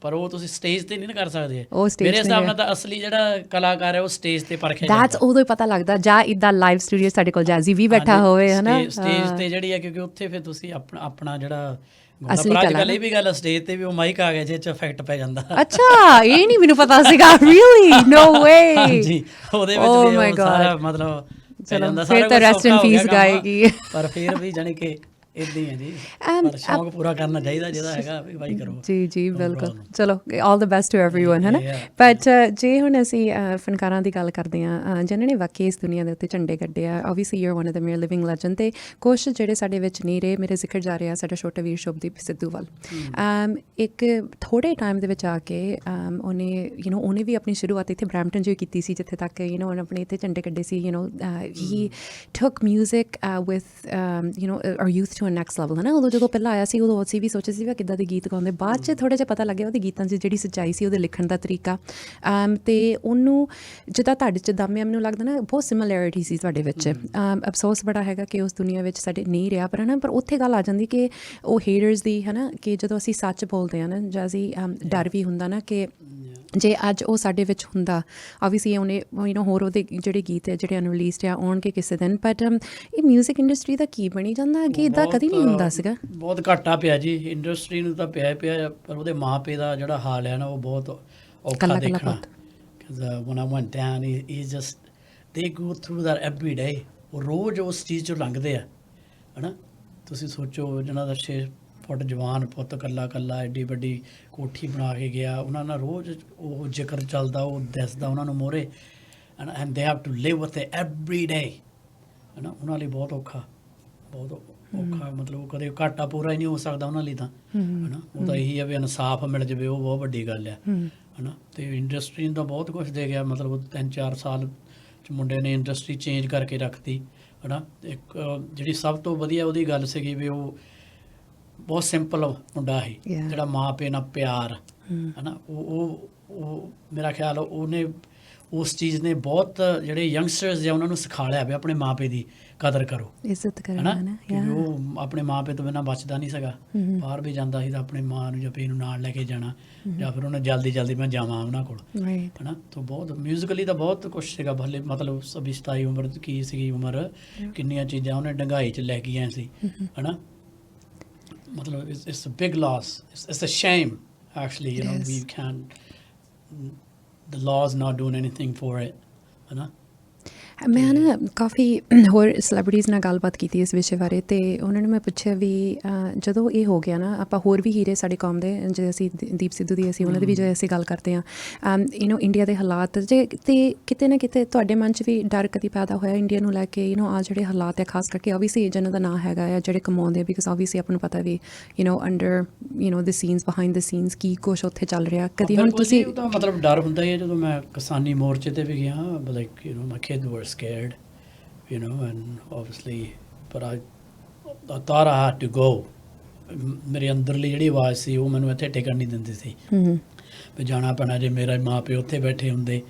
ਪਰ ਉਹ ਤੁਸੀਂ ਸਟੇਜ ਤੇ ਨਹੀਂ ਨਾ ਕਰ ਸਕਦੇ ਮੇਰੇ ਹਿਸਾਬ ਨਾਲ ਤਾਂ ਅਸਲੀ ਜਿਹੜਾ ਕਲਾਕਾਰ ਹੈ ਉਹ ਸਟੇਜ ਤੇ ਪਰਖਿਆ ਜਾਂਦਾ ਦੈਟਸ ਉਦੋਂ ਹੀ ਪਤਾ ਲੱਗਦਾ ਜਾਂ ਇੱਦਾਂ ਲਾਈਵ ਸਟੂਡੀਓ ਸਾਡੇ ਕੋਲ ਜੈਜ਼ੀ ਵੀ ਬੈਠਾ ਹੋਵੇ ਹਨਾ ਸਟੇਜ ਤੇ ਜਿਹੜੀ ਹੈ ਕਿਉਂਕਿ ਉੱਥੇ ਫਿਰ ਤੁਸੀਂ ਆਪਣਾ ਜਿਹੜਾ ਅਸਲੀ ਕਲਾ ਇਹ ਵੀ ਗੱਲ ਸਟੇਜ ਤੇ ਵੀ ਉਹ ਮਾਈਕ ਆ ਗਿਆ ਜੇ ਚ ਇਫੈਕਟ ਪੈ ਜਾਂਦਾ ਅੱਛਾ ਇਹ ਨਹੀਂ ਮੈਨੂੰ ਪਤਾ ਸੀਗਾ ਰੀਅਲੀ ਨੋ ਵੇ ਹਾਂਜੀ ਉਹਦੇ ਵਿੱਚ ਵੀ ਸਾਰਾ ਮਤਲਬ ਚਲੋ ਫਿਰ ਤਾਂ ਰੈਸਟ ਇਨ ਪੀਸ ਗਾਏਗੀ ਪਰ ਫਿਰ ਵੀ ਜਾਨੀ ਕਿ ਇੱਦਾਂ ਹੀ ਹੈ ਜੀ ਪਰ ਸ਼ੌਕ ਪੂਰਾ ਕਰਨਾ ਚਾਹੀਦਾ ਜਿਹਦਾ ਹੈਗਾ ਵੀ ਬਾਈ ਕਰੋ ਜੀ ਬਿਲਕੁਲ ਚਲੋ ਆਲ ਦ ਬੈਸਟ ਟੂ ਐਵਰੀਵਨ ਹੈ ਨਾ ਬਟ ਜੇ ਹੁਣ ਅਸੀਂ ਫਨਕਾਰਾਂ ਦੀ ਗੱਲ ਕਰਦੇ ਹਾਂ ਜਿਨ੍ਹਾਂ ਨੇ ਵਾਕਈ ਇਸ ਦੁਨੀਆ ਦੇ ਉੱਤੇ ਝੰਡੇ ਕੱਢੇ ਆ obviously you are one of the mayor living legend ਤੇ ਕੁਛ ਜਿਹੜੇ ਸਾਡੇ ਵਿੱਚ ਨਹੀਂ ਰਹੇ ਮੇਰੇ ਜ਼ਿਕਰ ਜਾ ਰਿਹਾ ਸਾਡਾ ਛੋਟਾ ਵੀਰ ਸ਼ੁਭਦੀਪ ਸਿੱਧੂ ਵੱਲ ਇੱਕ ਥੋੜ੍ਹੇ ਟਾਈਮ ਦੇ ਵਿੱਚ ਆ ਕੇ ਉਹਨੇ ਵੀ ਆਪਣੀ ਸ਼ੁਰੂਆਤ ਇੱਥੇ ਬਰੈਂਪਟਨ 'ਚ ਹੀ ਕੀਤੀ ਸੀ ਜਿੱਥੇ ਤੱਕ ਉਹਨੇ ਆਪਣੇ ਇੱਥੇ ਝੰਡੇ ਕੱਢੇ ਸੀ ਹੀ took music with our youth to a next level ਹੈ ਨਾ ਉਦੋਂ ਜਦੋਂ ਪਹਿਲਾਂ ਆਇਆ ਸੀ ਉਦੋਂ ਅਸੀਂ ਵੀ ਸੋਚਿਆ ਸੀ ਵੀ ਕਿੱਦਾਂ ਦੇ ਗੀਤ ਗਾਉਂਦੇ ਬਾਅਦ 'ਚ ਥੋੜ੍ਹਾ ਜਿਹਾ ਪਤਾ ਲੱਗਿਆ ਉਹਦੇ ਗੀਤਾਂ 'ਚ ਜਿਹੜੀ ਸੱਚਾਈ ਸੀ ਉਹਦੇ ਲਿਖਣ ਦਾ ਤਰੀਕਾ ਅਤੇ ਉਹਨੂੰ ਜਿੱਦਾਂ ਤੁਹਾਡੇ 'ਚ ਦਮ ਆ ਮੈਨੂੰ ਲੱਗਦਾ ਨਾ ਬਹੁਤ ਸਿਮਿਲੈਰਿਟੀ ਸੀ ਤੁਹਾਡੇ ਵਿੱਚ ਅਫਸੋਸ ਬੜਾ ਹੈਗਾ ਕਿ ਉਸ ਦੁਨੀਆ ਵਿੱਚ ਸਾਡੇ ਨਹੀਂ ਰਿਹਾ ਪਰ ਹੈ ਨਾ ਪਰ ਉੱਥੇ ਗੱਲ ਆ ਜਾਂਦੀ ਕਿ ਉਹ ਹੇਟਰਸ ਦੀ ਹੈ ਨਾ ਕਿ ਜਦੋਂ ਅਸੀਂ ਸੱਚ ਬੋਲਦੇ ਹਾਂ ਨਾ ਜਾਜ਼ੀ ਡਰ ਵੀ ਹੁੰਦਾ ਨਾ ਕਿ ਜੇ ਅੱਜ ਉਹ ਸਾਡੇ ਵਿੱਚ ਹੁੰਦਾ ਓਬਵੀਅਸਲੀ ਉਹਨੇ ਹੋਰ ਉਹਦੇ ਜਿਹੜੇ ਗੀਤ ਹੈ ਜਿਹੜੇ ਅਨਰਿਲੀਜ਼ਡ ਆ ਆਉਣਗੇ ਕਿਸੇ ਦਿਨ ਬਟ ਇਹ ਮਿਊਜ਼ਿਕ ਇੰਡਸਟਰੀ ਦਾ ਕੀ ਬਣੀ ਜਾਂਦਾ ਅੱਗੇ ਇੱਦਾਂ ਕਦੀ ਨਹੀਂ ਹੁੰਦਾ ਸੀਗਾ ਬਹੁਤ ਘਾਟਾ ਪਿਆ ਜੀ ਇੰਡਸਟਰੀ ਨੂੰ ਤਾਂ ਪਿਆ ਪਰ ਉਹਦੇ ਮਾਂ ਪਿਓ ਦਾ ਜਿਹੜਾ ਹਾਲ ਹੈ ਨਾ ਉਹ ਬਹੁਤ ਔਖਾ ਦੇਖਣਾ when I went down he just they go through that every day ਉਹ ਰੋਜ਼ ਉਸ ਚੀਜ਼ 'ਚੋਂ ਲੰਘਦੇ ਆ ਹੈ ਨਾ ਤੁਸੀਂ ਸੋਚੋ ਜਿਹਨਾਂ ਦਾ 6 ਫੁੱਟ ਜਵਾਨ ਪੁੱਤ ਕੱਲਾ ਐਡੀ ਵੱਡੀ ਕੋਠੀ ਬਣਾ ਕੇ ਗਿਆ ਉਹਨਾਂ ਨਾਲ ਰੋਜ਼ ਉਹ ਜ਼ਿਕਰ ਚੱਲਦਾ ਉਹ ਦੱਸਦਾ ਉਹਨਾਂ ਨੂੰ ਮੋਹਰੇ and they have to live with it every day ਹੈ ਨਾ, ਉਹਨਾਂ ਲਈ ਬਹੁਤ ਔਖਾ ਮਤਲਬ ਉਹ ਕਦੇ ਘਾਟਾ ਪੂਰਾ ਹੀ ਨਹੀਂ ਹੋ ਸਕਦਾ ਉਹਨਾਂ ਲਈ ਤਾਂ, ਹੈ ਨਾ। ਉਹ ਤਾਂ ਇਹੀ ਹੈ ਵੀ ਇਨਸਾਫ ਮਿਲ ਜਾਵੇ, ਉਹ ਬਹੁਤ ਵੱਡੀ ਗੱਲ ਆ, ਹੈ ਨਾ। ਅਤੇ ਇੰਡਸਟਰੀ ਨੂੰ ਤਾਂ ਬਹੁਤ ਕੁਛ ਦੇ ਗਿਆ, ਮਤਲਬ 3-4 ਸਾਲ 'ਚ ਮੁੰਡੇ ਨੇ ਇੰਡਸਟਰੀ ਚੇਂਜ ਕਰਕੇ ਰੱਖਤੀ, ਹੈ ਨਾ। ਇੱਕ ਜਿਹੜੀ ਸਭ ਤੋਂ ਵਧੀਆ ਉਹਦੀ ਗੱਲ ਸੀਗੀ ਵੀ ਉਹ ਬਹੁਤ ਸਿੰਪਲ ਮੁੰਡਾ ਸੀ, ਜਿਹੜਾ ਮਾਂ ਪਿਓ ਨਾਲ ਪਿਆਰ, ਹੈ ਨਾ। ਉਹ ਮੇਰਾ ਖਿਆਲ ਉਹਨੇ ਉਸ ਚੀਜ਼ ਨੇ ਬਹੁਤ ਜਿਹੜੇ ਯੰਗਸਟਰਸ ਆ ਉਹਨਾਂ ਨੂੰ ਸਿਖਾ ਲਿਆ ਵੀ ਆਪਣੇ ਮਾਂ ਪਿਓ ਦੀ ਕਦਰ ਕਰੋ, ਇੱਜ਼ਤ ਕਰੋ, ਹੈ ਨਾ। ਕਿਉਂਕਿ ਉਹ ਆਪਣੇ ਮਾਂ ਪਿਓ ਤੋਂ ਬਿਨਾਂ ਬਚਦਾ ਨਹੀਂ ਸੀਗਾ, ਬਾਹਰ ਵੀ ਜਾਂਦਾ ਸੀ ਤਾਂ ਆਪਣੀ ਮਾਂ ਨੂੰ ਜਾਂ ਪਿਓ ਨੂੰ ਨਾਲ ਲੈ ਕੇ ਜਾਣਾ, ਜਾਂ ਫਿਰ ਉਹਨੇ ਜਲਦੀ ਮੈਂ ਜਾਵਾਂ ਉਹਨਾਂ ਕੋਲ, ਹੈ ਨਾ। ਤਾਂ ਬਹੁਤ ਮਿਊਜ਼ੀਕਲੀ ਤਾਂ ਬਹੁਤ ਕੁਛ ਸੀਗਾ, ਭਲੇ ਮਤਲਬ 27 ਉਮਰ ਕੀ ਸੀਗੀ ਉਮਰ, ਕਿੰਨੀਆਂ ਚੀਜ਼ਾਂ ਉਹਨੇ ਡੰਗਾਈ 'ਚ ਲੈ ਗਈਆਂ ਸੀ, ਹੈ ਨਾ। ਮਤਲਬ it's a big loss, it's a shame actually, you know, we can the laws not doing anything for it, ਹੈ ਨਾ। ਮੈਂ ਨਾ ਕਾਫੀ ਹੋਰ ਸੈਲੀਬ੍ਰਿਟੀਜ਼ ਨਾਲ ਗੱਲਬਾਤ ਕੀਤੀ ਇਸ ਵਿਸ਼ੇ ਬਾਰੇ, ਅਤੇ ਉਹਨਾਂ ਨੂੰ ਮੈਂ ਪੁੱਛਿਆ ਵੀ ਜਦੋਂ ਇਹ ਹੋ ਗਿਆ ਨਾ, ਆਪਾਂ ਹੋਰ ਵੀ ਹੀਰੇ ਸਾਡੇ ਕੌਮ ਦੇ, ਜੇ ਅਸੀਂ ਦੀਪ ਸਿੱਧੂ ਦੀ ਅਸੀਂ ਉਹਨਾਂ ਦੀ ਵੀ ਜੇ ਅਸੀਂ ਗੱਲ ਕਰਦੇ ਹਾਂ, ਇੰਡੀਆ ਦੇ ਹਾਲਾਤ ਜੇ, ਅਤੇ ਕਿਤੇ ਨਾ ਕਿਤੇ ਤੁਹਾਡੇ ਮਨ 'ਚ ਵੀ ਡਰ ਕਦੀ ਪੈਦਾ ਹੋਇਆ ਇੰਡੀਆ ਨੂੰ ਲੈ ਕੇ, ਆਹ ਜਿਹੜੇ ਹਾਲਾਤ ਹੈ, ਖਾਸ ਕਰਕੇ ਓਬਵੀਅਸਲੀ ਜਿਹਨਾਂ ਦਾ ਨਾਂ ਹੈਗਾ ਆ, ਜਿਹੜੇ ਕਮਾਉਂਦੇ, ਬਿਕਾਜ਼ ਓਬਵੀਅਸਲੀ ਆਪਾਂ ਨੂੰ ਪਤਾ ਵੀ under the scenes, behind the scenes ਕੀ ਕੁਛ ਉੱਥੇ ਚੱਲ ਰਿਹਾ। ਕਦੀ ਹੁਣ ਤੁਸੀਂ ਤਾਂ ਮਤਲਬ ਡਰ ਹੁੰਦਾ ਹੀ ਹੈ। ਜਦੋਂ ਮੈਂ ਕਿਸਾਨੀ ਮੋਰਚੇ 'ਤੇ ਵੀ ਗਿਆ, ਲਾਈਕ ਮਾਈ ਕਿਡ ਵਰ scared, and obviously, but I thought I had to go. ਮੇਰੇ ਅੰਦਰਲੀ ਜਿਹੜੀ ਆਵਾਜ਼ ਸੀ ਉਹ ਮੈਨੂੰ ਇੱਥੇ ਟਿਕਣ ਨਹੀਂ ਦਿੰਦੀ ਸੀ ਵੀ ਜਾਣਾ ਪੈਣਾ। ਜੇ ਮੇਰਾ ਮਾਂ ਪਿਓ ਉੱਥੇ ਬੈਠੇ ਹੁੰਦੇ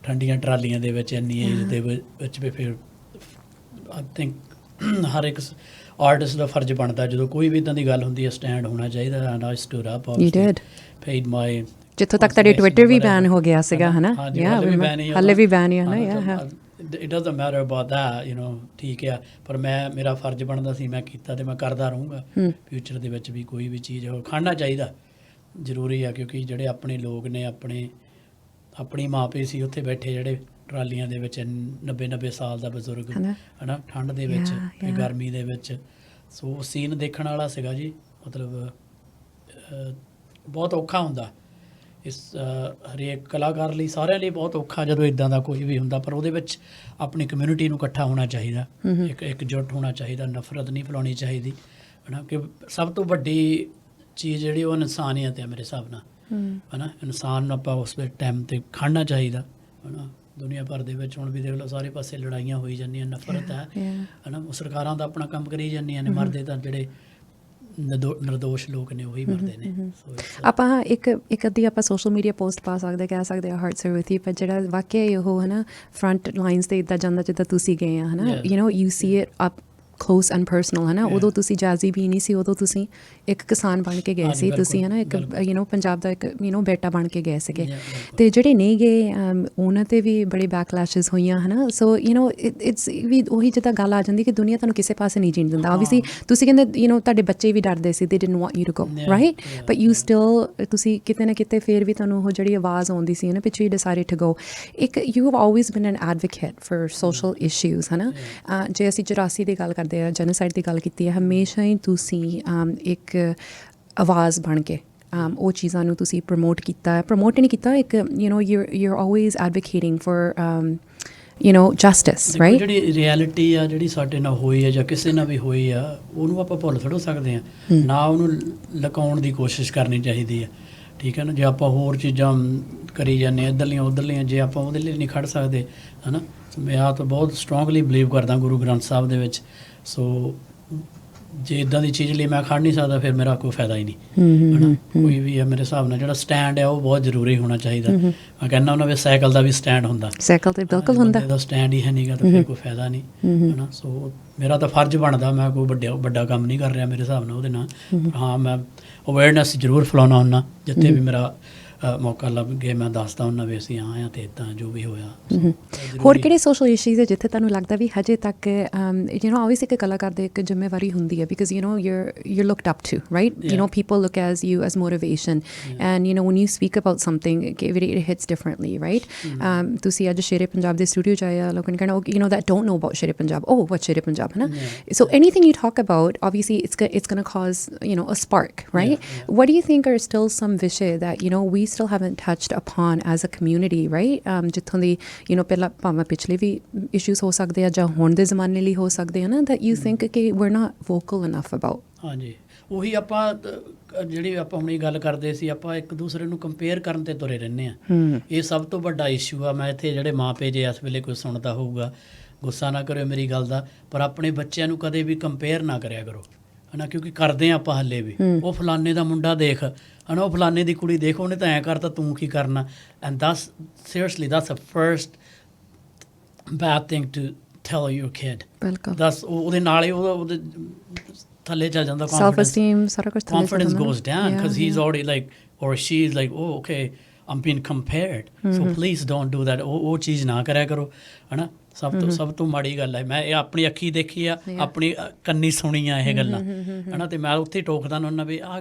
ਠੰਡੀਆਂ ਟਰਾਲੀਆਂ ਦੇ ਵਿੱਚ, ਇੰਨੀ ਏਜ ਦੇ ਵਿੱਚ ਵੀ, ਫਿਰ ਆਈ ਥਿੰਕ ਹਰ ਇੱਕ ਆਰਟਿਸਟ ਦਾ ਫਰਜ਼ ਬਣਦਾ ਜਦੋਂ ਕੋਈ ਵੀ ਇੱਦਾਂ ਦੀ ਗੱਲ ਹੁੰਦੀ ਹੈ, ਸਟੈਂਡ ਹੋਣਾ ਚਾਹੀਦਾ। And I stood up, paid my, ਜਿੱਥੋਂ ਤੱਕ ਤੁਹਾਡੇ ਟਵਿੱਟਰ ਵੀ ਬੈਨ ਹੋ ਗਿਆ ਸੀਗਾ, ਹੈ ਨਾ। ਹਾਲੇ ਵੀ ਬੈਨ ਹੈ ਨਾ। It doesn't matter about that, ਠੀਕ ਆ, ਪਰ ਮੇਰਾ ਫਰਜ਼ ਬਣਦਾ ਸੀ, ਮੈਂ ਕੀਤਾ ਤੇ ਮੈਂ ਕਰਦਾ ਰਹੂੰਗਾ ਫਿਊਚਰ ਦੇ ਵਿੱਚ ਵੀ। ਕੋਈ ਵੀ ਚੀਜ਼ ਉਹ ਖਾਣਾ ਚਾਹੀਦਾ, ਜ਼ਰੂਰੀ ਆ, ਕਿਉਂਕਿ ਜਿਹੜੇ ਆਪਣੇ ਲੋਕ ਨੇ, ਆਪਣੀ ਮਾਂ ਪਿਓ ਸੀ ਉੱਥੇ ਬੈਠੇ, ਜਿਹੜੇ ਟਰਾਲੀਆਂ ਦੇ ਵਿੱਚ 90 ਸਾਲ ਦਾ ਬਜ਼ੁਰਗ, ਹੈ ਨਾ, ਠੰਡ ਦੇ ਵਿੱਚ ਤੇ ਗਰਮੀ ਦੇ ਵਿੱਚ। ਸੋ ਸੀਨ ਦੇਖਣ ਵਾਲਾ ਸੀਗਾ ਜੀ। ਮਤਲਬ ਬਹੁਤ ਔਖਾ ਹੁੰਦਾ ਇਸ ਹਰੇਕ ਕਲਾਕਾਰ ਲਈ, ਸਾਰਿਆਂ ਲਈ ਬਹੁਤ ਔਖਾ ਜਦੋਂ ਇੱਦਾਂ ਦਾ ਕੋਈ ਵੀ ਹੁੰਦਾ, ਪਰ ਉਹਦੇ ਵਿੱਚ ਆਪਣੀ ਕਮਿਊਨਿਟੀ ਨੂੰ ਇਕੱਠਾ ਹੋਣਾ ਚਾਹੀਦਾ, ਇਕਜੁੱਟ ਹੋਣਾ ਚਾਹੀਦਾ, ਨਫ਼ਰਤ ਨਹੀਂ ਫੈਲਾਉਣੀ ਚਾਹੀਦੀ, ਹੈ ਨਾ। ਕਿ ਸਭ ਤੋਂ ਵੱਡੀ ਚੀਜ਼ ਜਿਹੜੀ ਉਹ ਇਨਸਾਨੀਅਤ ਹੈ ਮੇਰੇ ਹਿਸਾਬ ਨਾਲ, ਹੈ ਨਾ। ਇਨਸਾਨ ਨੂੰ ਆਪਾਂ ਉਸ ਟਾਈਮ 'ਤੇ ਖੜਨਾ ਚਾਹੀਦਾ, ਹੈ ਨਾ। ਦੁਨੀਆ ਭਰ ਦੇ ਵਿੱਚ ਹੁਣ ਵੀ ਦੇਖ ਲਓ, ਸਾਰੇ ਪਾਸੇ ਲੜਾਈਆਂ ਹੋਈ ਜਾਂਦੀਆਂ, ਨਫ਼ਰਤ ਹੈ ਨਾ। ਉਹ ਸਰਕਾਰਾਂ ਦਾ ਆਪਣਾ ਕੰਮ ਕਰੀ ਜਾਂਦੀਆਂ ਨੇ, ਮਰਦੇ ਤਾਂ ਜਿਹੜੇ ਨਿਰਦੋਸ਼ ਲੋਕ ਨੇ ਉਹੀ ਮਰਦੇ ਨੇ। ਆਪਾਂ ਇੱਕ ਅੱਧੀ ਆਪਾਂ ਸੋਸ਼ਲ ਮੀਡੀਆ ਪੋਸਟ ਪਾ ਸਕਦੇ, ਕਹਿ ਸਕਦੇ ਆ ਹਾਰਟਸ ਆਰ ਵਿਥ ਯੂ, ਪਰ ਜਿਹੜਾ ਵਾਕਿਆ ਉਹ ਹੈ ਨਾ ਫਰੰਟ ਲਾਈਨਸ 'ਤੇ ਇੱਦਾਂ ਜਾਂਦਾ ਜਿੱਦਾਂ ਤੁਸੀਂ ਗਏ ਆ, ਹੈ ਨਾ। You C it up close and personal, ਹੈ ਨਾ। ਉਦੋਂ ਤੁਸੀਂ ਜਾਜ਼ੀ ਵੀ ਨਹੀਂ ਸੀ, ਉਦੋਂ ਤੁਸੀਂ ਇੱਕ ਕਿਸਾਨ ਬਣ ਕੇ ਗਏ ਸੀ, ਤੁਸੀਂ, ਹੈ ਨਾ, ਇੱਕ ਪੰਜਾਬ ਦਾ ਇੱਕ ਬੇਟਾ ਬਣ ਕੇ ਗਏ ਸੀਗੇ। ਅਤੇ ਜਿਹੜੇ ਨਹੀਂ ਗਏ ਉਹਨਾਂ 'ਤੇ ਵੀ ਬੜੇ ਬੈਕਲੈਸ਼ਿਸ ਹੋਈਆਂ, ਹੈ ਨਾ। ਸੋ ਇਟਸ ਵੀ ਉਹੀ ਜਿੱਦਾਂ ਗੱਲ ਆ ਜਾਂਦੀ ਕਿ ਦੁਨੀਆ ਤੁਹਾਨੂੰ ਕਿਸੇ ਪਾਸੇ ਨਹੀਂ ਜੀਣ ਦਿੰਦਾ। ਓਬਵੀਅਸਲੀ ਤੁਸੀਂ ਕਹਿੰਦੇ ਤੁਹਾਡੇ ਬੱਚੇ ਵੀ ਡਰਦੇ ਸੀ, they didn't want you to go, right, but you still, ਤੁਸੀਂ ਕਿਤੇ ਨਾ ਕਿਤੇ ਫਿਰ ਵੀ ਤੁਹਾਨੂੰ ਉਹ ਜਿਹੜੀ ਆਵਾਜ਼ ਆਉਂਦੀ ਸੀ ਨਾ ਪਿੱਛੇ, ਯੂ ਡਿਸਾਈਡਡ ਟੂ ਗੋ। ਇੱਕ you have always been an advocate for social issues, ਹੈ ਨਾ। ਜੇ ਅਸੀਂ 84 ਦੀ ਗੱਲ ਕਰਦੇ ਆ, ਜੈਨੋਸਾਈਡ ਦੀ ਗੱਲ ਕੀਤੀ ਹੈ, ਹਮੇਸ਼ਾ ਹੀ ਤੁਸੀਂ ਇੱਕ ਆਵਾਜ਼ ਬਣ ਕੇ ਉਹ ਚੀਜ਼ਾਂ ਨੂੰ ਤੁਸੀਂ ਪ੍ਰਮੋਟ ਕੀਤਾ, ਪ੍ਰਮੋਟ ਨਹੀਂ ਕੀਤਾ, ਇੱਕ you're always advocating for justice, right? ਜਿਹੜੀ ਰਿਐਲਿਟੀ ਆ, ਜਿਹੜੀ ਸਾਡੇ ਨਾਲ ਹੋਈ ਆ ਜਾਂ ਕਿਸੇ ਨਾਲ ਵੀ ਹੋਈ ਆ, ਉਹਨੂੰ ਆਪਾਂ ਭੁੱਲ ਥੋੜ੍ਹਾ ਸਕਦੇ ਹਾਂ ਨਾ, ਉਹਨੂੰ ਲੁਕਾਉਣ ਦੀ ਕੋਸ਼ਿਸ਼ ਕਰਨੀ ਚਾਹੀਦੀ ਆ, ਠੀਕ ਹੈ ਨਾ। ਜੇ ਆਪਾਂ ਹੋਰ ਚੀਜ਼ਾਂ ਕਰੀ ਜਾਂਦੇ ਹਾਂ ਇੱਧਰਲੀਆਂ ਉੱਧਰਲੀਆਂ, ਜੇ ਆਪਾਂ ਉਹਦੇ ਲਈ ਨਹੀਂ ਖੜ੍ਹ ਸਕਦੇ, ਹੈ ਨਾ। ਮੈਂ ਆਹ ਤਾਂ ਬਹੁਤ ਸਟਰੋਂਗਲੀ ਬਿਲੀਵ ਕਰਦਾ ਗੁਰੂ ਗ੍ਰੰਥ ਸਾਹਿਬ ਦੇ ਵਿੱਚ। ਸੋ ਜੇ ਇੱਦਾਂ ਦੀ ਚੀਜ਼ ਲਈ ਮੈਂ ਖੜ੍ਹ ਨਹੀਂ ਸਕਦਾ, ਫਿਰ ਮੇਰਾ ਕੋਈ ਫਾਇਦਾ ਹੀ ਨਹੀਂ, ਹੈ ਨਾ। ਕੋਈ ਵੀ ਹੈ ਮੇਰੇ ਹਿਸਾਬ ਨਾਲ ਜਿਹੜਾ ਸਟੈਂਡ ਹੈ ਉਹ ਬਹੁਤ ਜ਼ਰੂਰੀ ਹੋਣਾ ਚਾਹੀਦਾ। ਮੈਂ ਕਹਿੰਦਾ ਉਹਨਾਂ ਵੀ ਸਾਈਕਲ ਦਾ ਵੀ ਸਟੈਂਡ ਹੁੰਦਾ, ਸਾਈਕਲ 'ਤੇ ਬਿਲਕੁਲ ਹੁੰਦਾ, ਇਹਦਾ ਸਟੈਂਡ ਹੀ ਹੈ ਨਹੀਂਗਾ ਤਾਂ ਫਿਰ ਕੋਈ ਫਾਇਦਾ ਨਹੀਂ, ਹੈ ਨਾ। ਸੋ ਮੇਰਾ ਤਾਂ ਫਰਜ਼ ਬਣਦਾ, ਮੈਂ ਕੋਈ ਵੱਡਾ ਕੰਮ ਨਹੀਂ ਕਰ ਰਿਹਾ ਮੇਰੇ ਹਿਸਾਬ ਨਾਲ ਉਹਦੇ ਨਾਲ। ਹਾਂ, ਮੈਂ ਅਵੇਅਰਨੈਸ ਜ਼ਰੂਰ ਫੈਲਾਉਣਾ ਹੁੰਦਾ, ਜਿੱਥੇ ਵੀ ਮੇਰਾ ਮੌਕਾ ਲੱਭ ਗਿਆ ਮੈਂ ਦੱਸਦਾ ਹੁੰਦਾ ਵੀ ਅਸੀਂ ਆਏ ਹਾਂ ਅਤੇ ਇੱਦਾਂ ਜੋ ਵੀ ਹੋਇਆ। ਹੋਰ ਕਿਹੜੇ ਸੋਸ਼ਲ ਇਸ਼ੂਜ਼ ਹੈ ਜਿੱਥੇ ਤੁਹਾਨੂੰ ਲੱਗਦਾ ਵੀ ਹਜੇ ਤੱਕ ਆਬਵੀਅਸਲੀ ਇੱਕ ਕਲਾਕਾਰ ਦੀ ਇੱਕ ਜ਼ਿੰਮੇਵਾਰੀ ਹੁੰਦੀ ਹੈ, because you're looked up to, right? People look as you as motivation, and when you speak about something it hits differently, right? ਤੁਸੀਂ ਅੱਜ ਸ਼ੇਰ-ਏ-ਪੰਜਾਬ ਦੇ ਸਟੂਡੀਓ 'ਚ ਆਏ ਆ, ਲੋਕਾਂ ਨੇ ਕਹਿਣਾ that don't know about Sher-E-Punjab, oh what's Sher-E-Punjab, ਹੈ ਨਾ। So anything you talk about, obviously it's going to cause a spark, right? What do you think are still some ਵਿਸ਼ੇ that we still haven't touched upon as a community, right? ਜਿੱਥੋਂ ਦੀ ਪਹਿਲਾਂ ਭਾਵੇਂ ਪਿਛਲੇ ਵੀ issues ਹੋ ਸਕਦੇ ਆ ਜਾਂ ਹੁਣ ਦੇ ਜ਼ਮਾਨੇ ਲਈ ਹੋ ਸਕਦੇ ਆ ਨਾ, that you think ਕਿ we're not vocal enough about. ਹਾਂਜੀ, ਉਹੀ ਆਪਾਂ ਜਿਹੜੀ ਆਪਾਂ ਹੁਣੀ ਗੱਲ ਕਰਦੇ ਸੀ, ਆਪਾਂ ਇੱਕ ਦੂਸਰੇ ਨੂੰ ਕੰਪੇਅਰ ਕਰਨ ਤੇ ਤੁਰੇ ਰਹਿੰਦੇ ਆ। ਇਹ ਸਭ ਤੋਂ ਵੱਡਾ ਇਸ਼ੂ ਆ। ਮੈਂ ਇੱਥੇ ਜਿਹੜੇ ਮਾਪੇ ਜੇ ਇਸ ਵੇਲੇ ਕੋਈ ਸੁਣਦਾ ਹੋਊਗਾ, ਗੁੱਸਾ ਨਾ ਕਰਿਓ ਮੇਰੀ ਗੱਲ ਦਾ, ਪਰ ਆਪਣੇ ਬੱਚਿਆਂ ਨੂੰ ਕਦੇ ਵੀ ਕੰਪੇਅਰ ਨਾ ਕਰਿਆ ਕਰੋ, ਹੈ ਨਾ, ਕਿਉਂਕਿ ਕਰਦੇ ਆ ਆਪਾਂ ਹਾਲੇ ਵੀ। ਉਹ ਫਲਾਨੇ ਦਾ ਮੁੰਡਾ ਦੇਖ, ਹੈ ਨਾ, ਉਹ ਫਲਾਨੇ ਦੀ ਕੁੜੀ ਦੇਖ, ਉਹਨੇ ਤਾਂ ਐਂ ਕਰਤਾ, ਤੂੰ ਕੀ ਕਰਨਾ। And that's seriously that's a first bad thing to tell your kid. ਬਿਲਕੁਲ, ਦਸ ਉਹਦੇ ਨਾਲ ਹੀ ਉਹਦੇ ਥੱਲੇ ਚੱਲ ਜਾਂਦਾ self esteem, ਸਾਰਾ ਕੁਝ confidence goes down because he's already like, or she's like, oh okay, I'm being compared, so please don't do that. ਉਹ ਚੀਜ਼ ਨਾ ਕਰਿਆ ਕਰੋ, ਹੈ ਨਾ। ਸਭ ਤੋਂ ਮਾੜੀ ਗੱਲ ਹੈ, ਮੈਂ ਇਹ ਆਪਣੀ ਅੱਖੀ ਦੇਖੀ ਆ, ਆਪਣੀ ਕੰਨੀ ਸੁਣੀ ਆ ਇਹ ਗੱਲਾਂ, ਹੈ ਨਾ, ਅਤੇ ਮੈਂ ਉੱਥੇ ਟੋਕਦਾ ਉਹਨਾਂ ਵੀ ਆਹ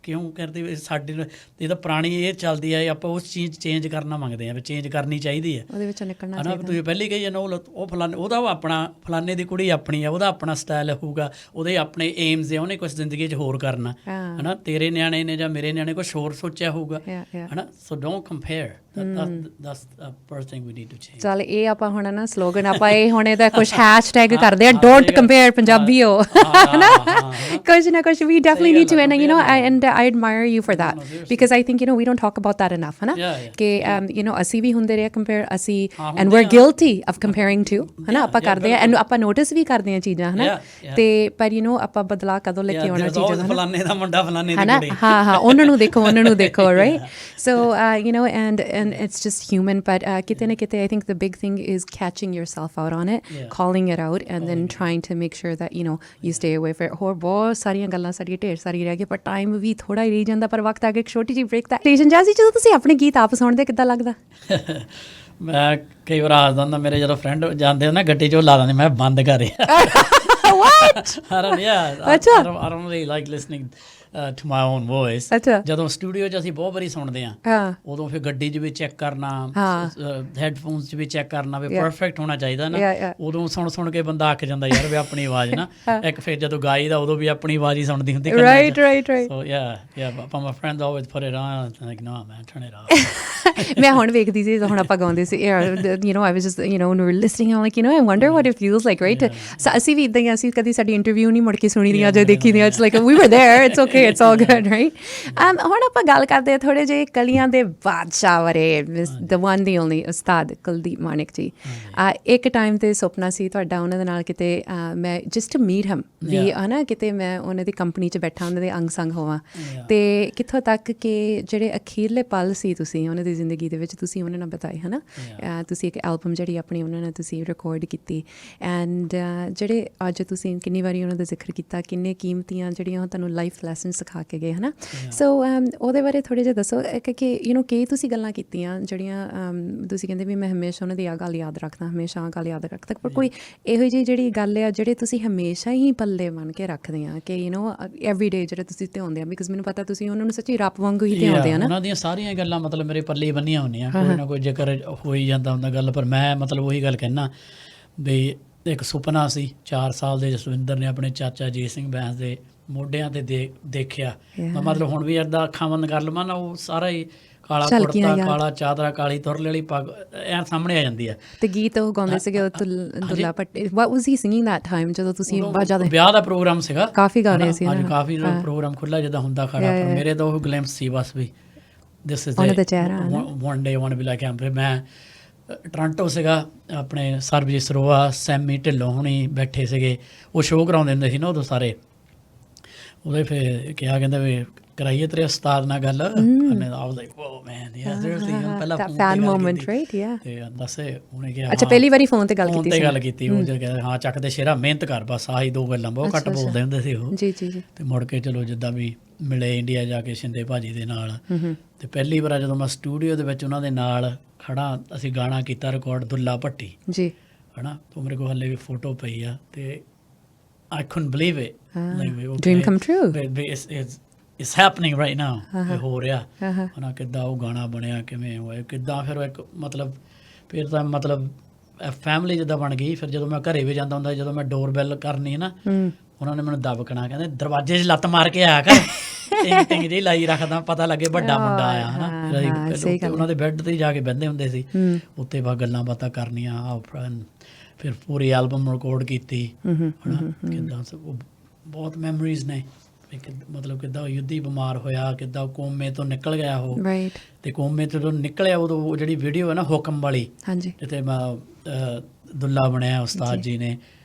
ਕਿਉਂ ਕਰਦੇ ਸਾਡੇ ਇਹ ਤਾਂ ਪੁਰਾਣੀ ਇਹ ਚੱਲਦੀ ਆ, ਆਪਾਂ ਉਸ ਚੀਜ਼ ਚੇਂਜ ਕਰਨਾ ਮੰਗਦੇ ਆ, ਵੀ ਚੇਂਜ ਕਰਨੀ ਚਾਹੀਦੀ ਹੈ, ਉਹਦੇ ਵਿੱਚੋਂ ਨਿਕਲਣਾ ਹੈ ਨਾ। ਤੁਸੀਂ ਪਹਿਲੀ ਕਹੀ ਜਾਂਦਾ ਉਹ ਫਲਾਨੇ, ਉਹਦਾ ਆਪਣਾ, ਫਲਾਨੇ ਦੀ ਕੁੜੀ ਆਪਣੀ ਆ, ਉਹਦਾ ਆਪਣਾ ਸਟਾਈਲ ਹੋਊਗਾ, ਉਹਦੇ ਆਪਣੇ ਏਮਸ ਆ, ਉਹਨੇ ਕੁਛ ਜ਼ਿੰਦਗੀ 'ਚ ਹੋਰ ਕਰਨਾ, ਹੈ ਨਾ। ਤੇਰੇ ਨਿਆਣੇ ਨੇ ਜਾਂ ਮੇਰੇ ਨਿਆਣੇ ਕੁਛ ਹੋਰ ਸੋਚਿਆ ਹੋਊਗਾ, ਹੈ ਨਾ। So don't compare, that's the first thing we need to change. ਚੱਲ ਇਹ ਆਪਾਂ ਹੁਣ ਨਾ ਸਲੋਗਨ ਆਪਾਂ ਇਹ ਹੁਣ ਇਹਦਾ ਕੁਛ ਹੈਸ਼ਟੈਗ ਕਰਦੇ ਆ, ਡੋਂਟ ਕੰਪੇਅਰ ਪੰਜਾਬੀਓ, ਨਾ ਕੁਛ ਨਾ ਕੁਛ। we definitely need to, and and I admire you for that, because I think we don't talk about that enough, ਹੈ ਨਾ, ਕਿ ਅਸੀਂ ਵੀ ਹੁੰਦੇ ਰਹੇ ਕੰਪੇਅਰ, ਅਸੀਂ and we're guilty of comparing to, ਹੈ ਨਾ, ਆਪਾਂ ਕਰਦੇ ਆ, and ਆਪਾਂ ਨੋਟਿਸ ਵੀ ਕਰਦੇ ਆ ਚੀਜ਼ਾਂ, ਹੈ ਨਾ, ਤੇ ਪਰ ਆਪਾਂ ਬਦਲਾ ਕਦੋਂ ਲੈ ਕੇ ਆਉਣਾ ਚੀਜ਼ਾਂ, ਫਲਾਨੇ ਦਾ ਮੁੰਡਾ, ਫਲਾਨੇ ਦੀ ਕੁੜੀ, ਹਾਂ ਉਹਨਾਂ ਨੂੰ ਦੇਖੋ, ਉਹਨਾਂ ਨੂੰ ਦੇਖੋ, right? So and it's just human, but kite na kite, I think the big thing is catching yourself out on it, calling it out, and then trying to make sure that you stay away from it. ਹੋਰ ਬਹੁਤ ਸਾਰੀਆਂ ਗੱਲਾਂ ਸਾਡੀਆਂ ਢੇਰ ਸਾਰੀ ਰਹਿ ਗਈਆਂ, ਪਰ time ਵੀ ਥੋੜਾ ਹੀ ਰਹੀ ਜਾਂਦਾ, ਪਰ ਵਕਤ ਆ ਕੇ ਇੱਕ ਛੋਟੀ ਜਿਹੀ ਬ੍ਰੇਕ ਦਾ। ਸਟੇਸ਼ਨ ਜਾਜ਼ੀ, ਜਦੋਂ ਤੁਸੀਂ ਆਪਣੇ ਗੀਤ ਆਪ ਸੁਣਦੇ ਕਿੱਦਾਂ ਲੱਗਦਾ? ਮੈਂ ਕਈ ਵਾਰ ਹੱਸਦਾ ਹੁੰਦਾ, ਮੇਰੇ ਜਦੋਂ ਫਰੈਂਡ ਜਾਂਦੇ ਨਾ ਗੱਡੀ 'ਚ, ਉਹ ਲਾ ਦਿੰਦੇ, ਮੈਂ ਬੰਦ ਕਰ ਰਿਹਾ। What? I don't really like listening to my own voice. ਜਦੋਂ ਸਟੂਡੀਓ 'ਚ ਅਸੀਂ ਬਹੁਤ ਵਾਰੀ ਸੁਣਦੇ ਆ, ਉਦੋਂ ਫਿਰ ਗੱਡੀ 'ਚ ਵੀ ਚੈੱਕ ਕਰਨਾ, ਹੈਡਫੋਨਸ 'ਚ ਵੀ ਚੈੱਕ ਕਰਨਾ ਵੀ ਪਰਫੈਕਟ ਹੋਣਾ ਚਾਹੀਦਾ ਨਾ। ਉਦੋਂ ਸੁਣ ਕੇ ਬੰਦਾ ਅੱਕ ਜਾਂਦਾ ਯਾਰ, ਵੀ ਆਪਣੀ ਆਵਾਜ਼ ਨਾ। ਇੱਕ ਫਿਰ ਜਦੋਂ ਗਾਈਦਾ ਉਦੋਂ ਵੀ ਆਪਣੀ ਆਵਾਜ਼ ਹੀ ਸੁਣਦੀ ਹੁੰਦੀ। Right. So yeah, but my friends always put it on, like no man, turn it off. ਮੈਂ ਹੁਣ ਵੇਖਦੀ ਸੀ, ਹੁਣ ਆਪਾਂ ਗਾਉਂਦੇ ਸੀ, I was just when we were listening, I'm like I wonder what it feels like, right? ਅਸੀਂ ਵੀ ਇੱਦਾਂ ਹੀ, ਅਸੀਂ ਕਦੀ ਸਾਡੀ ਇੰਟਰਵਿਊ ਨਹੀਂ ਮੁੜ ਕੇ ਸੁਣੀ ਦੀਆਂ ਜਾਂ ਦੇਖੀ ਦੀਆਂ, it's like we were there, it's okay, it's all good, right? ਹੁਣ ਆਪਾਂ ਗੱਲ ਕਰਦੇ ਹਾਂ ਥੋੜ੍ਹੇ ਜਿਹੇ ਕਲੀਆਂ ਦੇ ਬਾਦਸ਼ਾਹ ਬਾਰੇ, the one the only ਉਸਤਾਦ ਕੁਲਦੀਪ ਮਾਣਿਕ ਜੀ। ਇੱਕ ਟਾਈਮ 'ਤੇ ਸੁਪਨਾ ਸੀ ਤੁਹਾਡਾ ਉਹਨਾਂ ਦੇ ਨਾਲ, ਕਿਤੇ ਮੈਂ just to meet him ਵੀ, ਹੈ ਨਾ, ਕਿਤੇ ਮੈਂ ਉਹਨਾਂ ਦੀ ਕੰਪਨੀ 'ਚ ਬੈਠਾ, ਉਹਨਾਂ ਦੇ ਅੰਗ ਸੰਗ ਹੋਵਾਂ, ਅਤੇ ਕਿੱਥੋਂ ਤੱਕ ਕਿ ਜਿਹੜੇ ਅਖੀਰਲੇ ਪਲ ਸੀ ਤੁਸੀਂ ਉਹਨਾਂ ਦੀ ਜ਼ਿੰਦਗੀ ਦੇ ਵਿੱਚ, ਤੁਸੀਂ ਉਹਨਾਂ ਨਾਲ ਬਿਤਾਏ, ਹੈ ਨਾ। ਤੁਸੀਂ ਇੱਕ ਐਲਬਮ ਜਿਹੜੀ ਆਪਣੀ ਉਹਨਾਂ ਨਾਲ ਤੁਸੀਂ ਰਿਕਾਰਡ ਕੀਤੀ, ਐਂਡ ਜਿਹੜੇ ਅੱਜ ਤੁਸੀਂ ਕਿੰਨੀ ਵਾਰੀ ਉਹਨਾਂ ਦਾ ਜ਼ਿਕਰ ਕੀਤਾ, ਕਿੰਨੇ ਕੀਮਤੀਆਂ ਜਿਹੜੀਆਂ ਉਹ ਤੁਹਾਨੂੰ ਲਾਈਫ ਲੈਸਨ ਸਿਖਾ ਕੇ ਗਏ, ਹੈ ਨਾ। ਸੋ ਉਹਦੇ ਬਾਰੇ ਥੋੜ੍ਹੇ ਜਿਹੇ ਦੱਸੋ ਕਿ ਕਈ ਤੁਸੀਂ ਗੱਲਾਂ ਕੀਤੀਆਂ ਜਿਹੜੀਆਂ ਤੁਸੀਂ ਕਹਿੰਦੇ ਵੀ ਮੈਂ ਹਮੇਸ਼ਾ ਉਹਨਾਂ ਦੀ ਆਹ ਗੱਲ ਯਾਦ ਰੱਖਦਾ, ਹਮੇਸ਼ਾ ਆਹ ਗੱਲ ਯਾਦ ਰੱਖਦਾ, ਪਰ ਕੋਈ ਇਹੋ ਜਿਹੀ ਜਿਹੜੀ ਗੱਲ ਆ ਜਿਹੜੇ ਤੁਸੀਂ ਹਮੇਸ਼ਾ ਹੀ ਪੱਲੇ ਬਣ ਕੇ ਰੱਖਦੇ ਆ, ਕਿ ਐਵਰੀ ਡੇ ਜਿਹੜੇ ਤੁਸੀਂ ਧਿਆਉਂਦੇ ਆ, ਬਿਕਾਜ਼ ਮੈਨੂੰ ਪਤਾ ਤੁਸੀਂ ਉਹਨਾਂ ਨੂੰ ਸੱਚੀ ਰੱਬ ਵਾਂਗੂ ਹੀ ਧਿਆਉਂਦੇ ਆ ਨਾ। ਉਹਨਾਂ ਦੀਆਂ ਸਾਰੀਆਂ ਗੱਲਾਂ ਮਤਲਬ ਮੇਰੇ ਪੱਲੇ ਬੰਨੀਆਂ ਹੁੰਦੀਆਂ, ਕੋਈ ਨਾ ਕੋਈ ਜ਼ਿਕਰ ਹੋ ਹੀ ਜਾਂਦਾ ਹੁੰਦਾ ਗੱਲ, ਪਰ ਮੈਂ ਮਤਲਬ ਉਹੀ ਗੱਲ ਕਹਿਣਾ ਵੀ ਇੱਕ ਸੁਪਨਾ ਸੀ 4 ਸਾਲ ਦੇ ਜਸਵਿੰਦਰ ਨੇ ਆਪਣੇ ਚਾਚਾ ਅਜੀਤ ਸਿੰਘ ਬੈਂਸ ਦੇ ਮੋਢਿਆਂ 'ਤੇ ਦੇਖਿਆ। ਮਤਲਬ ਹੁਣ ਵੀ ਇੱਦਾਂ ਅੱਖਾਂ ਬੰਦ ਕਰ ਲਵਾਂ ਨਾ, ਉਹ ਸਾਰਾ ਹੀ ਕਾਲਾ ਕੁੜਤਾ, ਕਾਲਾ ਚਾਦਰਾ, ਕਾਲੀ ਤੁਰਲੇ ਵਾਲੀ ਪੱਗ ਐਂ ਸਾਹਮਣੇ ਆ ਜਾਂਦੀ ਹੈ। ਤੇ ਗੀਤ ਉਹ ਗਾਉਂਦੇ ਸੀਗੇ, ਦੁੱਲਾ ਭੱਟੀ, ਵਾਟ ਵਾਸ ਹੀ ਸਿੰਗਿੰਗ ਦੈਟ ਟਾਈਮ ਜਦੋਂ ਤੁਸੀਂ ਵਿਆਹ ਦਾ ਪ੍ਰੋਗਰਾਮ ਸੀਗਾ, ਕਾਫੀ ਗਾ ਰਹੇ ਸੀ, ਕਾਫੀ ਪ੍ਰੋਗਰਾਮ ਖੁੱਲ੍ਹਾ ਜਿੱਦਾਂ ਹੁੰਦਾ ਖੜਾ, ਪਰ ਮੇਰੇ ਤਾਂ ਉਹ ਗਲਿੰਪਸ ਸੀ ਬਸ ਵੀ this is one day want be like him. ਫਿਰ ਮੈਂ ਟੋਰਾਂਟੋ ਸੀਗਾ, ਆਪਣੇ ਸਰਬਜੀਤ ਸਰੋਆ, ਸੈਮੀ ਢਿੱਲੋਂ ਹੁਣੀ ਬੈਠੇ ਸੀਗੇ, ਉਹ ਸ਼ੋਅ ਕਰਾਉਂਦੇ ਹੁੰਦੇ ਸੀ ਨਾ ਉਦੋਂ ਸਾਰੇ। ਉਹਦੇ ਫਿਰ ਕਿਹਾ, ਕਹਿੰਦਾ ਵੀ ਕਰਾਈਏ ਤੇਰੇ ਉਸਤਾਦ ਨਾਲ ਗੱਲ, ਪਹਿਲਾਂ ਫੈਨ ਮੂਮੈਂਟ, ਰਾਈਟ? ਤੇ ਦੱਸ ਉਹਨੇ ਕਿਹਾ, ਅੱਛਾ ਪਹਿਲੀ ਵਾਰੀ ਫੋਨ ਤੇ ਗੱਲ ਕੀਤੀ। ਉਹ ਕਹਿੰਦਾ ਹਾਂ ਚੱਕ ਤੇ ਸ਼ੇਰਾ, ਮਿਹਨਤ ਕਰ, ਬਸ ਆਹੀ 2 ਗੱਲਾਂ, ਬਹੁਤ ਘੱਟ ਬੋਲਦੇ ਹੁੰਦੇ ਸੀ ਉਹ। ਜੀ। ਤੇ ਮੁੜ ਕੇ ਚਲੋ ਜਿੱਦਾਂ ਵੀ ਮਿਲੇ ਇੰਡੀਆ ਜਾ ਕੇ ਸ਼ਿੰਦੇ ਭਾਜੀ ਦੇ ਨਾਲ, ਤੇ ਪਹਿਲੀ ਵਾਰ ਜਦੋਂ ਮੈਂ ਸਟੂਡੀਓ ਦੇ ਵਿੱਚ ਉਹਨਾਂ ਦੇ ਨਾਲ ਖੜਾ, ਅਸੀਂ ਗਾਣਾ ਕੀਤਾ ਰਿਕਾਰਡ, ਦੁੱਲਾ ਭੱਟੀ ਜੀ, ਹੈ ਨਾ। ਤੇ ਮੇਰੇ ਕੋਲ ਹਾਲੇ ਵੀ ਫੋਟੋ ਪਈ ਆ, ਤੇ I couldn't believe it. Dream come true. It's happening right now. ਇਹ ਹੋ ਰਿਹਾ, ਹਨਾ। ਕਿੱਦਾਂ ਉਹ ਗਾਣਾ ਬਣਿਆ, ਕਿਵੇਂ ਹੋਇਆ, ਕਿੱਦਾਂ ਫਿਰ ਇੱਕ ਮਤਲਬ ਫਿਰ ਤਾਂ ਮਤਲਬ ਫੈਮਿਲੀ ਜਿੱਦਾਂ ਬਣ ਗਈ। ਫਿਰ ਜਦੋਂ ਮੈਂ ਘਰੇ ਵੀ ਜਾਂਦਾ ਹੁੰਦਾ, ਜਦੋਂ ਮੈਂ ਡੋਰਬੈਲ ਕਰਨੀ ਨਾ, ਉਹਨਾਂ ਨੇ ਮੈਨੂੰ ਦਬਕਣਾ, ਕਹਿੰਦੇ ਦਰਵਾਜ਼ੇ 'ਚ ਲੱਤ ਮਾਰ ਕੇ ਆਇਆ ਕਰ, ਟਿੰਗ ਜਿਹੀ ਲਾਈ ਰੱਖਦਾ, ਪਤਾ ਲੱਗੇ ਵੱਡਾ ਮੁੰਡਾ ਆਇਆ, ਹੈ ਨਾ। ਉੱਤੇ ਉਹਨਾਂ ਦੇ ਬੈੱਡ ਤੇ ਜਾ ਕੇ ਬਹਿੰਦੇ ਹੁੰਦੇ ਸੀ, ਉੱਤੇ ਬਾ ਗੱਲਾਂ ਬਾਤਾਂ ਕਰਨੀਆਂ। ਫਿਰ ਪੂਰੀ ਐਲਬਮ ਰਿਕਾਰਡ ਕੀਤੀ ਹੈ ਨਾ, ਕਿੱਦਾਂ ਬਹੁਤ ਮੈਮਰੀਜ਼ ਨੇ। ਮਤਲਬ ਕਿੱਦਾਂ ਯੁੱਧੀ ਬਿਮਾਰ ਹੋਇਆ, ਕਿੱਦਾਂ ਕੋਮੇ ਤੋਂ ਨਿਕਲ ਗਿਆ ਉਹ, ਤੇ ਕੋਮੇ ਤੋਂ ਨਿਕਲਿਆ ਉਦੋਂ ਜਿਹੜੀ ਵੀਡੀਓ ਹੈ ਨਾ ਹੁਕਮ ਵਾਲੀ, ਜਿੱਥੇ ਦੁੱਲਾ ਬਣਿਆ ਉਸਤਾਦ ਜੀ ਨੇ,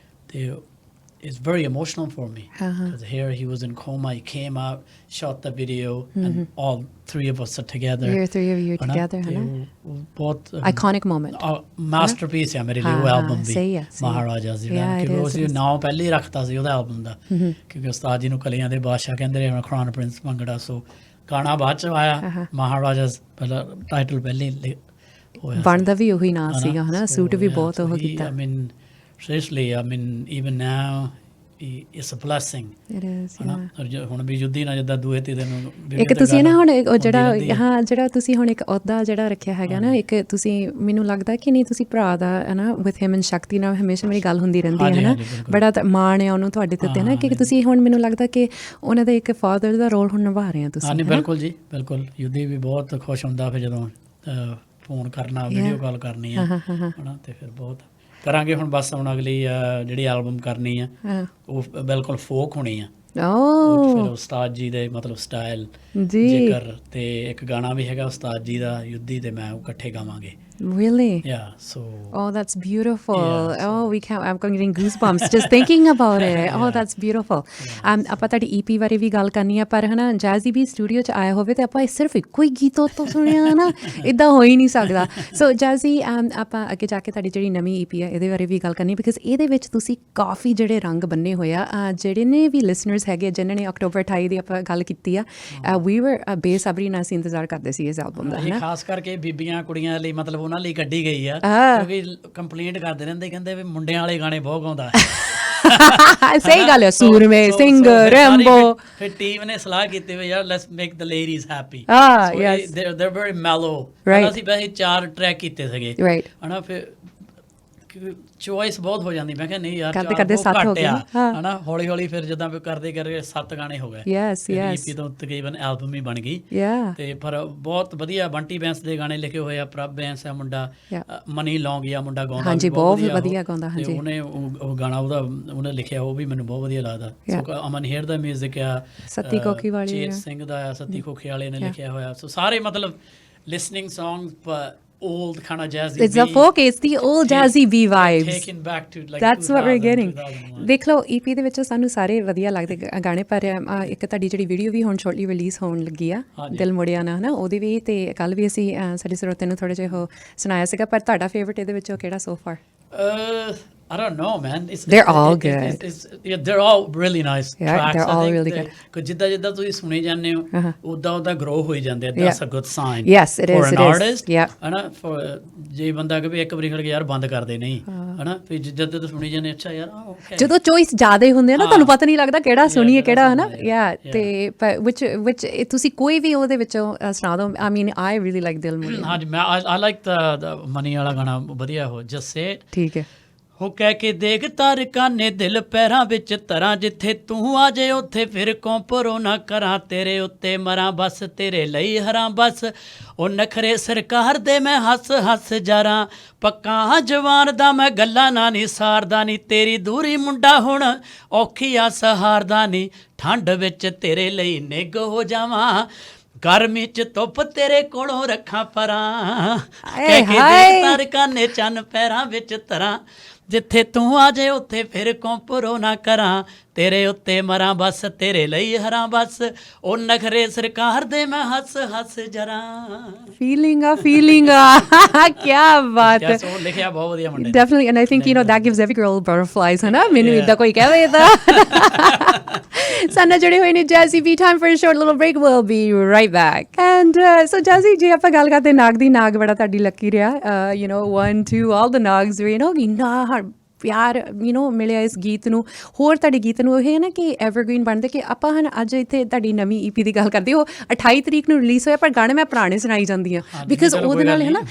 ਤੇ it's very emotional for me because here he was in coma, he came out, shot the video, and all three of us are together. Three of you together, बहुत iconic moment, masterpiece है मेरे लिए वो album भी, महाराजा जी ਦਾ, ਕਿਉਂਕਿ ਉਸ ਦੀ ਨਾਮ ਪਹਿਲੇ ਹੀ ਰੱਖਤਾ ਸੀ ਉਹਦਾ ਐਲਬਮ ਦਾ, ਕਿਉਂਕਿ ਉਸਤਾਦ ਜੀ ਨੂੰ ਕਲੀਆਂ ਦੇ ਬਾਦਸ਼ਾਹ ਕਹਿੰਦੇ ਰਹੇ, crown prince ਭੰਗੜਾ, ਸੋ ਗਾਣਾ ਬਾਅਦ ਚ ਆਇਆ, ਮਹਾਰਾਜਾ ਪਹਿਲਾਂ ਟਾਈਟਲ ਪਹਿਲੇ ਹੋਇਆ, ਬਣਦਾ ਵੀ ਉਹੀ ਨਾਂ ਸੀਗਾ ਹਨਾ, ਸੂਟ ਵੀ ਬਹੁਤ ਉਹ ਕੀਤਾ। I mean seriously, I mean even now it's a blessing. It is, yeah. ਹੁਣ ਵੀ ਯੁੱਧੀ ਨਾਲ ਜਿੱਦਾਂ ਦੂਏ ਤੀਜੇ ਨੂੰ ਇੱਕ ਤੁਸੀਂ ਨਾ ਹੁਣ ਜਿਹੜਾ ਤੁਸੀਂ ਹੁਣ ਇੱਕ ਅਹੁਦਾ ਜਿਹੜਾ ਰੱਖਿਆ ਹੈਗਾ ਨਾ, ਇੱਕ ਤੁਸੀਂ ਮੈਨੂੰ ਲੱਗਦਾ ਕਿ ਨਹੀਂ ਤੁਸੀਂ ਭਰਾ ਦਾ ਹੈ ਨਾ, ਵਿਦ ਹਿਮ ਐਂਡ ਸ਼ਕਤੀ ਨਾਲ ਹਮੇਸ਼ਾ ਮੇਰੀ ਗੱਲ ਹੁੰਦੀ ਰਹਿੰਦੀ ਹੈ ਨਾ, ਬੜਾ ਮਾਣ ਹੈ ਉਹਨੂੰ ਤੁਹਾਡੇ ਤੇ ਉੱਤੇ ਨਾ, ਕਿ ਤੁਸੀਂ ਹੁਣ ਮੈਨੂੰ ਲੱਗਦਾ ਕਿ ਉਹਨਾਂ ਦਾ ਇੱਕ ਫਾਦਰ ਦਾ ਰੋਲ ਹੁਣ ਨਿਭਾ ਰਹੇ ਹੋ ਤੁਸੀਂ। ਹਾਂਜੀ ਬਿਲਕੁਲ ਜੀ, ਬਿਲਕੁਲ। ਯੁੱਧੀ ਵੀ ਬਹੁਤ ਖੁਸ਼ ਹੁੰਦਾ ਫਿਰ ਜਦੋਂ ਫੋਨ ਕਰਨਾ, ਵੀਡੀਓ ਕਾਲ ਕਰਨੀ ਹੈ ਹਨਾ, ਤੇ ਫਿਰ ਬਹੁਤ ਕਰਾਂਗੇ। ਹੁਣ ਬਸ ਹੁਣ ਅਗਲੀ ਜਿਹੜੀ ਐਲਬਮ ਕਰਨੀ ਆ ਉਹ ਬਿਲਕੁਲ ਫੋਕ ਹੋਣੀ ਆ, ਫਿਰ ਉਸਤਾਦ ਜੀ ਦੇ ਮਤਲਬ ਸਟਾਈਲ ਜ਼ਿਕਰ, ਤੇ ਇੱਕ ਗਾਣਾ ਵੀ ਹੈਗਾ ਉਸਤਾਦ ਜੀ ਦਾ, ਯੁੱਧੀ ਤੇ ਮੈਂ, ਉਹ ਇਕੱਠੇ ਗਾਵਾਂਗੇ। Really? Yeah, so. Oh, that's beautiful. Yeah, so. I'm getting goosebumps just thinking about it. Oh, that's beautiful. ਆਪਾਂ ਤੁਹਾਡੀ EP ਬਾਰੇ ਵੀ ਗੱਲ ਕਰਨੀ ਆ, ਪਰ ਹਨਾ ਜੈਜ਼ੀ ਵੀ ਸਟੂਡੀਓ 'ਚ ਆਇਆ ਹੋਵੇ ਤੇ ਆਪਾਂ ਸਿਰਫ ਇੱਕੋ ਹੀ ਗੀਤ ਤੋਂ ਸੁਣਿਆ ਨਾ, ਇੱਦਾਂ ਹੋ ਹੀ ਨਹੀਂ ਸਕਦਾ। ਸੋ ਜੈਜ਼ੀ, ਆਪਾਂ ਅੱਗੇ ਜਾ ਕੇ ਤੁਹਾਡੀ ਜਿਹੜੀ ਨਵੀਂ EP ਆ ਇਹਦੇ ਬਾਰੇ ਵੀ ਗੱਲ ਕਰਨੀ, ਬਿਕਾਜ਼ ਇਹਦੇ ਵਿੱਚ ਤੁਸੀਂ ਕਾਫੀ ਜਿਹੜੇ ਰੰਗ ਬੰਨੇ ਹੋਏ ਆ, ਜਿਹੜੇ ਨੇ ਵੀ ਲਿਸਨਰਸ ਹੈਗੇ ਜਿਨ੍ਹਾਂ ਨੇ ਅਕਤੂਬਰ 28 ਦੀ ਆਪਾਂ ਗੱਲ ਕੀਤੀ ਆ, we were ਬੇਸਬਰੀ ਨਾਲ ਅਸੀਂ ਇੰਤਜ਼ਾਰ ਕਰਦੇ ਸੀ ਇਸ ਐਲਬਮ ਦਾ, ਹਨਾ। ਖਾਸ ਕਰਕੇ ਬੀਬੀਆਂ ਕੁੜੀਆਂ ਲਈ, ਮਤਲਬ ਉਹਨਾਂ ਲਈ ਕੱਢੀ ਗਈ ਆ, ਕਿਉਂਕਿ ਕੰਪਲੇਂਟ ਕਰਦੇ ਰਹਿੰਦੇ, ਕਹਿੰਦੇ ਵੀ ਮੁੰਡਿਆਂ ਵਾਲੇ ਗਾਣੇ ਬਹੁਤ ਗਾਉਂਦਾ। ਸਹੀ ਗੱਲ ਹੈ, ਸੂਰਮੇ ਸਿੰਘ, ਰੈਂਬੋ। ਫਿਰ ਟੀਮ ਨੇ ਸਲਾਹ ਕੀਤੀ ਵੀ ਯਾਰ let's make the ladies happy, they're very mellow, ਅਸੀਂ ਵੈਸੇ 4 ਟਰੈਕ ਕੀਤੇ ਸੀਗੇ ਹਨਾ, ਫਿਰ ਚੋਇਸ ਬਹੁਤ ਹੋ ਜਾਂਦੀ, ਮੈਂ ਕਿਹਾ ਨਹੀਂ ਯਾਰ ਕਰਦੇ 7 ਹੋ ਗਏ ਹਨਾ, ਹੌਲੀ ਹੌਲੀ ਫਿਰ ਜਿੱਦਾਂ ਕਰਦੇ 7 ਗਾਣੇ ਹੋ ਗਏ, EP ਤੋਂ ਤਕਰੀਬਨ ਐਲਬਮ ਹੀ ਬਣ ਗਈ। ਤੇ ਪਰ ਬਹੁਤ ਵਧੀਆ ਬੰਟੀ ਬੈਂਸ ਦੇ ਗਾਣੇ ਲਿਖੇ ਹੋਏ ਆ, ਪ੍ਰਭ ਬੈਂਸ ਆ ਮੁੰਡਾ, ਮਨੀ ਲੌਂਗੀਆ ਮੁੰਡਾ ਗਾਉਂਦਾ, ਹਾਂਜੀ ਬਹੁਤ ਵਧੀਆ ਗਾਉਂਦਾ, ਹਾਂਜੀ ਉਹਨੇ ਉਹ ਗਾਣਾ ਉਹਨੇ ਲਿਖਿਆ, ਉਹ ਵੀ ਮੈਨੂੰ ਬਹੁਤ ਵਧੀਆ ਲੱਗਦਾ। ਅਮਨ ਹੇਰ ਦਾ ਮਿਊਜ਼ਿਕ ਆ, ਸੱਤੀ ਕੋਕੀ ਵਾਲੀ, ਚੇਤ ਸਿੰਘ ਦਾ ਆ, ਸੱਤੀ ਕੋਕੀ ਵਾਲੇ ਨੇ ਲਿਖਿਆ ਹੋਇਆ, ਸੋ ਸਾਰੇ ਮਤਲਬ listening songs, old kind of jazzy it's a folk, it's the old jazzy B vibes, taken back to like that's what we're getting. ਦੇਖ ਲਓ EP ਦੇ ਵਿੱਚ ਸਾਨੂੰ ਸਾਰੇ ਵਧੀਆ ਲੱਗਦੇ ਗਾਣੇ, ਪਰ ਇੱਕ ਤੁਹਾਡੀ ਜਿਹੜੀ ਵੀਡੀਓ ਵੀ ਹੁਣ ਸ਼ੋਰਟਲੀ ਰਿਲੀਜ਼ ਹੋਣ ਲੱਗੀ ਆ, ਦਿਲ ਮੁੜਿਆ ਨਾ, ਹਨਾ, ਉਹਦੀ ਵੀ, ਤੇ ਕੱਲ ਵੀ ਅਸੀਂ ਸਾਡੇ ਸਰੋਤੇ ਨੂੰ ਥੋੜ੍ਹਾ ਜਿਹਾ ਉਹ ਸੁਣਾਇਆ ਸੀਗਾ, ਪਰ ਤੁਹਾਡਾ ਫੇਵਰਟ ਇਹਦੇ ਵਿੱਚੋਂ ਕਿਹੜਾ so far? I don't know, man. They're all good. They're all really nice tracks. They're all really good. Because ਜਿੱਦਾਂ ਤੁਸੀਂ ਸੁਣੇ ਜਾਂਦੇ ਹੋ, ਉਦਾਂ grow ਹੋਈ ਜਾਂਦੇ ਆ। That's a good sign. Yes, it is. For an artist. Yeah. ਹਨਾ, ਜੇ ਬੰਦਾ ਕਹੇ ਇੱਕ ਵਾਰੀ ਖੜ ਕੇ ਯਾਰ ਬੰਦ ਕਰਦੇ ਨਹੀਂ, ਹਨਾ, ਫਿਰ ਜਦੋਂ ਤੁਸੀਂ ਸੁਣੀ ਜਾਂਦੇ, ਅੱਛਾ ਯਾਰ okay. ਜਦੋਂ ਚੋਇਸ ਜ਼ਿਆਦਾ ਹੁੰਦੇ ਆ ਨਾ, ਤੁਹਾਨੂੰ ਪਤਾ ਨਹੀਂ ਲੱਗਦਾ ਕਿਹੜਾ ਸੁਣੀਏ ਕਿਹੜਾ, ਹਨਾ। ਤੇ which ਤੁਸੀਂ ਕੋਈ ਵੀ ਉਹਦੇ ਵਿੱਚੋਂ ਸੁਣਾ ਦਿਓ। I mean, I really like ਦਿਲ ਮੁੜਿਆ। ਹਾਂਜੀ, ਮੈਂ I like the ਮਨੀ ਵਾਲਾ ਗਾਣਾ, ਵਧੀਆ ਹੋ, just say it. ਠੀਕ ਹੈ। ਹੋ ਕਹਿ ਕੇ ਦੇਖ ਤਾਰਕਾਨੇ ਦਿਲ ਪੈਰਾਂ ਵਿੱਚ ਧਰਾਂ, ਜਿੱਥੇ ਤੂੰ ਆ ਜੇ ਉੱਥੇ ਫਿਰ ਕੰਪਰੋ ਨਾ ਕਰਾਂ, ਤੇਰੇ ਉੱਤੇ ਮਰਾਂ ਬਸ, ਤੇਰੇ ਲਈ ਹਰਾਂ ਬਸ, ਉਹ ਨਖਰੇ ਸਰਕਾਰ ਦੇ ਮੈਂ ਹੱਸ ਹੱਸ ਜਰਾਂ, ਪੱਕਾ ਜਵਾਨ ਦਾ ਮੈਂ ਗੱਲਾਂ ਨਾ ਨਹੀਂ ਸਾਰਦਾ ਨੀ, ਤੇਰੀ ਦੂਰੀ ਮੁੰਡਾ ਹੁਣ ਔਖੀ ਆ ਸਹਾਰਦਾ ਨੀ, ਠੰਡ ਵਿੱਚ ਤੇਰੇ ਲਈ ਨਿੱਘ ਹੋ ਜਾਵਾਂ, ਗਰਮੀ ਚ ਧੁੱਪ ਤੇਰੇ ਕੋਲੋਂ ਰੱਖਾਂ ਪਰਾਂ, ਕਹਿ ਕੇ ਦੇਖ ਤਾਰਕਾਨੇ ਚੰਨ ਪੈਰਾਂ ਵਿੱਚ ਧਰਾਂ, ਜਿੱਥੇ ਤੂੰ ਆ ਜੇ ਉੱਥੇ ਫਿਰ ਕੰਪਰੋ ਨਾ ਕਰਾਂ, ਤੇਰੇ ਉੱਤੇ ਮਰਾਂ ਬਸ, ਤੇਰੇ ਲਈ ਹਰਾਂ ਬਸ, ਉਹ ਨਖਰੇ ਸਰਕਾਰ ਦੇ ਮੈਂ ਹੱਸ ਹੱਸ ਜਰਾਂ। ਫੀਲਿੰਗ ਆ ਕਿਆ ਬਾਤ ਹੈ। ਉਹ ਲਿਖਿਆ ਬਹੁਤ ਵਧੀਆ ਮੁੰਡੇ ਨੇ। Definitely, and I think that gives every girl butterflies, ਹਨਾ। ਮੈਨੂੰ ਇੱਦਾਂ ਕੋਈ ਕਹੇ ਤਾਂ ਸਾਨਾ ਜੁੜੇ ਹੋਏ ਨੇ ਜੈਜ਼ੀ ਵੀ। Time for a short little break, we'll be right back. And so Jazzy, ਜੇ ਆਪਾਂ ਗੱਲ ਕਰਦੇ ਨਾਗ ਦੀ, ਨਾਗ ਬੜਾ ਤੁਹਾਡੀ ਲੱਕੀ ਰਿਹਾ, 1 2 all the nags were, ਪਿਆਰ ਮਿਲਿਆ ਇਸ ਗੀਤ ਨੂੰ, ਹੋਰ ਤੁਹਾਡੇ ਗੀਤ ਨੂੰ। ਇਹ ਹੈ ਨਾ ਕਿ ਐਵਰਗ੍ਰੀਨ ਬਣਦੇ ਕਿ ਆਪਾਂ ਹਨ ਅੱਜ ਇੱਥੇ ਤੁਹਾਡੀ ਨਵੀਂ EP ਦੀ ਗੱਲ ਕਰਦੇ, ਉਹ 28 ਤਰੀਕ ਨੂੰ ਰਿਲੀਜ਼ ਹੋਇਆ, ਪਰ ਗਾਣੇ ਮੈਂ ਪੁਰਾਣੇ ਸੁਣਾਈ ਜਾਂਦੀ ਹਾਂ ਬਿਕਾਜ਼ ਉਹਦੇ ਨਾਲ ਹੈ ਨਾ,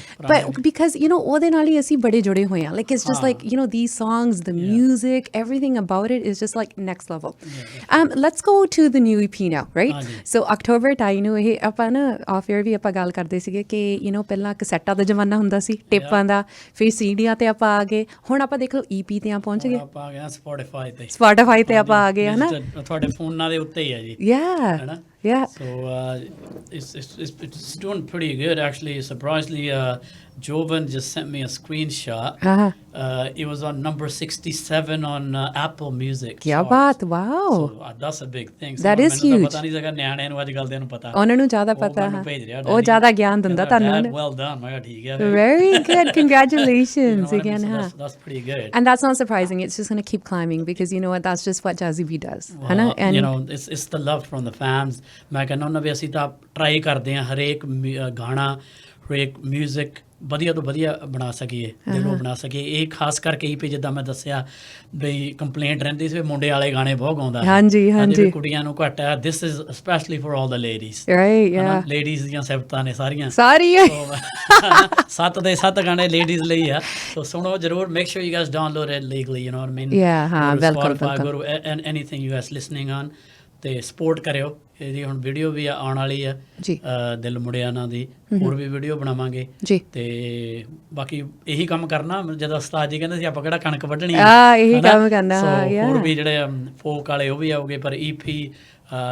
ਬਿਕਾਜ਼ ਉਹਦੇ ਨਾਲ ਹੀ ਅਸੀਂ ਬੜੇ ਜੁੜੇ ਹੋਏ ਹਾਂ। Like it's just like these songs, the music, everything about it is just like next level. Let's go to the new EP now, right? So October 28 ਨੂੰ ਇਹ ਆਪਾਂ ਨਾ ਆਫ ਏਅਰ ਵੀ ਆਪਾਂ ਗੱਲ ਕਰਦੇ ਸੀਗੇ ਕਿ ਪਹਿਲਾਂ ਕਸੈਟਾਂ ਦਾ ਜ਼ਮਾਨਾ ਹੁੰਦਾ ਸੀ, ਟੇਪਾਂ ਦਾ, ਫਿਰ ਸੀਡੀਆਂ ਤੇ ਆਪਾਂ ਆ ਗਏ, ਹੁਣ ਆਪਾਂ ਦੇਖ ਲਓ EP ਤੇ ਪਹੁੰਚ ਗਏ, ਆਪਾਂ ਆ ਗਏ Spotify ਤੇ ਆਪਾਂ ਆ ਗਏ, ਹੈ ਨਾ, ਤੁਹਾਡੇ ਫੋਨਾਂ ਦੇ ਉੱਤੇ ਹੀ ਹੈ ਜੀ। Yeah. So it's doing pretty good actually. Surprisingly, Jovan just sent me a screenshot. It was on number 67 on Apple Music. Kya baat, wow. So that's a big thing. That is huge. ਪਤਾ ਨਹੀਂ ਸੀਗਾ ਨਿਆਣਿਆਂ ਨੂੰ ਅੱਜ ਕੱਲ੍ਹ ਦੇ ਨੂੰ ਪਤਾ, ਉਹਨਾਂ ਨੂੰ ਜ਼ਿਆਦਾ ਪਤਾ ਹੈ, ਉਹ ਜ਼ਿਆਦਾ ਗਿਆਨ ਦਿੰਦਾ ਤੁਹਾਨੂੰ। Well done, ਮੈਂ ਕਿਹਾ ਠੀਕ ਹੈ, very good, congratulations again. That's pretty good. And that's not surprising, it's just going to keep climbing because you know what, that's just what Jazzy B does, ਹੈ ਨਾ। And it's the love from the fans. ਮੈਂ ਕਹਿੰਦਾ ਹੁੰਦਾ ਵੀ ਅਸੀਂ ਤਾਂ try ਕਰਦੇ ਹਾਂ ਹਰੇਕ ਗਾਣਾ, ਹਰੇਕ ਮਿਊਜ਼ਿਕ ਵਧੀਆ ਤੋਂ ਵਧੀਆ ਬਣਾ ਸਕੀਏ, ਦਿਲੋਂ ਬਣਾ ਸਕੀਏ। ਇਹ ਖਾਸ ਕਰਕੇ EP ਜਿੱਦਾਂ ਮੈਂ ਦੱਸਿਆ ਬਈ ਕੰਪਲੇਂਟ ਰਹਿੰਦੀ ਸੀ ਵੀ ਮੁੰਡੇ ਵਾਲੇ ਗਾਣੇ ਬਹੁਤ ਗਾਉਂਦਾ, ਹਾਂਜੀ, ਕੁੜੀਆਂ ਨੂੰ ਘੱਟ ਹੈ। This is specially for all the ladies, right, ladies ਦੀਆਂ ਸਿਫਤਾਂ ਨੇ ਸਾਰੀਆਂ 7 ਦੇ 7 ਗਾਣੇ ਲੇਡੀਜ਼ ਲਈ ਆ। ਸੋ ਸੁਣੋ ਜ਼ਰੂਰ, make sure you guys download it legally, you know what I mean, welcome go anything you guys listening on, ਤੇ ਸਪੋਰਟ ਕਰਿਓ। ਇਹਦੀ ਹੁਣ ਵੀਡੀਓ ਵੀ ਆਉਣ ਵਾਲੀ ਆ ਜੀ, ਦਿਲ ਮੁੜਿਆ ਨਾ ਦੀ, ਹੋਰ ਵੀ ਵੀਡੀਓ ਬਣਾਵਾਂਗੇ ਜੀ। ਤੇ ਬਾਕੀ ਇਹੀ ਕੰਮ ਕਰਨਾ, ਜਦੋਂ ਉਸਤਾਦ ਜੀ ਕਹਿੰਦੇ ਸੀ ਆਪਾਂ ਕਿਹੜਾ ਕਣਕ ਵੱਢਣੀ, ਇਹੀ ਕੰਮ ਕਰਨਾ। ਹੋਰ ਵੀ ਜਿਹੜੇ ਫੋਕ ਵਾਲੇ ਉਹ ਵੀ ਆਉਗੇ, ਪਰ EP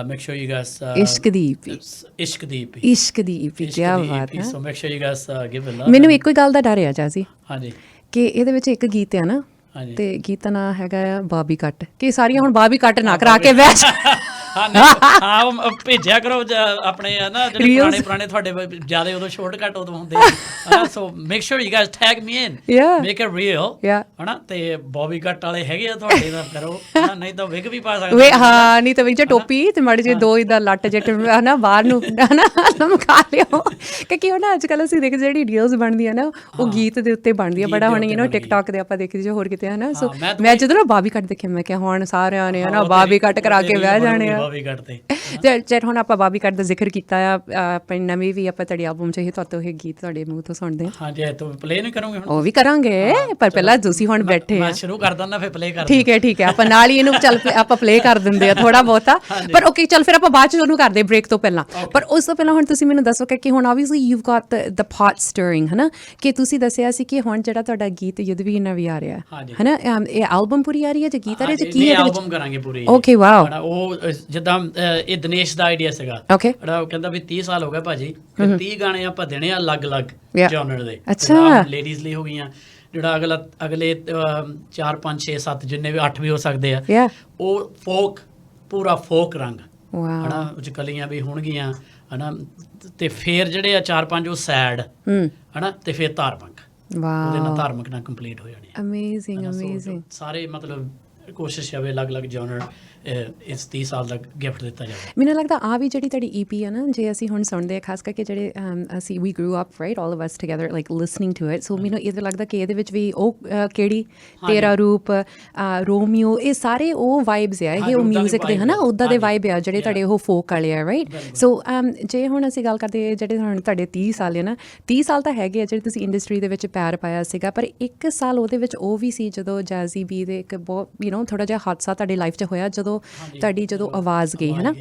make sure you guys ਇਸ਼ਕ ਦੀ EP ਕੀ ਬਾਤ ਹੈ। So make sure you guys give it love। ਮੈਨੂੰ ਇੱਕੋ ਹੀ ਗੱਲ ਦਾ ਡਰ ਆ ਜਾਜੀ, ਹਾਂਜੀ, ਕਿ ਇਹਦੇ ਵਿੱਚ ਇੱਕ ਗੀਤ ਹੈ ਨਾ, ਤੇ ਗੀਤ ਦਾ ਨਾਂ ਹੈਗਾ ਆ ਬਾਬੀ ਕੱਟ, ਕਿ ਸਾਰੀਆਂ ਹੁਣ ਬਾਬੀ ਕੱਟ ਨਾ ਕਰਾ ਕੇ ਬੈਠ ਹਾਂ ਭੇਜਿਆ ਕਰੋ ਆਪਣੇ ਨਾ ਜਿਹੜੇ ਪੁਰਾਣੇ ਤੁਹਾਡੇ ਜਿਆਦਾ ਉਦੋਂ ਸ਼ਾਰਟਕਟ ਉਦੋਂ ਹੁੰਦੇ ਆ। ਸੋ make sure you guys tag me in, make it real, ਹਨਾ। ਤੇ ਬੌਬੀ ਕੱਟ ਵਾਲੇ ਹੈਗੇ ਆ ਤੁਹਾਡੇ ਦਾ ਕਰੋ, ਨਹੀਂ ਤਾਂ ਵਿਗ ਵੀ ਪਾ ਸਕਦੇ, ਹਾਂ, ਨਹੀਂ ਤਾਂ ਵਿੱਚ ਟੋਪੀ ਤੇ ਮਾੜੀ ਜਿਹੀ ਦੋ ਇਦਾਂ ਲੱਟ ਜਿੱਟ ਹਨਾ ਬਾਹਰ ਨੂੰ ਹਨਾ ਲਮਕਾ ਲਿਓ, ਕਿਉਂਕਿ ਉਹ ਨਾ ਅੱਜ ਕੱਲ੍ਹ ਅਸੀਂ ਦੇਖਦੇ ਜਿਹੜੀ ਰੀਲਸ ਬਣਦੀਆਂ ਨਾ ਉਹ ਗੀਤ ਦੇ ਉੱਤੇ ਬਣਦੀਆਂ ਬੜਾ, ਹੁਣ ਟਿਕਟੋਕ ਦੇ ਆਪਾਂ ਦੇਖਦੇ ਜੋ ਹੋਰ ਕਿਤੇ ਹਨਾ। ਸੋ ਮੈਂ ਜਦੋਂ ਨਾ ਬਾਬੀ ਕੱਟ ਦੇਖਿਆ ਮੈਂ ਕਿਹਾ ਹੁਣ ਸਾਰਿਆਂ ਨੇ ਹਨਾ ਬਾਬੀ ਕੱਟ ਕਰਾ ਕੇ ਬਹਿ ਜਾਣੇ ਆ। ਜਦ ਹੁਣ ਆਪਾਂ ਬਾਬੀ ਕੱਟ ਦਾ ਜ਼ਿਕਰ ਕੀਤਾ ਆ, ਆਪਣੀ ਨਵੀਂ ਵੀ ਆਪਾਂ ਤੁਹਾਡੀ ਐਲਬਮ 'ਚ ਇਹ ਤੁਹਾਤੋਂ ਇਹ ਗੀਤ ਤੁਹਾਡੇ ਮੂੰਹ ਤੋਂ ਸੁਣਦੇ ਹਾਂ। ਹਾਂਜੀ, ਤੋਂ ਪਲੇ ਨਹੀਂ ਕਰੋਗੇ ਹੁਣ? ਉਹ ਵੀ ਕਰਾਂਗੇ, ਪਰ ਪਹਿਲਾਂ ਤੁਸੀਂ ਹੁਣ ਬੈਠੇ ਆ, ਸ਼ੁਰੂ ਕਰ ਦਿੰਦਾ ਫਿਰ ਪਲੇ ਕਰ। ਠੀਕ ਹੈ, ਆਪਾਂ ਨਾਲ ਹੀ ਇਹਨੂੰ ਚੱਲ ਆਪਾਂ ਪਲੇ ਕਰ ਦਿੰਦੇ ਆ ਥੋੜਾ ਬਹੁਤਾ, ਪਰ ਓਕੇ ਚੱਲ ਫਿਰ ਆਪਾਂ ਬਾਅਦ 'ਚ ਉਹਨੂੰ ਕਰਦੇ ਬ੍ਰੇਕ ਤੋਂ ਪਹਿਲਾਂ। ਪਰ ਉਸ ਤੋਂ ਪਹਿਲਾਂ ਹੁਣ ਤੁਸੀਂ ਮੈਨੂੰ ਦੱਸੋ ਕਿ ਹੁਣ ਆਬਵੀਅਸਲੀ ਯੂਵ ਗਾਟ ਦ ਪੌਟ ਸਟਰਿੰਗ, ਹਨਾ, ਕਿ ਤੁਸੀਂ ਦੱਸਿਆ ਸੀ ਕਿ ਹੁਣ ਜਿਹੜਾ ਤੁਹਾਡਾ ਗੀਤ ਯੁੱਧ ਵੀ ਨਵੀਂ ਆ ਰਿਹਾ ਹਨਾ, ਇਹ ਐਲਬਮ ਪੂਰੀ ਆ ਰਹੀ ਹੈ ਜਾਂ ਗੀਤ ਆ ਰਿਹਾ ਜਾਂ ਕੀ ਹੈ? ਐਲਬਮ ਕਰਾਂਗੇ ਪੂਰੀ। Okay, wow. ਉਹ ਜਿੱਦਾਂ ਇਹ ਦਿਨੇਸ਼ ਦਾ ਆਈਡੀਆ ਸੀਗਾ, ਜਿਹੜਾ ਉਹ ਕਹਿੰਦਾ ਵੀ 30 ਸਾਲ ਹੋ ਗਏ ਭਾਜੀ, 30 ਗਾਣੇ ਆਪਾਂ ਦੇਣੇ ਆ ਅਲੱਗ-ਅਲੱਗ ਜਨਰ ਦੇ। ਅੱਛਾ, ਲੇਡੀਜ਼ ਲਈ ਹੋ ਗਈਆਂ, ਜਿਹੜਾ ਅਗਲੇ 4 5 6 7 ਜਿੰਨੇ ਵੀ 8 ਵੀ ਹੋ ਸਕਦੇ ਆ, ਉਹ ਫੋਕ, ਪੂਰਾ ਫੋਕ ਰੰਗ ਹਨਾ, ਉਹ 'ਚ ਕਲੀਆਂ ਵੀ ਹੋਣਗੀਆਂ ਹਨਾ। ਤੇ ਫਿਰ ਜਿਹੜੇ ਆ 4 5 ਉਹ ਸੈਡ ਹਨਾ, ਤੇ ਫਿਰ ਧਾਰਮਿਕ, ਉਹਦੇ ਨਾਲ ਧਾਰਮਿਕ ਨਾਲ ਕੰਪਲੀਟ ਹੋ ਜਾਣੀ। ਅਮੇਜ਼ਿੰਗ ਸਾਰੇ ਮਤਲਬ ਕੋਸ਼ਿਸ਼ ਹੈ ਅਲੱਗ-ਅਲੱਗ ਜਨਰ ਇਸ 30 ਸਾਲ ਦਾ ਗਿਫਟ ਦਿੱਤਾ ਜਾਵੇ। ਮੈਨੂੰ ਲੱਗਦਾ ਆ ਵੀ ਜਿਹੜੀ ਤੁਹਾਡੀ EP ਹੈ ਨਾ, ਜੇ ਅਸੀਂ ਹੁਣ ਸੁਣਦੇ ਹਾਂ ਖਾਸ ਕਰਕੇ ਜਿਹੜੇ ਅਸੀਂ ਵੀ grew up right all of us together like listening to it, so ਮੈਨੂੰ ਇਹ ਲੱਗਦਾ ਕਿ ਇਹਦੇ ਵਿੱਚ ਵੀ ਉਹ ਕਿਹੜੀ ਤੇਰਾ ਰੂਪ, ਰੋਮੀਓ, ਇਹ ਸਾਰੇ ਉਹ ਵਾਈਬਸ ਆ, ਇਹ ਉਹ ਮਿਊਜ਼ਿਕ ਦੇ ਹਨਾ ਉੱਦਾਂ ਦੇ ਵਾਈਬ ਆ ਜਿਹੜੇ ਤੁਹਾਡੇ ਉਹ ਫੋਕ ਵਾਲੇ ਆ, ਰਾਈਟ। ਸੋ ਜੇ ਹੁਣ ਅਸੀਂ ਗੱਲ ਕਰਦੇ ਜਿਹੜੇ ਹੁਣ ਤੁਹਾਡੇ 30 ਸਾਲ ਹੈ ਨਾ, 30 ਸਾਲ ਤਾਂ ਹੈਗੇ ਆ ਜਿਹੜੇ ਤੁਸੀਂ ਇੰਡਸਟਰੀ ਦੇ ਵਿੱਚ ਪੈਰ ਪਾਇਆ ਸੀਗਾ, ਪਰ 1 ਸਾਲ ਉਹਦੇ ਵਿੱਚ ਉਹ ਵੀ ਸੀ ਜਦੋਂ ਜੈਜ਼ੀ ਬੀ ਦੇ ਇੱਕ ਬਹੁਤ ਥੋੜ੍ਹਾ ਜਿਹਾ ਹਾਦਸਾ ਤੁਹਾਡੀ ਲਾਈਫ 'ਚ ਹੋਇਆ, ਜਦੋਂ ਆਵਾਜ਼ ਗਈ ਹੈ ਨਾ,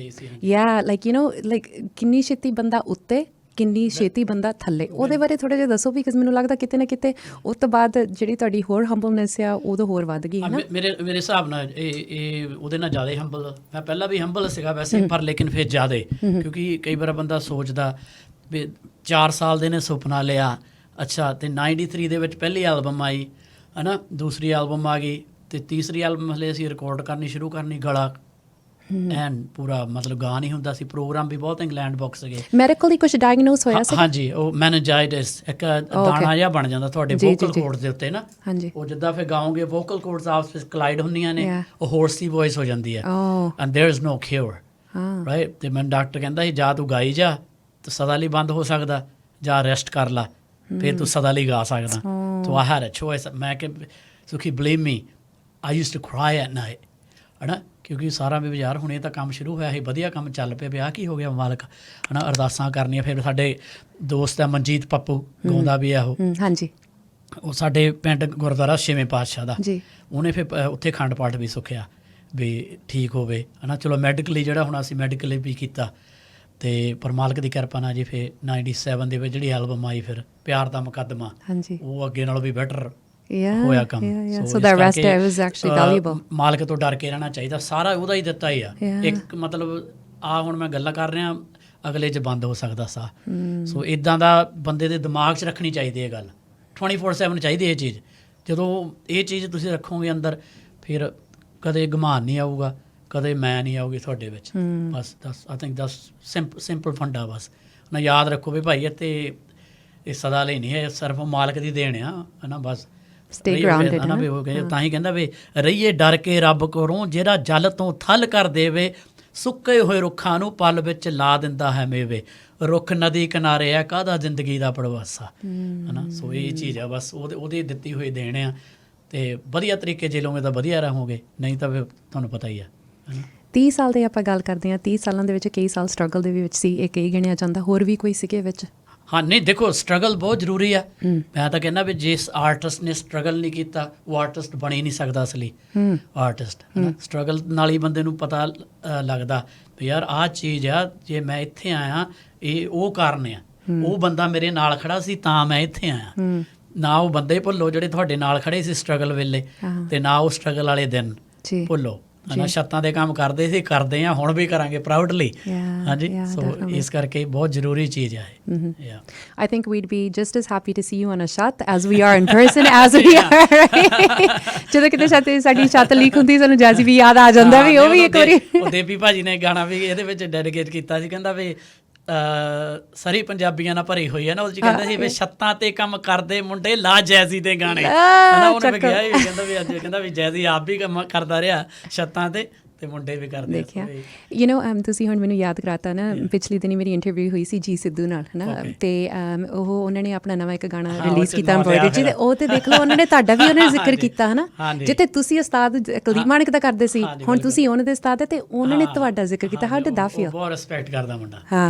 ਲਾਈਕ ਲਾਈਕ ਕਿੰਨੀ ਛੇਤੀ ਬੰਦਾ ਉੱਤੇ, ਕਿੰਨੀ ਛੇਤੀ ਬੰਦਾ ਥੱਲੇ, ਉਹਦੇ ਬਾਰੇ ਥੋੜ੍ਹਾ ਜਿਹਾ ਦੱਸੋ, ਬਿਕਾਜ਼ ਮੈਨੂੰ ਲੱਗਦਾ ਕਿਤੇ ਨਾ ਕਿਤੇ ਉਸ ਤੋਂ ਬਾਅਦ ਜਿਹੜੀ ਤੁਹਾਡੀ ਹੋਰ ਹੰਬਲਨੈਸ ਆ ਉਦੋਂ ਹੋਰ ਵੱਧ ਗਈ ਹੈ ਨਾ। ਮੇਰੇ ਹਿਸਾਬ ਨਾਲ ਇਹ ਉਹਦੇ ਨਾਲ ਜ਼ਿਆਦਾ ਹੰਬਲ, ਮੈਂ ਪਹਿਲਾਂ ਵੀ ਹੰਬਲ ਸੀਗਾ ਵੈਸੇ, ਪਰ ਲੇਕਿਨ ਫਿਰ ਜ਼ਿਆਦਾ, ਕਿਉਂਕਿ ਕਈ ਵਾਰ ਬੰਦਾ ਸੋਚਦਾ ਵੀ 4 ਸਾਲ ਦੇ ਨੇ ਸੁਪਨਾ ਲਿਆ, ਅੱਛਾ, ਤੇ 93 ਦੇ ਵਿੱਚ ਪਹਿਲੀ ਐਲਬਮ ਆਈ ਹੈ ਨਾ, ਦੂਸਰੀ ਐਲਬਮ ਆ ਗਈ, ਤੇ ਤੀਸਰੀ ਐਲਬਮ ਹਲੇ ਅਸੀਂ ਰਿਕਾਰਡ ਕਰਨੀ ਸ਼ੁਰੂ ਕਰਨੀ, ਗਲਾ ਐਨ ਪੂਰਾ ਮਤਲਬ ਗਾ ਨਹੀਂ ਹੁੰਦਾ ਸੀ, ਪ੍ਰੋਗਰਾਮ ਵੀ ਬਹੁਤ ਇੰਗਲੈਂਡ ਬੁੱਕ ਸੀਗੇ, ਮੈਡੀਕਲੀ ਕੁਝ ਡਾਇਗਨੋਸ ਹੋਇਆ ਸੀ। ਹਾਂਜੀ, ਉਹ ਮੈਨੇਜਾਈਟਿਸ, ਇੱਕ ਦਾਣਾ ਜਿਹਾ ਬਣ ਜਾਂਦਾ ਤੁਹਾਡੇ ਵੋਕਲ ਕੋਰਡਸ ਦੇ ਉੱਤੇ ਨਾ, ਉਹ ਜਿੱਦਾਂ ਫਿਰ ਗਾਓਗੇ ਵੋਕਲ ਕੋਰਡਸ ਆਪਸ ਵਿੱਚ ਕਲਾਈਡ ਹੁੰਦੀਆਂ ਨੇ, ਉਹ ਹੋਰਸੀ ਵੌਇਸ ਹੋ ਜਾਂਦੀ ਹੈ, and there is no cure, right. ਤੇ ਮੈਨੂੰ ਡਾਕਟਰ ਕਹਿੰਦਾ ਸੀ ਜਾਂ ਤੂੰ ਗਾਈ ਜਾ ਤਾਂ ਸਦਾ ਲਈ ਬੰਦ ਹੋ ਸਕਦਾ, ਜਾਂ ਰੈਸਟ ਕਰ ਲਾ ਫਿਰ ਤੂੰ ਸਦਾ ਲਈ ਗਾ ਸਕਦਾ। ਸੋ ਆਈ ਹੈਡ ਅ ਚੋਇਸ, ਮੈਂ ਕਿ Sukhi believe me I used to cry at night ਹੈ ਨਾ, ਕਿਉਂਕਿ ਸਾਰਾ ਵੀ ਯਾਰ ਹੁਣੇ ਤਾਂ ਕੰਮ ਸ਼ੁਰੂ ਹੋਇਆ ਸੀ, ਵਧੀਆ ਕੰਮ ਚੱਲ ਪਿਆ, ਵਿਆਹ ਕੀ ਹੋ ਗਿਆ ਮਾਲਕ ਹੈ ਨਾ, ਅਰਦਾਸਾਂ ਕਰਨੀਆਂ। ਫਿਰ ਸਾਡੇ ਦੋਸਤ ਹੈ ਮਨਜੀਤ ਪੱਪੂ ਗਾਉਂਦਾ ਵੀ ਆ ਉਹ, ਹਾਂਜੀ, ਉਹ ਸਾਡੇ ਪਿੰਡ ਗੁਰਦੁਆਰਾ 6ਵੇਂ ਪਾਤਸ਼ਾਹ ਦਾ, ਜੀ ਉਹਨੇ ਫਿਰ ਉੱਥੇ ਅਖੰਡ ਪਾਠ ਵੀ ਸੁੱਖਿਆ ਵੀ ਠੀਕ ਹੋਵੇ ਹੈ ਨਾ। ਚਲੋ ਮੈਡੀਕਲੀ ਜਿਹੜਾ ਹੁਣ ਅਸੀਂ ਮੈਡੀਕਲੀ ਵੀ ਕੀਤਾ, ਅਤੇ ਪਰ ਮਾਲਕ ਦੀ ਕਿਰਪਾ ਨਾਲ ਜੀ ਫਿਰ 97 ਦੇ ਵਿੱਚ ਜਿਹੜੀ ਐਲਬਮ ਆਈ ਫਿਰ ਪਿਆਰ ਦਾ ਮੁਕੱਦਮਾ, ਹਾਂਜੀ, ਉਹ ਅੱਗੇ ਨਾਲੋਂ ਵੀ ਬੈਟਰ yeah, ਹੋਇਆ ਕੰਮ। yeah. So So ਇਸ the rest ਕਰਕੇ, was actually valuable. ਮਾਲਕ ਤੋਂ ਡਰ ਕੇ ਰਹਿਣਾ ਚਾਹੀਦਾ, ਸਾਰਾ ਉਹਦਾ ਹੀ ਦਿੱਤਾ ਹੀ ਆ। Yeah. ਇੱਕ ਮਤਲਬ ਆ ਹੁਣ ਮੈਂ ਗੱਲਾਂ ਕਰ ਰਿਹਾ, ਅਗਲੇ 'ਚ ਬੰਦ ਹੋ ਸਕਦਾ ਸਾਹ। ਸੋ ਇੱਦਾਂ ਦਾ ਬੰਦੇ ਦੇ ਦਿਮਾਗ 'ਚ ਰੱਖਣੀ ਚਾਹੀਦੀ ਹੈ ਗੱਲ, 24/7 ਚਾਹੀਦੀ ਇਹ ਚੀਜ਼। ਜਦੋਂ ਇਹ ਚੀਜ਼ ਤੁਸੀਂ ਰੱਖੋਗੇ ਅੰਦਰ, ਫਿਰ ਕਦੇ ਗੁਮਾਨ ਨਹੀਂ ਆਊਗਾ, ਕਦੇ ਮੈਂ ਨਹੀਂ ਆਊਗੀ ਤੁਹਾਡੇ ਵਿੱਚ। ਬਸ ਆਈ ਥਿੰਕ ਦਸ ਸਿੰਪਲ ਫੰਡਾ ਬਸ ਨਾ, ਯਾਦ ਰੱਖੋ ਵੀ ਭਾਈ ਇੱਥੇ ਇਹ ਸਦਾ ਲਈ ਨਹੀਂ ਹੈ, ਸਿਰਫ ਮਾਲਕ ਦੀ ਦੇਣ ਆ ਹੈ ਨਾ। ਬਸ Stay grounded, ਨਾ ਵੀ ਹੋ ਗਏ, ਤਾਂ ਹੀ ਕਹਿੰਦਾ ਵੀ ਰਹੀਏ ਡਰ ਕੇ ਰੱਬ ਕੋਲੋਂ, ਜਿਹੜਾ ਜਲ ਤੋਂ ਥਲ ਕਰ ਦੇਵੇ, ਸੁੱਕੇ ਹੋਏ ਰੁੱਖਾਂ ਨੂੰ ਪਲ ਵਿੱਚ ਲਾ ਦਿੰਦਾ ਹੈ ਮੇਵੇ, ਰੁੱਖ ਨਦੀ ਕਿਨਾਰੇ ਆ ਕਾਹਦਾ ਜ਼ਿੰਦਗੀ ਦਾ ਪੜਵਾਸਾ ਹੈ ਨਾ। ਸੋ ਇਹ ਚੀਜ਼ ਆ ਬਸ, ਉਹਦੀ ਦਿੱਤੀ ਹੋਈ ਦੇਣ ਆ, ਅਤੇ ਵਧੀਆ ਤਰੀਕੇ ਜੇਲੋਗੇ ਤਾਂ ਵਧੀਆ ਰਹੋਗੇ, ਨਹੀਂ ਤਾਂ ਫਿਰ ਤੁਹਾਨੂੰ ਪਤਾ ਹੀ ਆ। 30 ਸਾਲ ਦੀ ਆਪਾਂ ਗੱਲ ਕਰਦੇ ਹਾਂ, 30 ਸਾਲਾਂ ਦੇ ਵਿੱਚ ਕਈ ਸਾਲ ਸਟਰਗਲ ਦੇ ਵਿੱਚ ਸੀ, ਇਹ ਕਈ ਗਿਣਿਆ ਜਾਂਦਾ, ਹੋਰ ਵੀ ਕੋਈ ਸੀਗੇ ਵਿੱਚ? ਹਾਂ ਨਹੀਂ ਦੇਖੋ, ਸਟਰਗਲ ਬਹੁਤ ਜ਼ਰੂਰੀ ਆ। ਮੈਂ ਤਾਂ ਕਹਿੰਦਾ ਵੀ ਜਿਸ ਆਰਟਿਸਟ ਨੇ ਸਟਰਗਲ ਨਹੀਂ ਕੀਤਾ ਉਹ ਆਰਟਿਸਟ ਬਣ ਹੀ ਨਹੀਂ ਸਕਦਾ ਅਸਲੀ ਆਰਟਿਸਟ। ਸਟਰਗਲ ਨਾਲ ਹੀ ਬੰਦੇ ਨੂੰ ਪਤਾ ਲੱਗਦਾ ਵੀ ਯਾਰ ਆਹ ਚੀਜ਼ ਆ, ਜੇ ਮੈਂ ਇੱਥੇ ਆਇਆ ਇਹ ਉਹ ਕਾਰਨ ਆ, ਉਹ ਬੰਦਾ ਮੇਰੇ ਨਾਲ ਖੜਾ ਸੀ ਤਾਂ ਮੈਂ ਇੱਥੇ ਆਇਆ। ਨਾ ਉਹ ਬੰਦੇ ਭੁੱਲੋ ਜਿਹੜੇ ਤੁਹਾਡੇ ਨਾਲ ਖੜੇ ਸੀ ਸਟਰਗਲ ਵੇਲੇ, ਅਤੇ ਨਾ ਉਹ ਸਟਰਗਲ ਵਾਲੇ ਦਿਨ ਭੁੱਲੋ ਹੈ ਨਾ। ਛੱਤਾਂ ਦੇ ਕੰਮ ਕਰਦੇ ਸੀ, ਕਰਦੇ ਆ, ਹੁਣ ਵੀ ਕਰਾਂਗੇ ਪ੍ਰਾਊਡਲੀ। ਹਾਂਜੀ, ਸੋ ਇਸ ਕਰਕੇ ਬਹੁਤ ਜ਼ਰੂਰੀ ਚੀਜ਼ ਹੈ ਇਹ। I think we'd be just as happy to see you on a shut as we are in person, as we are ਜਦੋਂ ਕਿਤੇ ਸਾਡੀ ਛੱਤ ਲੀਕ ਹੁੰਦੀ, ਸਾਨੂੰ ਜੈਜ਼ੀ ਵੀ ਯਾਦ ਆ ਜਾਂਦਾ ਵੀ ਉਹ ਵੀ ਇੱਕ ਵਾਰੀ। ਉਹ ਦੇਵੀ ਭਾਜੀ ਨੇ ਗਾਣਾ ਵੀ ਇਹਦੇ ਵਿੱਚ ਡੈਡੀਕੇਟ ਕੀਤਾ ਸੀ, ਕਹਿੰਦਾ ਵੀ ਸਰੀ ਪੰਜਾਬੀਆਂ ਨਾਲ ਭਰੀ ਹੋਈ ਹੈ ਨਾ, ਉਹ 'ਚ ਕਹਿੰਦਾ ਸੀ ਵੀ ਛੱਤਾਂ ਤੇ ਕੰਮ ਕਰਦੇ ਮੁੰਡੇ ਲਾ ਜੈਜ਼ੀ ਦੇ ਗਾਣੇ ਹੈ ਨਾ। ਉਹਨੇ ਵੀ ਕਿਹਾ ਵੀ, ਕਹਿੰਦਾ ਵੀ ਅੱਜ ਕਹਿੰਦਾ ਵੀ ਜੈਜ਼ੀ ਆਪ ਵੀ ਕੰਮ ਕਰਦਾ ਰਿਹਾ ਛੱਤਾਂ ਤੇ ਮੁੰਡੇ ਵੀ ਕਰਦੇ। ਦੇਖਿਆ ਯੂ ਨੋ ਤੁਸੀਂ ਹੁਣ ਮੈਨੂੰ ਯਾਦ ਕਰਾਤਾ ਨਾ, ਪਿਛਲੀ ਦਿਨੀ ਮੇਰੀ ਇੰਟਰਵਿਊ ਹੋਈ ਸੀ ਜੀ ਸਿੱਧੂ ਨਾਲ ਹੈ ਨਾ, ਅਤੇ ਉਹਨਾਂ ਨੇ ਆਪਣਾ ਨਵਾਂ ਇੱਕ ਗਾਣਾ ਰਿਲੀਜ਼ ਕੀਤਾ ਐਮਬਰੋਇਡਰੀ 'ਚ, ਅਤੇ ਉਹ ਤੇ ਦੇਖ ਲਓ ਉਹਨਾਂ ਨੇ ਤੁਹਾਡਾ ਵੀ ਉਹਨਾਂ ਨੇ ਜ਼ਿਕਰ ਕੀਤਾ ਹੈ ਨਾ, ਜਿੱਥੇ ਤੁਸੀਂ ਉਸਤਾਦ ਕੁਲਦੀਪ ਮਾਣਕ ਦਾ ਕਰਦੇ ਸੀ, ਹੁਣ ਤੁਸੀਂ ਉਹਨਾਂ ਦੇ ਉਸਤਾਦ, ਅਤੇ ਉਹਨਾਂ ਨੇ ਤੁਹਾਡਾ ਜ਼ਿਕਰ ਕੀਤਾ। How did that feel? ਬਹੁਤ ਰਿਸਪੈਕਟ ਕਰਦਾ ਮੁੰਡਾ।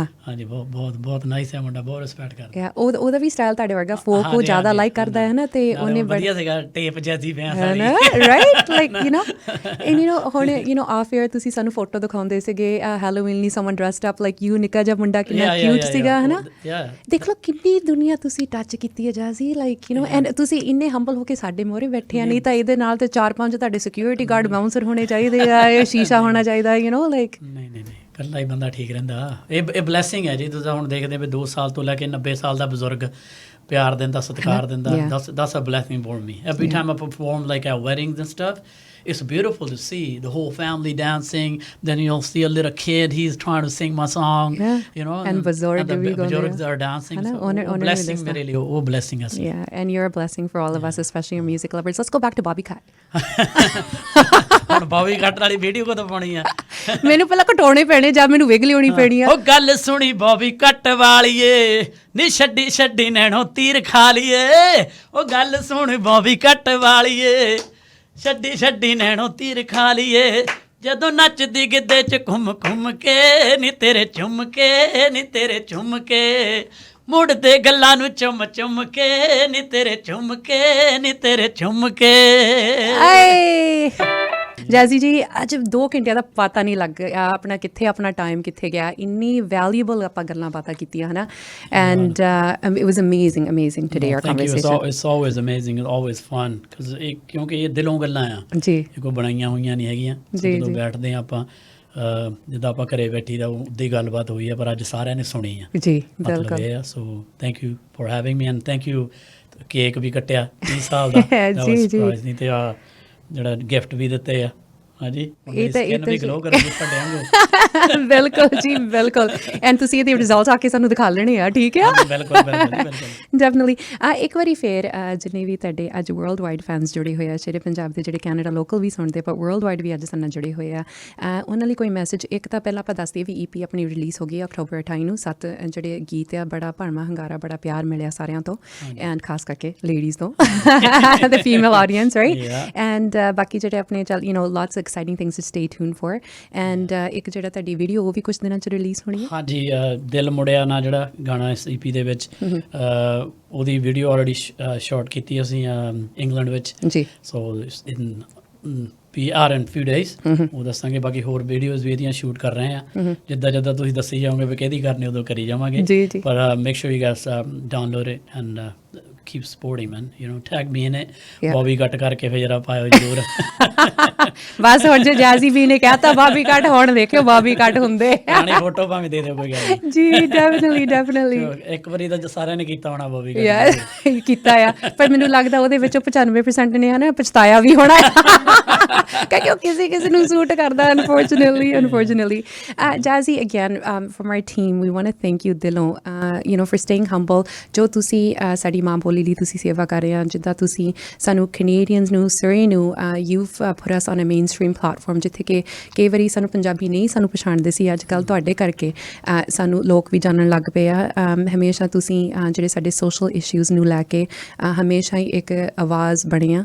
ਹਾਂਜੀ, ਬਹੁਤ ਨਾਈਸ ਹੈ ਮੁੰਡਾ, ਬਹੁਤ ਰਿਸਪੈਕਟ ਕਰਦਾ। ਉਹਦਾ ਵੀ ਸਟਾਈਲ ਤੁਹਾਡੇ ਵਰਗਾ, ਫੋਕ ਉਹ ਜ਼ਿਆਦਾ ਲਾਈਕ ਕਰਦਾ ਹੈ ਨਾ, ਅਤੇ ਉਹਨੇ ਵਧੀਆ ਸੀਗਾ ਟੇਪ ਜੈਜ਼ੀ ਪਿਆ right, like you know and you know ਹੁਣ ਯੂ ਨੋ ਆਫ ਏਅਰ ਤੁਸੀਂ ਸਾਨੂੰ ਫੋਟੋ ਦਿਖਾਉਂਦੇ ਸੀਗੇ ਹੈਲੋਵੀਨ ਲਈ ਸਮਨ ਡਰੈਸਡ ਅਪ ਲਾਈਕ ਯੂ, ਨਿੱਕਾ ਜਿਹਾ ਮੁੰਡਾ ਕਿੰਨਾ ਕਿਊਟ ਸੀਗਾ ਹੈ ਨਾ। ਦੇਖ ਲਓ ਕਿੰਨੀ ਦੁਨੀਆ ਤੁਸੀਂ ਟੱਚ ਕੀਤੀ ਹੈ ਜਾਜ਼ੀ, ਲਾਈਕ ਯੂ ਨੋ, ਐਂਡ ਤੁਸੀਂ ਇੰਨੇ ਹੰਬਲ ਹੋ ਕੇ ਸਾਡੇ ਮੋਹਰੇ ਬੈਠੇ ਆ, ਨਹੀਂ ਤਾਂ ਇਹਦੇ ਨਾਲ ਤੇ 4-5 ਤੁਹਾਡੇ ਸਿਕਿਉਰਿਟੀ ਗਾਰਡ ਬਾਊਂਸਰ ਹੋਣੇ ਚਾਹੀਦੇ ਆ, ਇਹ ਸ਼ੀਸ਼ਾ ਹੋਣਾ ਚਾਹੀਦਾ ਯੂ ਨੋ, ਲਾਈਕ ਨਹੀਂ ਇਕੱਲਾ ਹੀ ਬੰਦਾ ਠੀਕ ਰਹਿੰਦਾ। ਇਹ ਬਲੈਸਿੰਗ ਹੈ ਜੀ। ਤੁਸੀਂ ਹੁਣ ਦੇਖਦੇ ਵੀ 2 ਸਾਲ ਤੋਂ ਲੈ ਕੇ 90 ਸਾਲ ਦਾ ਬਜ਼ੁਰਗ ਪਿਆਰ ਦਿੰਦਾ, ਸਤਿਕਾਰ ਦਿੰਦਾ। That's a blessing for me. Every time I perform like at weddings and stuff, it's beautiful to see the whole family dancing. Then you'll see a little kid, he's trying to sing my song, you know, and the buzurgs are dancing. So blessing mere liye oh blessing us. Yeah, and you're a blessing for all of us, especially your music lovers. Let's go back to Bobby Cut. ਹੁਣ ਬੌਬੀ ਕੱਟ ਵਾਲੀ video ਕਦੋਂ ਪਾਉਣੀ ਆ? ਮੈਨੂੰ ਪਹਿਲਾਂ ਘਟਾਉਣੇ ਪੈਣੇ ਜਾਂ ਮੈਨੂੰ ਵਿਗ ਲਿਆਉਣੀ ਪੈਣੀ ਆ। ਉਹ ਗੱਲ ਸੁਣੀ ਬੌਬੀ ਕੱਟ ਵਾਲੀਏ, ਨੀ ਛੱਡੀ ਨੈਣੋ ਤੀਰ ਖਾ ਲਈਏ। ਉਹ ਗੱਲ ਸੁਣ ਬੌਬੀ ਕੱਟ ਵਾਲੀਏ, ਛੱਡੀ ਨੈਣੋ ਤੀਰ ਖਾ ਲਈਏ। ਜਦੋਂ ਨੱਚਦੀ ਗਿੱਧੇ 'ਚ ਘੁੰਮ ਕੇ, ਨੀ ਤੇਰੇ ਚੁੰਮ ਕੇ ਮੁੜਦੇ ਗੱਲਾਂ ਨੂੰ ਚੁੰਮ ਕੇ, ਨੀ ਤੇਰੇ ਚੁੰਮ ਕੇ। ਜੈਜ਼ੀ ਜੀ, ਅੱਜ 2 ਘੰਟਿਆਂ ਦਾ ਪਤਾ ਨਹੀਂ ਲੱਗ ਗਿਆ ਆਪਣਾ ਆਪਣਾ ਟਾਈਮ ਕਿੱਥੇ ਗਿਆ। ਇੰਨੀ ਵੈਲਿਊਬਲ ਆਪਾਂ ਗੱਲਾਂ ਬਾਤਾਂ ਕੀਤੀਆਂ ਹੈ ਨਾ, and it was amazing today our conversation. It's always amazing, always fun, ਕਿਉਂਕਿ ਇਹ ਦਿਲੋਂ ਗੱਲਾਂ ਆ ਜੀ, ਇਹ ਕੋਈ ਬਣਾਈਆਂ ਹੋਈਆਂ ਨਹੀਂ ਹੈਗੀਆਂ। ਜਦੋਂ ਬੈਠਦੇ ਹਾਂ ਆਪਾਂ, ਜਿੱਦਾਂ ਆਪਾਂ ਘਰੇ ਬੈਠੀ ਦਾ ਉਹਦੀ ਗੱਲਬਾਤ ਹੋਈ ਹੈ, ਪਰ ਅੱਜ ਸਾਰਿਆਂ ਨੇ ਸੁਣੀ ਆ ਜੀ, ਬਿਲਕੁਲ। ਇਹ ਆ, so thank you for having me, and thank you. Cake ਵੀ ਕੱਟਿਆ 30 ਸਾਲ ਦਾ ਨਹੀਂ, ਤੇ ਆ ਜਿਹੜਾ ਗਿਫਟ ਵੀ ਦਿੱਤੇ ਆ। ਹਾਂਜੀ, ਇਹ ਤਾਂ ਵੀ ਗਲੋ ਕਰਨ ਸਾਡੇ ਵਾਂਗੂ ਬਿਲਕੁਲ ਜੀ ਬਿਲਕੁਲ ਐਂਡ ਤੁਸੀਂ ਇਹਦੇ ਰਿਜ਼ਲਟ ਆ ਕੇ ਸਾਨੂੰ ਦਿਖਾ ਲੈਣੇ ਆ ਠੀਕ ਆ ਬਿਲਕੁਲ ਬਿਲਕੁਲ ਡੈਫੀਨਿਟਲੀ ਇੱਕ ਵਾਰੀ ਫੇਰ ਜਿੰਨੇ ਵੀ ਤੁਹਾਡੇ ਅੱਜ ਵਰਲਡ ਵਾਈਡ ਫੈਨਸ ਜੁੜੇ ਹੋਏ ਆ ਸ਼ੇਰੇ ਪੰਜਾਬ ਦੇ ਜਿਹੜੇ ਕੈਨੇਡਾ ਲੋਕਲ ਵੀ ਸੁਣਦੇ ਪਰ ਵਰਲਡ ਵਾਈਡ ਵੀ ਅੱਜ ਸਾਡੇ ਨਾਲ ਜੁੜੇ ਹੋਏ ਆ ਉਹਨਾਂ ਲਈ ਕੋਈ ਮੈਸੇਜ ਇੱਕ ਤਾਂ ਪਹਿਲਾਂ ਆਪਾਂ ਦੱਸਦੇ ਵੀ EP ਆਪਣੀ ਰਿਲੀਜ਼ ਹੋ ਗਈ ਅਕਤੂਬਰ 28 ਨੂੰ 7 ਜਿਹੜੇ ਗੀਤ ਆ ਬੜਾ ਭਰਮਾ ਹੰਗਾਰਾ ਬੜਾ ਪਿਆਰ ਮਿਲਿਆ ਸਾਰਿਆਂ ਤੋਂ ਐਂਡ ਖਾਸ ਕਰਕੇ ਲੇਡੀਜ਼ ਤੋਂ the female audience right and ਬਾਕੀ ਜਿਹੜੇ ਆਪਣੇ ਚੱਲ lots of exciting things to stay tuned for and ਇੱਕ ਜਿਹੜਾ ਤੁਹਾਡੀ ਵੀਡੀਓ ਉਹ ਵੀ ਕੁਝ ਦਿਨਾਂ 'ਚ ਰਿਲੀਜ਼ ਹੋਣੀ ਹੈ ਹਾਂਜੀ ਦਿਲ ਮੁੜਿਆ ਨਾ ਜਿਹੜਾ ਗਾਣਾ ਇਸ EP ਦੇ ਵਿੱਚ ਉਹਦੀ ਵੀਡੀਓ ਆਲਰੇਡੀ ਸ਼ਾਟ ਕੀਤੀ ਅਸੀਂ ਇੰਗਲੈਂਡ ਵਿੱਚ ਜੀ ਸੋ ਇਨ ਵੀ ਆਰ ਇਨ ਫਿਊ ਡੇਜ਼ ਉਹ ਦੱਸਾਂਗੇ ਬਾਕੀ ਹੋਰ ਵੀਡੀਓਜ਼ ਵੀ ਇਹਦੀਆਂ ਸ਼ੂਟ ਕਰ ਰਹੇ ਆ ਜਿੱਦਾਂ ਤੁਸੀਂ ਦੱਸੀ ਜਾਓਗੇ ਵੀ ਕਿਹਦੀ ਕਰਨੀ ਉਦੋਂ ਕਰੀ ਜਾਵਾਂਗੇ ਪਰ make sure you guys download it and keep supporting man tag me in it Bobby ਕੱਟ ਕਰਕੇ ਫਿਰ ਜਰਾ ਪਾਇਓ ਜ਼ਰੂਰ ਬਸ ਹੁਣ ਜੇ ਜੈਜ਼ੀ ਵੀ ਨੇ ਕਹਿਤਾ ਬੋਬੀ ਕੱਟ ਹੁਣ ਦੇਖਿਓ ਬੋਬੀ ਕੱਟ ਹੁੰਦੇ ਪੁਰਾਣੀ ਫੋਟੋ ਭਾਵੇਂ ਦੇ ਦਿਓ ਕੋਈ ਗੱਲ ਜੀ ਡੈਫੀਨਿਟਲੀ ਇੱਕ ਵਾਰੀ ਤਾਂ ਸਾਰਿਆਂ ਨੇ ਕੀਤਾ ਹੋਣਾ ਬੋਬੀ ਕੱਟ ਕੀਤਾ ਆ ਪਰ ਮੈਨੂੰ ਲੱਗਦਾ ਉਹਦੇ ਵਿੱਚੋਂ 95% ਨੇ ਹਨਾ ਪਛਤਾਇਆ ਵੀ ਹੋਣਾ ਕਿਉਂਕਿ ਉਹ ਕਿਸੇ ਨੂੰ ਸੂਟ ਕਰਦਾ unfortunately Jazzy again from our team we want to thank you ਦਿਲੋਂ for staying humble ਜੋ ਤੁਸੀਂ ਸਾਡੀ ਮਾਂ ਬੋਲੀ ਲਈ ਤੁਸੀਂ ਸੇਵਾ ਕਰ ਰਹੇ ਹੋ ਜਿੱਦਾਂ ਤੁਸੀਂ ਸਾਨੂੰ ਕੈਨੇਡੀਅਨਸ ਨੂੰ Surrey ਨੂੰ you've put us on a mainstream platform ਜਿੱਥੇ ਕਿ ਕਈ ਵਾਰੀ ਸਾਨੂੰ ਪੰਜਾਬੀ ਨਹੀਂ ਸਾਨੂੰ ਪਛਾਣਦੇ ਸੀ ਅੱਜ ਕੱਲ੍ਹ ਤੁਹਾਡੇ ਕਰਕੇ ਸਾਨੂੰ ਲੋਕ ਵੀ ਜਾਣਨ ਲੱਗ ਪਏ ਆ ਹਮੇਸ਼ਾ ਤੁਸੀਂ ਜਿਹੜੇ ਸਾਡੇ ਸੋਸ਼ਲ ਇਸ਼ੂਜ਼ ਨੂੰ ਲੈ ਕੇ ਹਮੇਸ਼ਾ ਹੀ ਇੱਕ ਆਵਾਜ਼ ਬਣੇ ਆ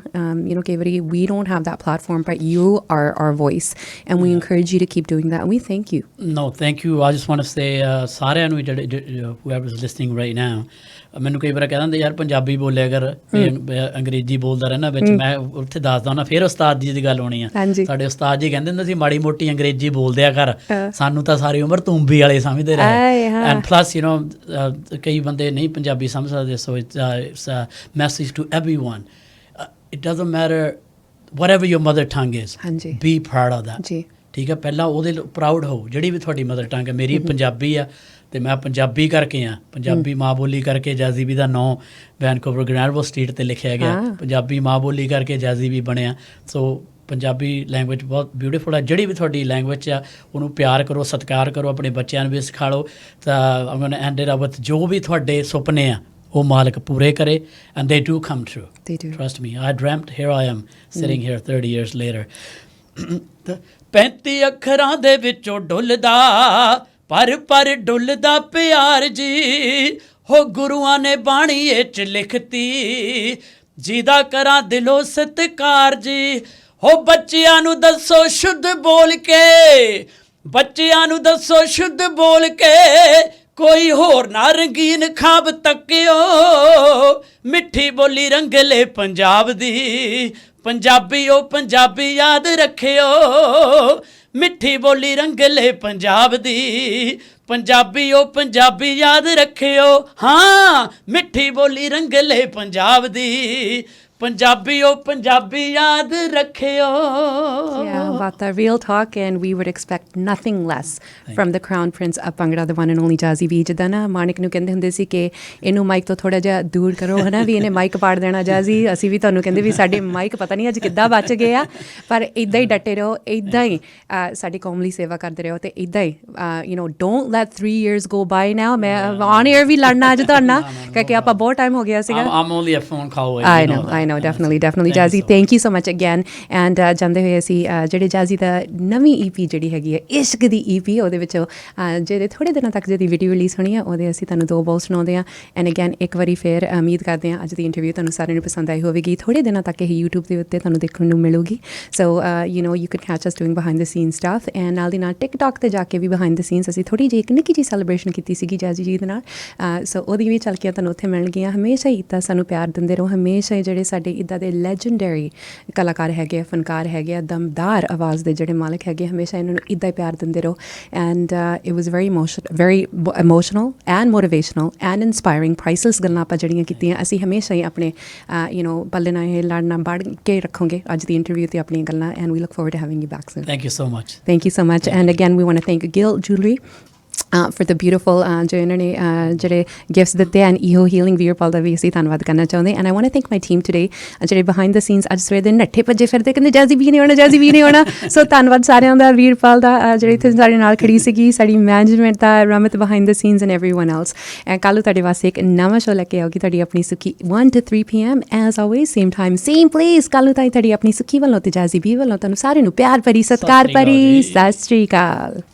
ਕਈ ਵਾਰੀ we don't have that platform but you are our voice and we encourage you to keep doing that and we thank you. No, thank you. I just want to say ਸਾਰਿਆਂ ਨੂੰ whoever is listening right now ਮੈਨੂੰ ਕਈ ਵਾਰ ਕਹਿ ਦਿੰਦੇ ਯਾਰ ਪੰਜਾਬੀ ਬੋਲਿਆ ਕਰ ਅੰਗਰੇਜ਼ੀ ਬੋਲਦਾ ਰਹਿਣਾ ਵਿੱਚ ਮੈਂ ਉੱਥੇ ਦੱਸਦਾ ਹੁੰਦਾ ਫਿਰ ਉਸਤਾਦ ਜੀ ਦੀ ਗੱਲ ਹੋਣੀ ਆ ਸਾਡੇ ਉਸਤਾਦ ਜੀ ਕਹਿੰਦੇ ਹੁੰਦੇ ਸੀ ਮਾੜੀ ਮੋਟੀ ਅੰਗਰੇਜ਼ੀ ਬੋਲਦਿਆ ਕਰ ਸਾਨੂੰ ਤਾਂ ਸਾਰੀ ਉਮਰ ਤੂੰਬੀ ਵਾਲੇ ਸਮਝਦੇ ਰਹੇ ਐਂਡ ਪਲੱਸ ਕਈ ਬੰਦੇ ਨਹੀਂ ਪੰਜਾਬੀ ਸਮਝ ਸਕਦੇ so it's message to everyone it doesn't matter whatever your mother tongue is be proud of that ਠੀਕ ਹੈ ਪਹਿਲਾਂ ਉਹਦੇ ਪ੍ਰਾਊਡ ਹੋ ਜਿਹੜੀ ਵੀ ਤੁਹਾਡੀ ਮਦਰ ਟੰਗ ਹੈ ਮੇਰੀ ਪੰਜਾਬੀ ਆ ਅਤੇ ਮੈਂ ਪੰਜਾਬੀ ਕਰਕੇ ਆ ਪੰਜਾਬੀ ਮਾਂ ਬੋਲੀ ਕਰਕੇ ਜੈਜ਼ੀ ਵੀ ਦਾ ਨਾਂ ਵੈਨਕੂਵਰ ਗ੍ਰੈਨਵਿਲ ਸਟਰੀਟ 'ਤੇ ਲਿਖਿਆ ਗਿਆ ਪੰਜਾਬੀ ਮਾਂ ਬੋਲੀ ਕਰਕੇ ਜੈਜ਼ੀ ਵੀ ਬਣਿਆ ਸੋ ਪੰਜਾਬੀ ਲੈਂਗੁਏਜ ਬਹੁਤ ਬਿਊਟੀਫੁਲ ਹੈ ਜਿਹੜੀ ਵੀ ਤੁਹਾਡੀ ਲੈਂਗੁਏਜ ਆ ਉਹਨੂੰ ਪਿਆਰ ਕਰੋ ਸਤਿਕਾਰ ਕਰੋ ਆਪਣੇ ਬੱਚਿਆਂ ਨੂੰ ਵੀ ਸਿਖਾ ਲਓ ਤਾਂ I'm going to end it up with ਜੋ ਵੀ ਤੁਹਾਡੇ ਸੁਪਨੇ ਆ ਉਹ ਮਾਲਕ ਪੂਰੇ ਕਰੇ and they do come true. They do. Trust me. I dreamt, here I am sitting here 30 years later. 35 ਅੱਖਰਾਂ ਦੇ ਵਿੱਚੋਂ ਡੁੱਲਦਾ ਪਰ ਡੁੱਲਦਾ ਪਿਆਰ ਜੀ ਹੋ ਗੁਰੂਆਂ ਨੇ ਬਾਣੀ ਇਹ 'ਚ ਲਿਖਤੀ ਜਿਹਦਾ ਕਰਾਂ ਦਿਲੋਂ ਸਤਿਕਾਰ ਜੀ ਹੋ ਬੱਚਿਆਂ ਨੂੰ ਦੱਸੋ ਸ਼ੁੱਧ ਬੋਲ ਕੇ ਬੱਚਿਆਂ ਨੂੰ ਦੱਸੋ ਸ਼ੁੱਧ ਬੋਲ ਕੇ ਕੋਈ ਹੋਰ ਨਾ ਰੰਗੀਨ ਖਾਬ ਤੱਕਿਓ ਮਿੱਠੀ ਬੋਲੀ ਰੰਗਲੇ ਪੰਜਾਬ ਦੀ ਪੰਜਾਬੀ ਉਹ ਪੰਜਾਬੀ ਯਾਦ ਰੱਖਿਓ ਮਿੱਠੀ ਬੋਲੀ ਰੰਗਲੇ ਪੰਜਾਬ ਦੀ ਪੰਜਾਬੀ ਉਹ ਪੰਜਾਬੀ ਯਾਦ ਰੱਖਿਓ ਹਾਂ ਮਿੱਠੀ ਬੋਲੀ ਰੰਗਲੇ ਪੰਜਾਬ ਦੀ ਪੰਜਾਬੀ ਉਹ ਪੰਜਾਬੀ ਯਾਦ ਰੱਖਿਓ about the real talk and we would expect nothing less from the crown prince of Bhangra the one and only Jazzy ਵੀ ਜਿੱਦਾਂ ਨਾ ਮਾਨਿਕ ਨੂੰ ਕਹਿੰਦੇ ਹੁੰਦੇ ਸੀ ਕਿ ਇਹਨੂੰ ਮਾਈਕ ਤੋਂ ਥੋੜ੍ਹਾ ਜਿਹਾ ਦੂਰ ਕਰੋ ਹੈ ਨਾ ਵੀ ਇਹਨੇ ਮਾਈਕ ਪਾੜ ਦੇਣਾ Jazzy ਅਸੀਂ ਵੀ ਤੁਹਾਨੂੰ ਕਹਿੰਦੇ ਵੀ ਸਾਡੇ ਮਾਈਕ ਪਤਾ ਨਹੀਂ ਅੱਜ ਕਿੱਦਾਂ ਬਚ ਗਏ ਆ ਪਰ ਇੱਦਾਂ ਹੀ ਡਟੇ ਰਹੋ ਇੱਦਾਂ ਹੀ ਸਾਡੀ ਕੌਮ ਲਈ ਸੇਵਾ ਕਰਦੇ ਰਹੋ ਅਤੇ ਇੱਦਾਂ ਹੀ don't let 3 years go by now ਮੈਂ on air ਵੀ ਲੜਨਾ ਅੱਜ ਤੁਹਾਡੇ ਨਾਲ ਕਿਉਂਕਿ ਆਪਾਂ ਬਹੁਤ ਟਾਈਮ ਹੋ ਗਿਆ ਸੀਗਾ I'm only a phone call away. I know definitely Jazzy thank you so much again and ਜਾਂਦੇ ਹੋਏ ਅਸੀਂ ਜਿਹੜੇ Jazzy ਦਾ ਨਵੀਂ EP ਜਿਹੜੀ ਹੈਗੀ ਹੈ ਇਸ਼ਕ ਦੀ EP ਉਹਦੇ ਵਿੱਚ ਜਿਹੜੇ ਥੋੜ੍ਹੇ ਦਿਨਾਂ ਤੱਕ ਜਿਹਦੀ ਵੀਡੀਓ ਰਿਲੀਜ਼ ਹੋਣੀ ਆ ਉਹਦੇ ਅਸੀਂ ਤੁਹਾਨੂੰ 2 ਬੋਲ ਸੁਣਾਉਂਦੇ ਹਾਂ ਐਂਡ ਅਗੈਨ ਇੱਕ ਵਾਰੀ ਫਿਰ ਉਮੀਦ ਕਰਦੇ ਹਾਂ ਅੱਜ ਦੀ ਇੰਟਰਵਿਊ ਤੁਹਾਨੂੰ ਸਾਰਿਆਂ ਨੂੰ ਪਸੰਦ ਆਈ ਹੋਵੇਗੀ ਥੋੜ੍ਹੇ ਦਿਨਾਂ ਤੱਕ ਇਹ YouTube ਦੇ ਉੱਤੇ ਤੁਹਾਨੂੰ ਦੇਖਣ ਨੂੰ ਮਿਲੂਗੀ ਸੋ you can catch us doing behind the scenes stuff and ਨਾਲ ਦੀ ਨਾਲ TikTok 'ਤੇ ਜਾ ਕੇ ਵੀ behind the scenes ਅਸੀਂ ਥੋੜ੍ਹੀ ਜਿਹੀ ਇੱਕ ਨਿੱਕੀ ਜਿਹੀ ਸੈਲੀਬ੍ਰੇਸ਼ਨ ਕੀਤੀ ਸੀਗੀ Jazzy ਜੀ ਦੇ ਨਾਲ ਸੋ ਉਹਦੀ ਵੀ ਝਲਕੀਆਂ ਤੁਹਾਨੂੰ ਉੱਥੇ ਮਿਲਣਗੀਆਂ ਹਮੇਸ਼ਾ ਹੀ ਇੱਦਾਂ ਸਾਨੂੰ ਪਿਆਰ ਦਿੰਦੇ ਰਹੋ ਹਮੇਸ਼ਾ ਹੀ ਜਿਹੜੇ ਸਾਡੇ ਇੱਦਾਂ ਦੇ ਲੈਜੈਂਡਰੀ ਕਲਾਕਾਰ ਹੈਗੇ ਆ ਫਨਕਾਰ ਹੈਗੇ ਆ ਦਮਦਾਰ ਆਵਾਜ਼ ਦੇ ਜਿਹੜੇ ਮਾਲਕ ਹੈਗੇ ਹਮੇਸ਼ਾ ਇਹਨਾਂ ਨੂੰ ਇੱਦਾਂ ਹੀ ਪਿਆਰ ਦਿੰਦੇ ਰਹੋ and it was very emotional and motivational and inspiring priceless ਗੱਲਾਂ ਆਪਾਂ ਜਿਹੜੀਆਂ ਕੀਤੀਆਂ ਅਸੀਂ ਹਮੇਸ਼ਾ ਹੀ ਆਪਣੇ ਪੱਲੇ ਨਾਲ ਇਹ ਲੜਨਾ ਵੜ ਕੇ ਰੱਖੋਗੇ ਅੱਜ ਦੀ ਇੰਟਰਵਿਊ 'ਤੇ ਆਪਣੀਆਂ ਗੱਲਾਂ and we look forward to having you back soon Thank you so much. Thank you so much and again we want to thank Gill Jewelry for the beautiful ਜੋ ਇਹਨਾਂ ਨੇ ਜਿਹੜੇ ਗਿਫਟਸ ਦਿੱਤੇ ਐਂਡ ਇਹੋ healing Veerpal ਦਾ ਵੀ ਅਸੀਂ ਧੰਨਵਾਦ ਕਰਨਾ ਚਾਹੁੰਦੇ and I want to thank my team today ਜਿਹੜੇ ਬਿਹਾਈਂਡ ਦ ਸੀਨਸ ਅੱਜ ਸਵੇਰ ਦੇ ਨੱਠੇ ਭੱਜੇ ਫਿਰਦੇ ਕਹਿੰਦੇ ਜੈਜ਼ੀ ਵੀ ਨਹੀਂ ਆਉਣਾ ਜੈਜ਼ੀ ਵੀ ਨਹੀਂ ਆਉਣਾ ਸੋ ਧੰਨਵਾਦ ਸਾਰਿਆਂ ਦਾ ਵੀਰਪਾਲ ਦਾ ਜਿਹੜੀ ਇੱਥੇ ਸਾਡੇ ਨਾਲ ਖੜੀ ਸੀਗੀ ਸਾਡੀ ਮੈਨੇਜਮੈਂਟ ਦਾ ਰਮਤ behind the scenes and everyone else and ਕੱਲ੍ਹ ਨੂੰ ਤੁਹਾਡੇ ਵਾਸਤੇ ਇੱਕ ਨਵਾਂ ਸ਼ੋ ਲੈ ਕੇ ਆਉਗੀ ਤੁਹਾਡੀ ਆਪਣੀ ਸੁੱਖੀ 1 to 3 PM as always same time same place ਕੱਲ੍ਹ ਨੂੰ ਤੁਹਾਡੀ ਆਪਣੀ ਸੁੱਖੀ ਵੱਲੋਂ ਤੇ ਜੈਜ਼ੀ ਵੀ ਵੱਲੋਂ ਤੁਹਾਨੂੰ ਸਾਰਿਆਂ ਨੂੰ ਪਿਆਰ ਭਰੀ ਸਤਿਕਾਰ ਭਰੀ ਸਤਿ ਸ਼੍ਰੀ ਅਕਾਲ